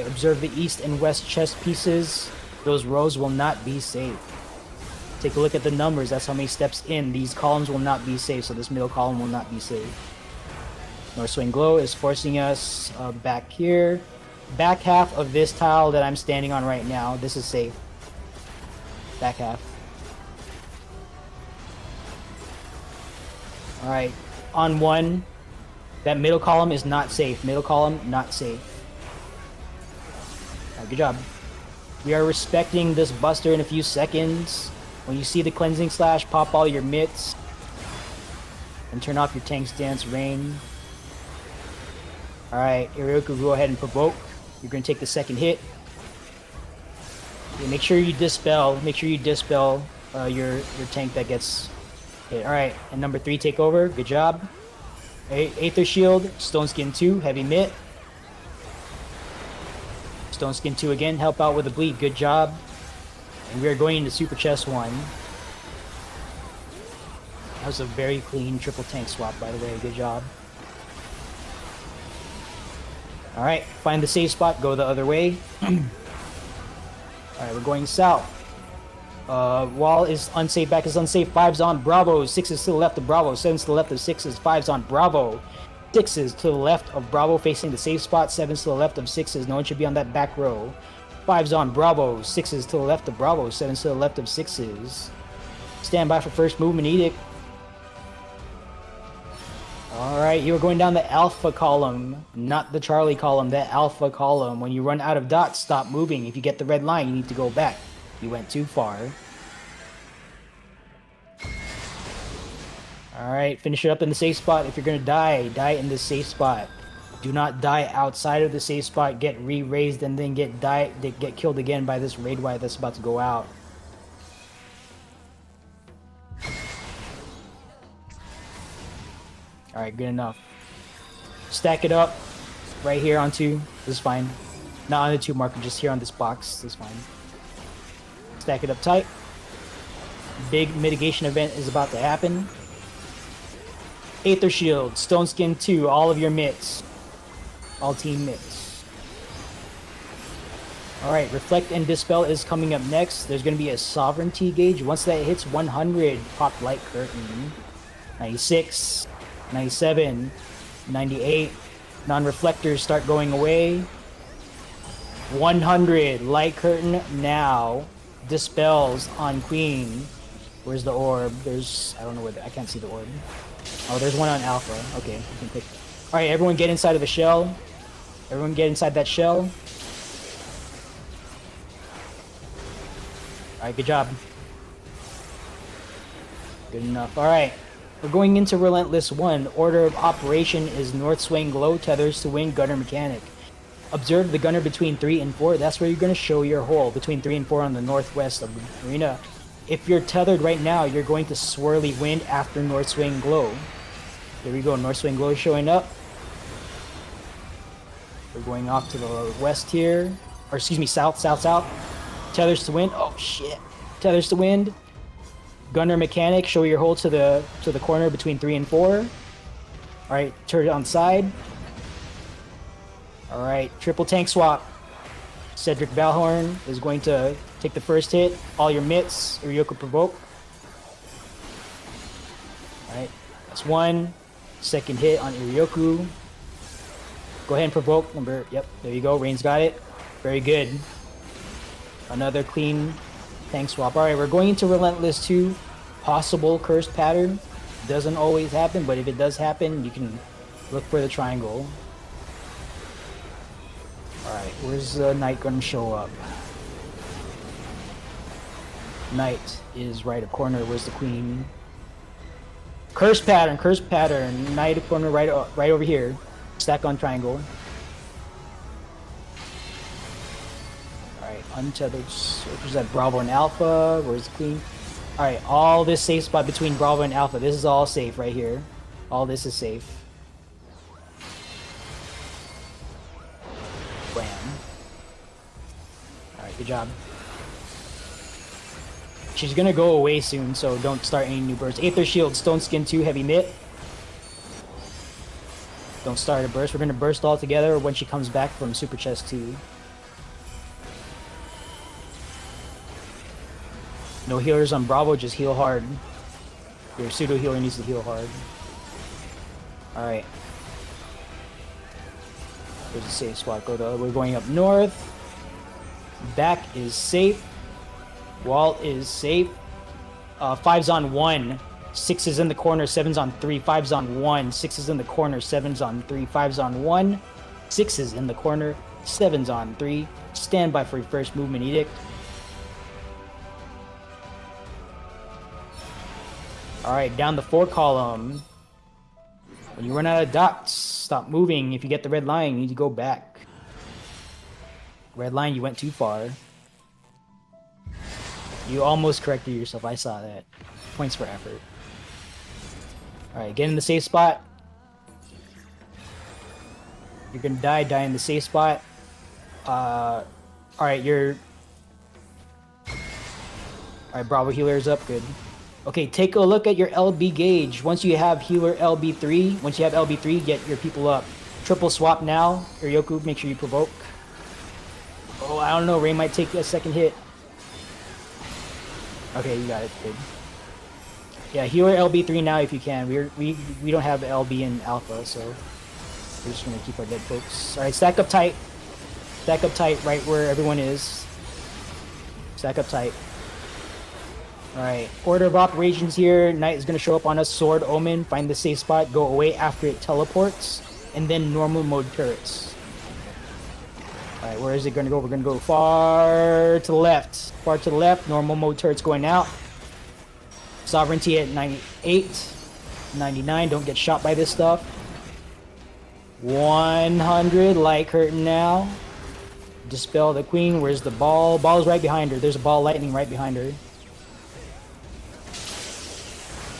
observe the east and west chest pieces. Those rows will not be safe. Take a look at the numbers. That's how many steps in. These columns will not be safe, so this middle column will not be safe. North Swing Glow is forcing us back here. Back half of this tile that I'm standing on right now. This is safe. Back half. All right, on 1. That middle column is not safe. Middle column, not safe. All right, good job. We are respecting this buster in a few seconds. When you see the cleansing slash, pop all your mitts. And turn off your tank stance, Rain. Alright, Iryoku, go ahead and provoke. You're going to take the second hit. Okay, make sure you dispel. Make sure you dispel your tank that gets hit. Alright, and number 3, take over. Good job. Aether Shield, Stone Skin 2, Heavy Mitt. Stone Skin 2 again, help out with the bleed. Good job. And we are going into Super Chest 1. That was a very clean triple tank swap, by the way. Good job. Alright, find the safe spot, go the other way. Alright, we're going south. Wall is unsafe, back is unsafe. 5's on Bravo, 6's to the left of Bravo, 7's to the left of 6's, 5's on Bravo. 6's to the left of Bravo facing the safe spot, 7's to the left of 6's. No one should be on that back row. 5's on Bravo, 6's to the left of Bravo, 7's to the left of 6's. Stand by for first movement edict. Alright, you are going down the alpha column, not the Charlie column, the alpha column. When you run out of dots, stop moving. If you get the red line, you need to go back. You went too far. Alright, finish it up in the safe spot. If you're gonna die, die in the safe spot. Do not die outside of the safe spot, get re-raised, and then get killed again by this raid wife that's about to go out. Alright, good enough. Stack it up right here on 2. This is fine. Not on the 2 marker, just here on this box. This is fine. Stack it up tight. Big mitigation event is about to happen. Aether Shield, Stone Skin 2, all of your mitts. All team mitts. Alright, Reflect and Dispel is coming up next. There's going to be a Sovereignty gauge. Once that hits 100, pop Light Curtain. 96. 97, 98, non-reflectors start going away. 100, Light Curtain now dispels on Queen. Where's the orb? I don't know where, I can't see the orb. Oh, there's one on Alpha. Okay, you can pick. Alright, everyone get inside of the shell. Everyone get inside that shell. Alright, good job. Good enough. Alright. We're going into Relentless 1. Order of operation is North Swing Glow, Tethers to Win, Gunner Mechanic. Observe the gunner between 3 and 4. That's where you're going to show your hole. Between 3 and 4 on the northwest of the arena. If you're tethered right now, you're going to Swirly Wind after North Swing Glow. There we go. North Swing Glow is showing up. We're going off to the west here. Or excuse me, south. Tethers to Wind. Oh shit. Tethers to Wind. Gunner Mechanic, show your hole to the corner between 3 and 4. Alright, turret on side. Alright, triple tank swap. Cedric Valhorn is going to take the first hit. All your mitts, Iryoku provoke. Alright, that's 1. Second hit on Iryoku. Go ahead and provoke. Yep, there you go. Rain's got it. Very good. Another clean tank swap. Alright, we're going into Relentless 2. Possible cursed pattern. Doesn't always happen, but if it does happen, you can look for the triangle. Where's the knight gonna show up? Knight is right a corner. Where's the queen? Curse pattern, curse pattern. Knight a corner right over here. Stack on triangle. Alright, untethered. Where's that? Bravo and Alpha. Where's the queen? Alright, all this safe spot between Bravo and Alpha. This is all safe right here. All this is safe. Bam. Alright, good job. She's gonna go away soon, so don't start any new bursts. Aether Shield, Stone Skin 2, Heavy Mitt. Don't start a burst. We're gonna burst all together when she comes back from Super Chest 2. No healers on Bravo, just heal hard. Your pseudo healer needs to heal hard. Alright. There's a safe spot. We're going up north. Back is safe. Wall is safe. 5's on 1. 6 is in the corner. 7's on 3. 5's on 1. 6 is in the corner. 7's on 3. 5's on 1. 6 is in the corner. 7's on 3. Stand by for your first movement edict. Alright, down the 4 column. When you run out of dots, stop moving. If you get the red line, you need to go back. Red line, you went too far. You almost corrected yourself. I saw that. Points for effort. Alright, get in the safe spot. You're gonna die in the safe spot. Alright, you're... Alright, Bravo healer's up. Good. Okay, take a look at your LB gauge. Once you have healer LB3, once you have LB3, get your people up. Triple swap now. Iryoku, make sure you provoke. Oh, I don't know. Ray might take a second hit. Okay, you got it. Good. Yeah, healer LB3 now if you can. We don't have LB in Alpha, so we're just gonna keep our dead folks. Alright, stack up tight. Stack up tight right where everyone is. Stack up tight. Alright, order of operations here. Knight is gonna show up on us. Sword, Omen, find the safe spot, go away after it teleports, and then normal mode turrets. Alright, where is it gonna go? We're gonna go far to the left. Far to the left. Normal mode turrets going out. Sovereignty at 98. 99. Don't get shot by this stuff. 100. Light curtain now. Dispel the queen. Where's the ball? Ball is right behind her. There's a ball lightning right behind her.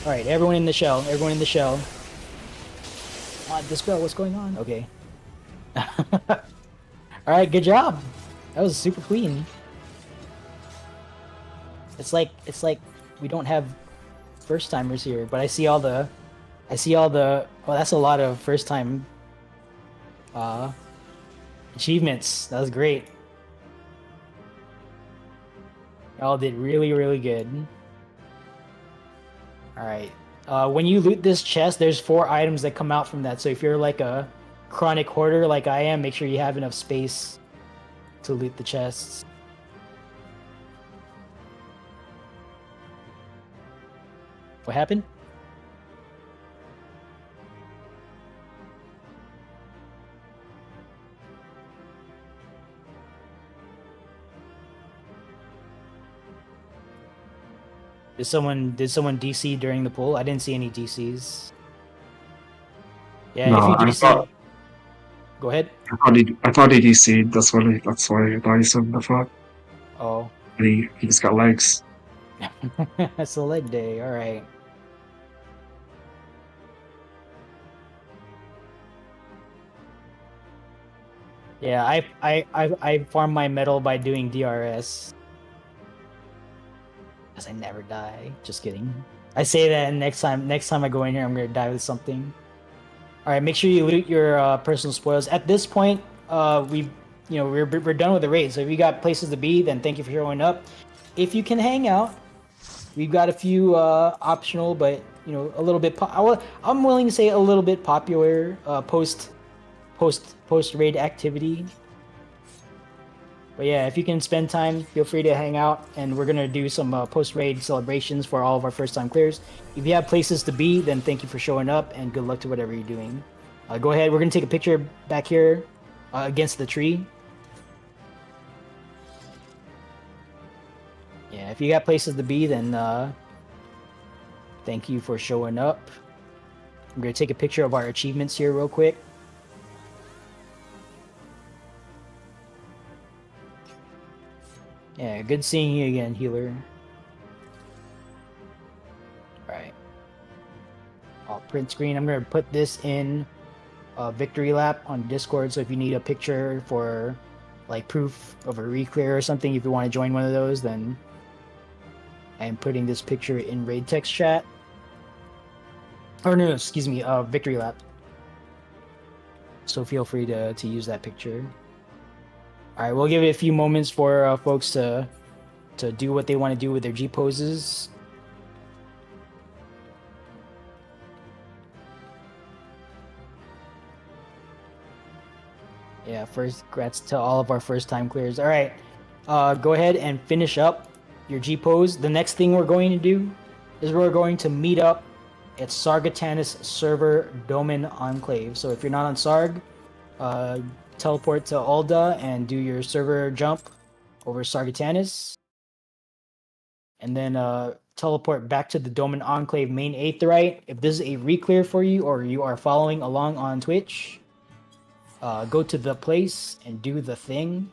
Alright, everyone in the shell. Everyone in the shell. Dispel, what's going on? Okay. Alright, good job. That was super clean. It's like we don't have first timers here, but I see all the well, that's a lot of first time achievements. That was great. Y'all did really, really good. Alright. When you loot this chest, there's 4 items that come out from that, so if you're like a chronic hoarder like I am, make sure you have enough space to loot the chests. What happened? Did someone DC during the poll? I didn't see any DCs. Yeah, No, if you I DC, thought go ahead. I thought he DC'd. That's why I thought he said the fuck. Oh, He just got legs. it's a leg day. All right. Yeah, I farm my metal by doing DRS. Cause I never die. Just kidding. I say that, and next time I go in here, I'm gonna die with something. All right, make sure you loot your personal spoils. At this point, we're done with the raid. So if you got places to be, then thank you for showing up. If you can hang out, we've got a few optional, but a little bit. I'm willing to say a little bit popular post raid activity. But yeah, if you can spend time, feel free to hang out, and we're gonna do some post-raid celebrations for all of our first-time clears. If you have places to be, then thank you for showing up, and good luck to whatever you're doing. Go ahead, we're gonna take a picture back here against the tree. Yeah, if you got places to be, then thank you for showing up. I'm gonna take a picture of our achievements here real quick. Yeah, good seeing you again, healer. Alright. I'll print screen. I'm gonna put this in victory lap on Discord, so if you need a picture for like proof of a reclear or something, if you want to join one of those, then I am putting this picture in raid text chat. Or no, excuse me, victory lap. So feel free to use that picture. All right, we'll give it a few moments for folks to do what they want to do with their G poses. Yeah, first, congrats to all of our first-time clears. All right, go ahead and finish up your G pose. The next thing we're going to do is we're going to meet up at Sargatanis server Domain Enclave. So if you're not on Sarg, teleport to Alda and do your server jump over Sargatanis. And then teleport back to the Domain Enclave main Aetheryte. If this is a reclear for you or you are following along on Twitch, go to the place and do the thing.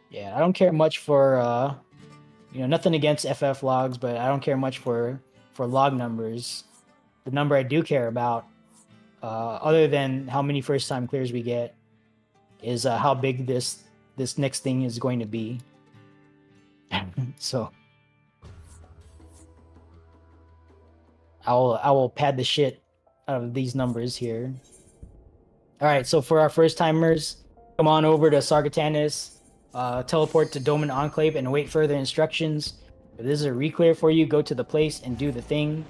Yeah, I don't care much for nothing against FF logs, but I don't care much for log numbers. The number I do care about, other than how many first time clears we get, is how big this next thing is going to be. So I will pad the shit out of these numbers here. All right, so for our first timers, come on over to Sargatanis, teleport to Domain Enclave, and await further instructions. If this is a reclear for you, go to the place and do the thing.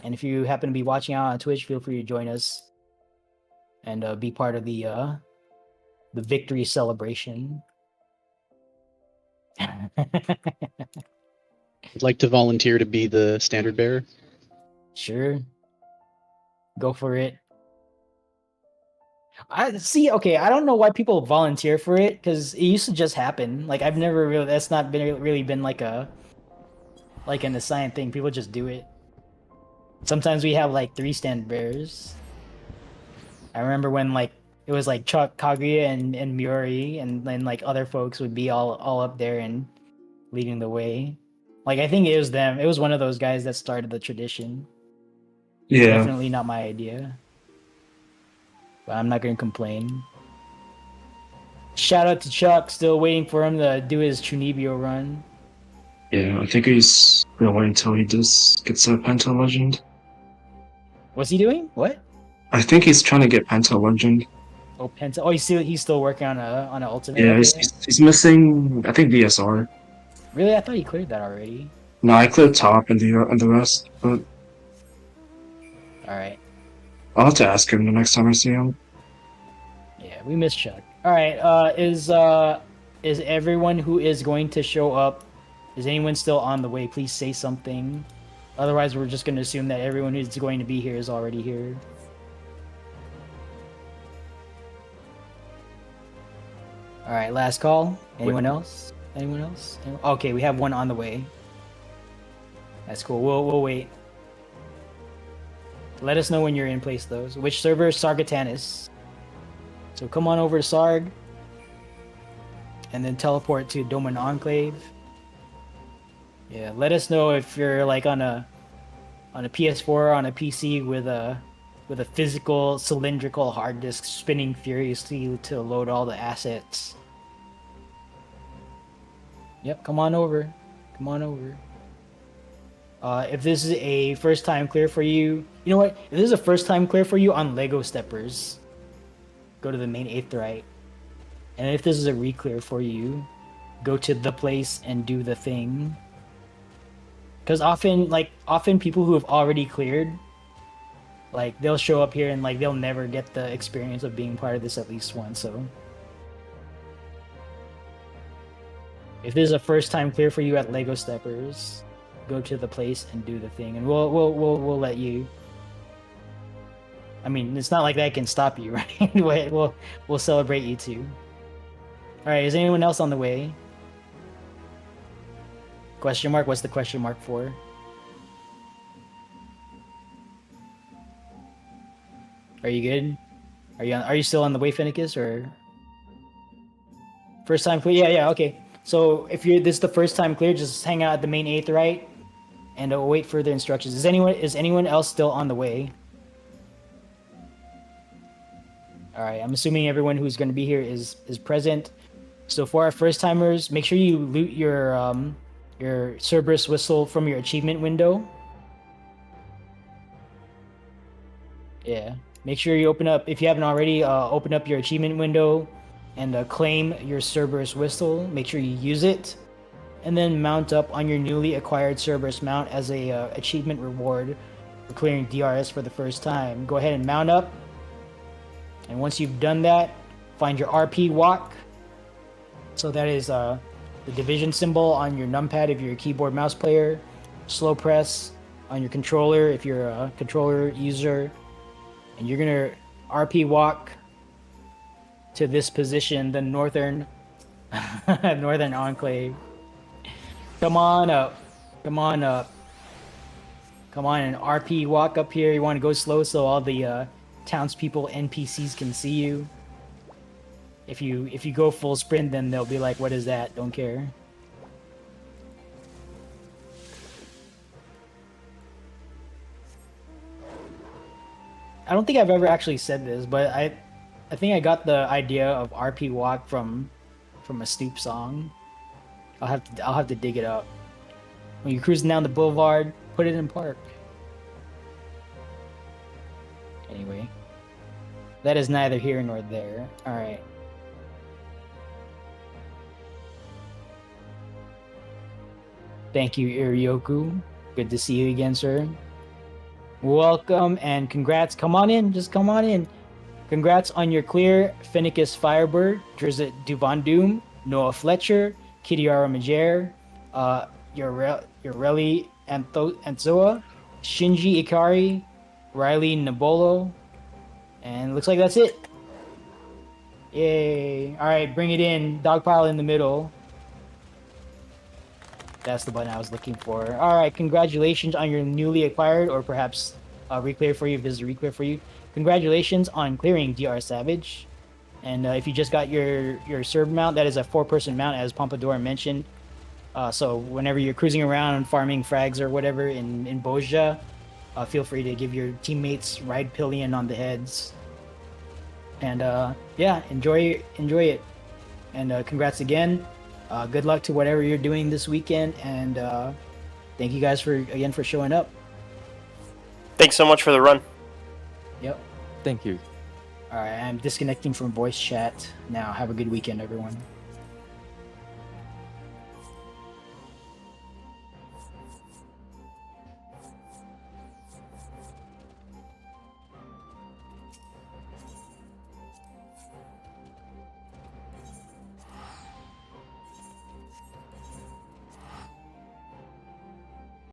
And if you happen to be watching out on Twitch, feel free to join us and be part of the victory celebration. I'd like to volunteer to be the standard bearer. Sure. Go for it. I see. Okay, I don't know why people volunteer for it, because it used to just happen. Like I've never really. That's not really been like an assigned thing. People just do it. Sometimes we have like 3 stand bearers. I remember when like it was like Chuck, Kaguya, and Miori, and then like other folks would be all up there and leading the way. Like I think it was them. It was one of those guys that started the tradition. Yeah. Definitely not my idea. But I'm not gonna complain. Shout out to Chuck, still waiting for him to do his Chunibyo run. Yeah, I think he's gonna wait until he gets a Penta Legend. What's he doing? What? I think he's trying to get Penta Legend. Oh, Penta. Oh, he's still working on an ultimate. Yeah, Okay. he's missing, I think, DSR. Really? I thought he cleared that already. No, I cleared top and the rest, but All right. I'll have to ask him the next time I see him. Yeah, we miss Chuck. All right. Is everyone who is going to show up? Is anyone still on the way? Please say something. Otherwise, we're just going to assume that everyone who's going to be here is already here. All right. Last call. Anyone else? Anyone else? Okay, we have one on the way. That's cool. We'll wait. Let us know when you're in place, though. So which server? Sargatanis. So come on over to Sarg. And then teleport to Domain Enclave. Yeah, let us know if you're like on a PS4 or on a PC with a physical cylindrical hard disk spinning furiously to load all the assets. Yep, come on over. Come on over. If this is a first time clear for you, you know what? If this is a first time clear for you on Lego Steppers, go to the main Aetheryte. And if this is a re-clear for you, go to the place and do the thing. Because often people who have already cleared, like they'll show up here and like they'll never get the experience of being part of this at least once. So if this is a first time clear for you at Lego Steppers, go to the place and do the thing, and we'll let you. I mean, it's not like that can stop you, right? We'll celebrate you too. All right, is anyone else on the way? Question mark? What's the question mark for? Are you good? Are you still on the way, Finicus, or first time clear? Yeah, okay. So if this is the first time clear, just hang out at the main aetheryte and await further instructions. Is anyone else still on the way? All right, I'm assuming everyone who's going to be here is present. So for our first timers, make sure you loot your Cerberus whistle from your achievement window. Yeah, make sure you open up, if you haven't already, open up your achievement window and claim your Cerberus whistle. Make sure you use it, and then mount up on your newly acquired Cerberus mount as a achievement reward for clearing DRS for the first time. Go ahead and mount up, and once you've done that, find your RP walk. So that is the division symbol on your numpad if you're a keyboard mouse player. Slow press on your controller if you're a controller user. And you're gonna RP walk to this position, the northern northern enclave. Come on up. Come on up. Come on and RP walk up here. You want to go slow so all the townspeople NPCs can see you. If you go full sprint, then they'll be like, "What is that?" Don't care. I don't think I've ever actually said this, but I think I got the idea of RP walk from a Snoop song. I'll have to dig it up. When you're cruising down the boulevard, put it in park. Anyway, that is neither here nor there. All right. Thank you, Iryoku. Good to see you again, sir. Welcome and congrats. Come on in. Just come on in. Congrats on your clear. Finicus Firebird, Drizzt Duvandoom, Noah Fletcher, Kitiara Majer, Yoreli Antzoa, Shinji Ikari, Riley Nabolo, and looks like that's it. Yay. All right, bring it in. Dogpile in the middle. That's the button I was looking for. All right, congratulations on your newly acquired, or perhaps reclear for you if this is a reclear for you. Congratulations on clearing DR Savage. And if you just got your Cerb mount, that is a 4-person mount, as Pompadour mentioned. So whenever you're cruising around and farming frags or whatever in Bozja, feel free to give your teammates ride pillion on the heads. And yeah, enjoy it. And congrats again. Good luck to whatever you're doing this weekend, and thank you guys for showing up. Thanks so much for the run. Yep. Thank you. All right, I'm disconnecting from voice chat now. Have a good weekend, everyone.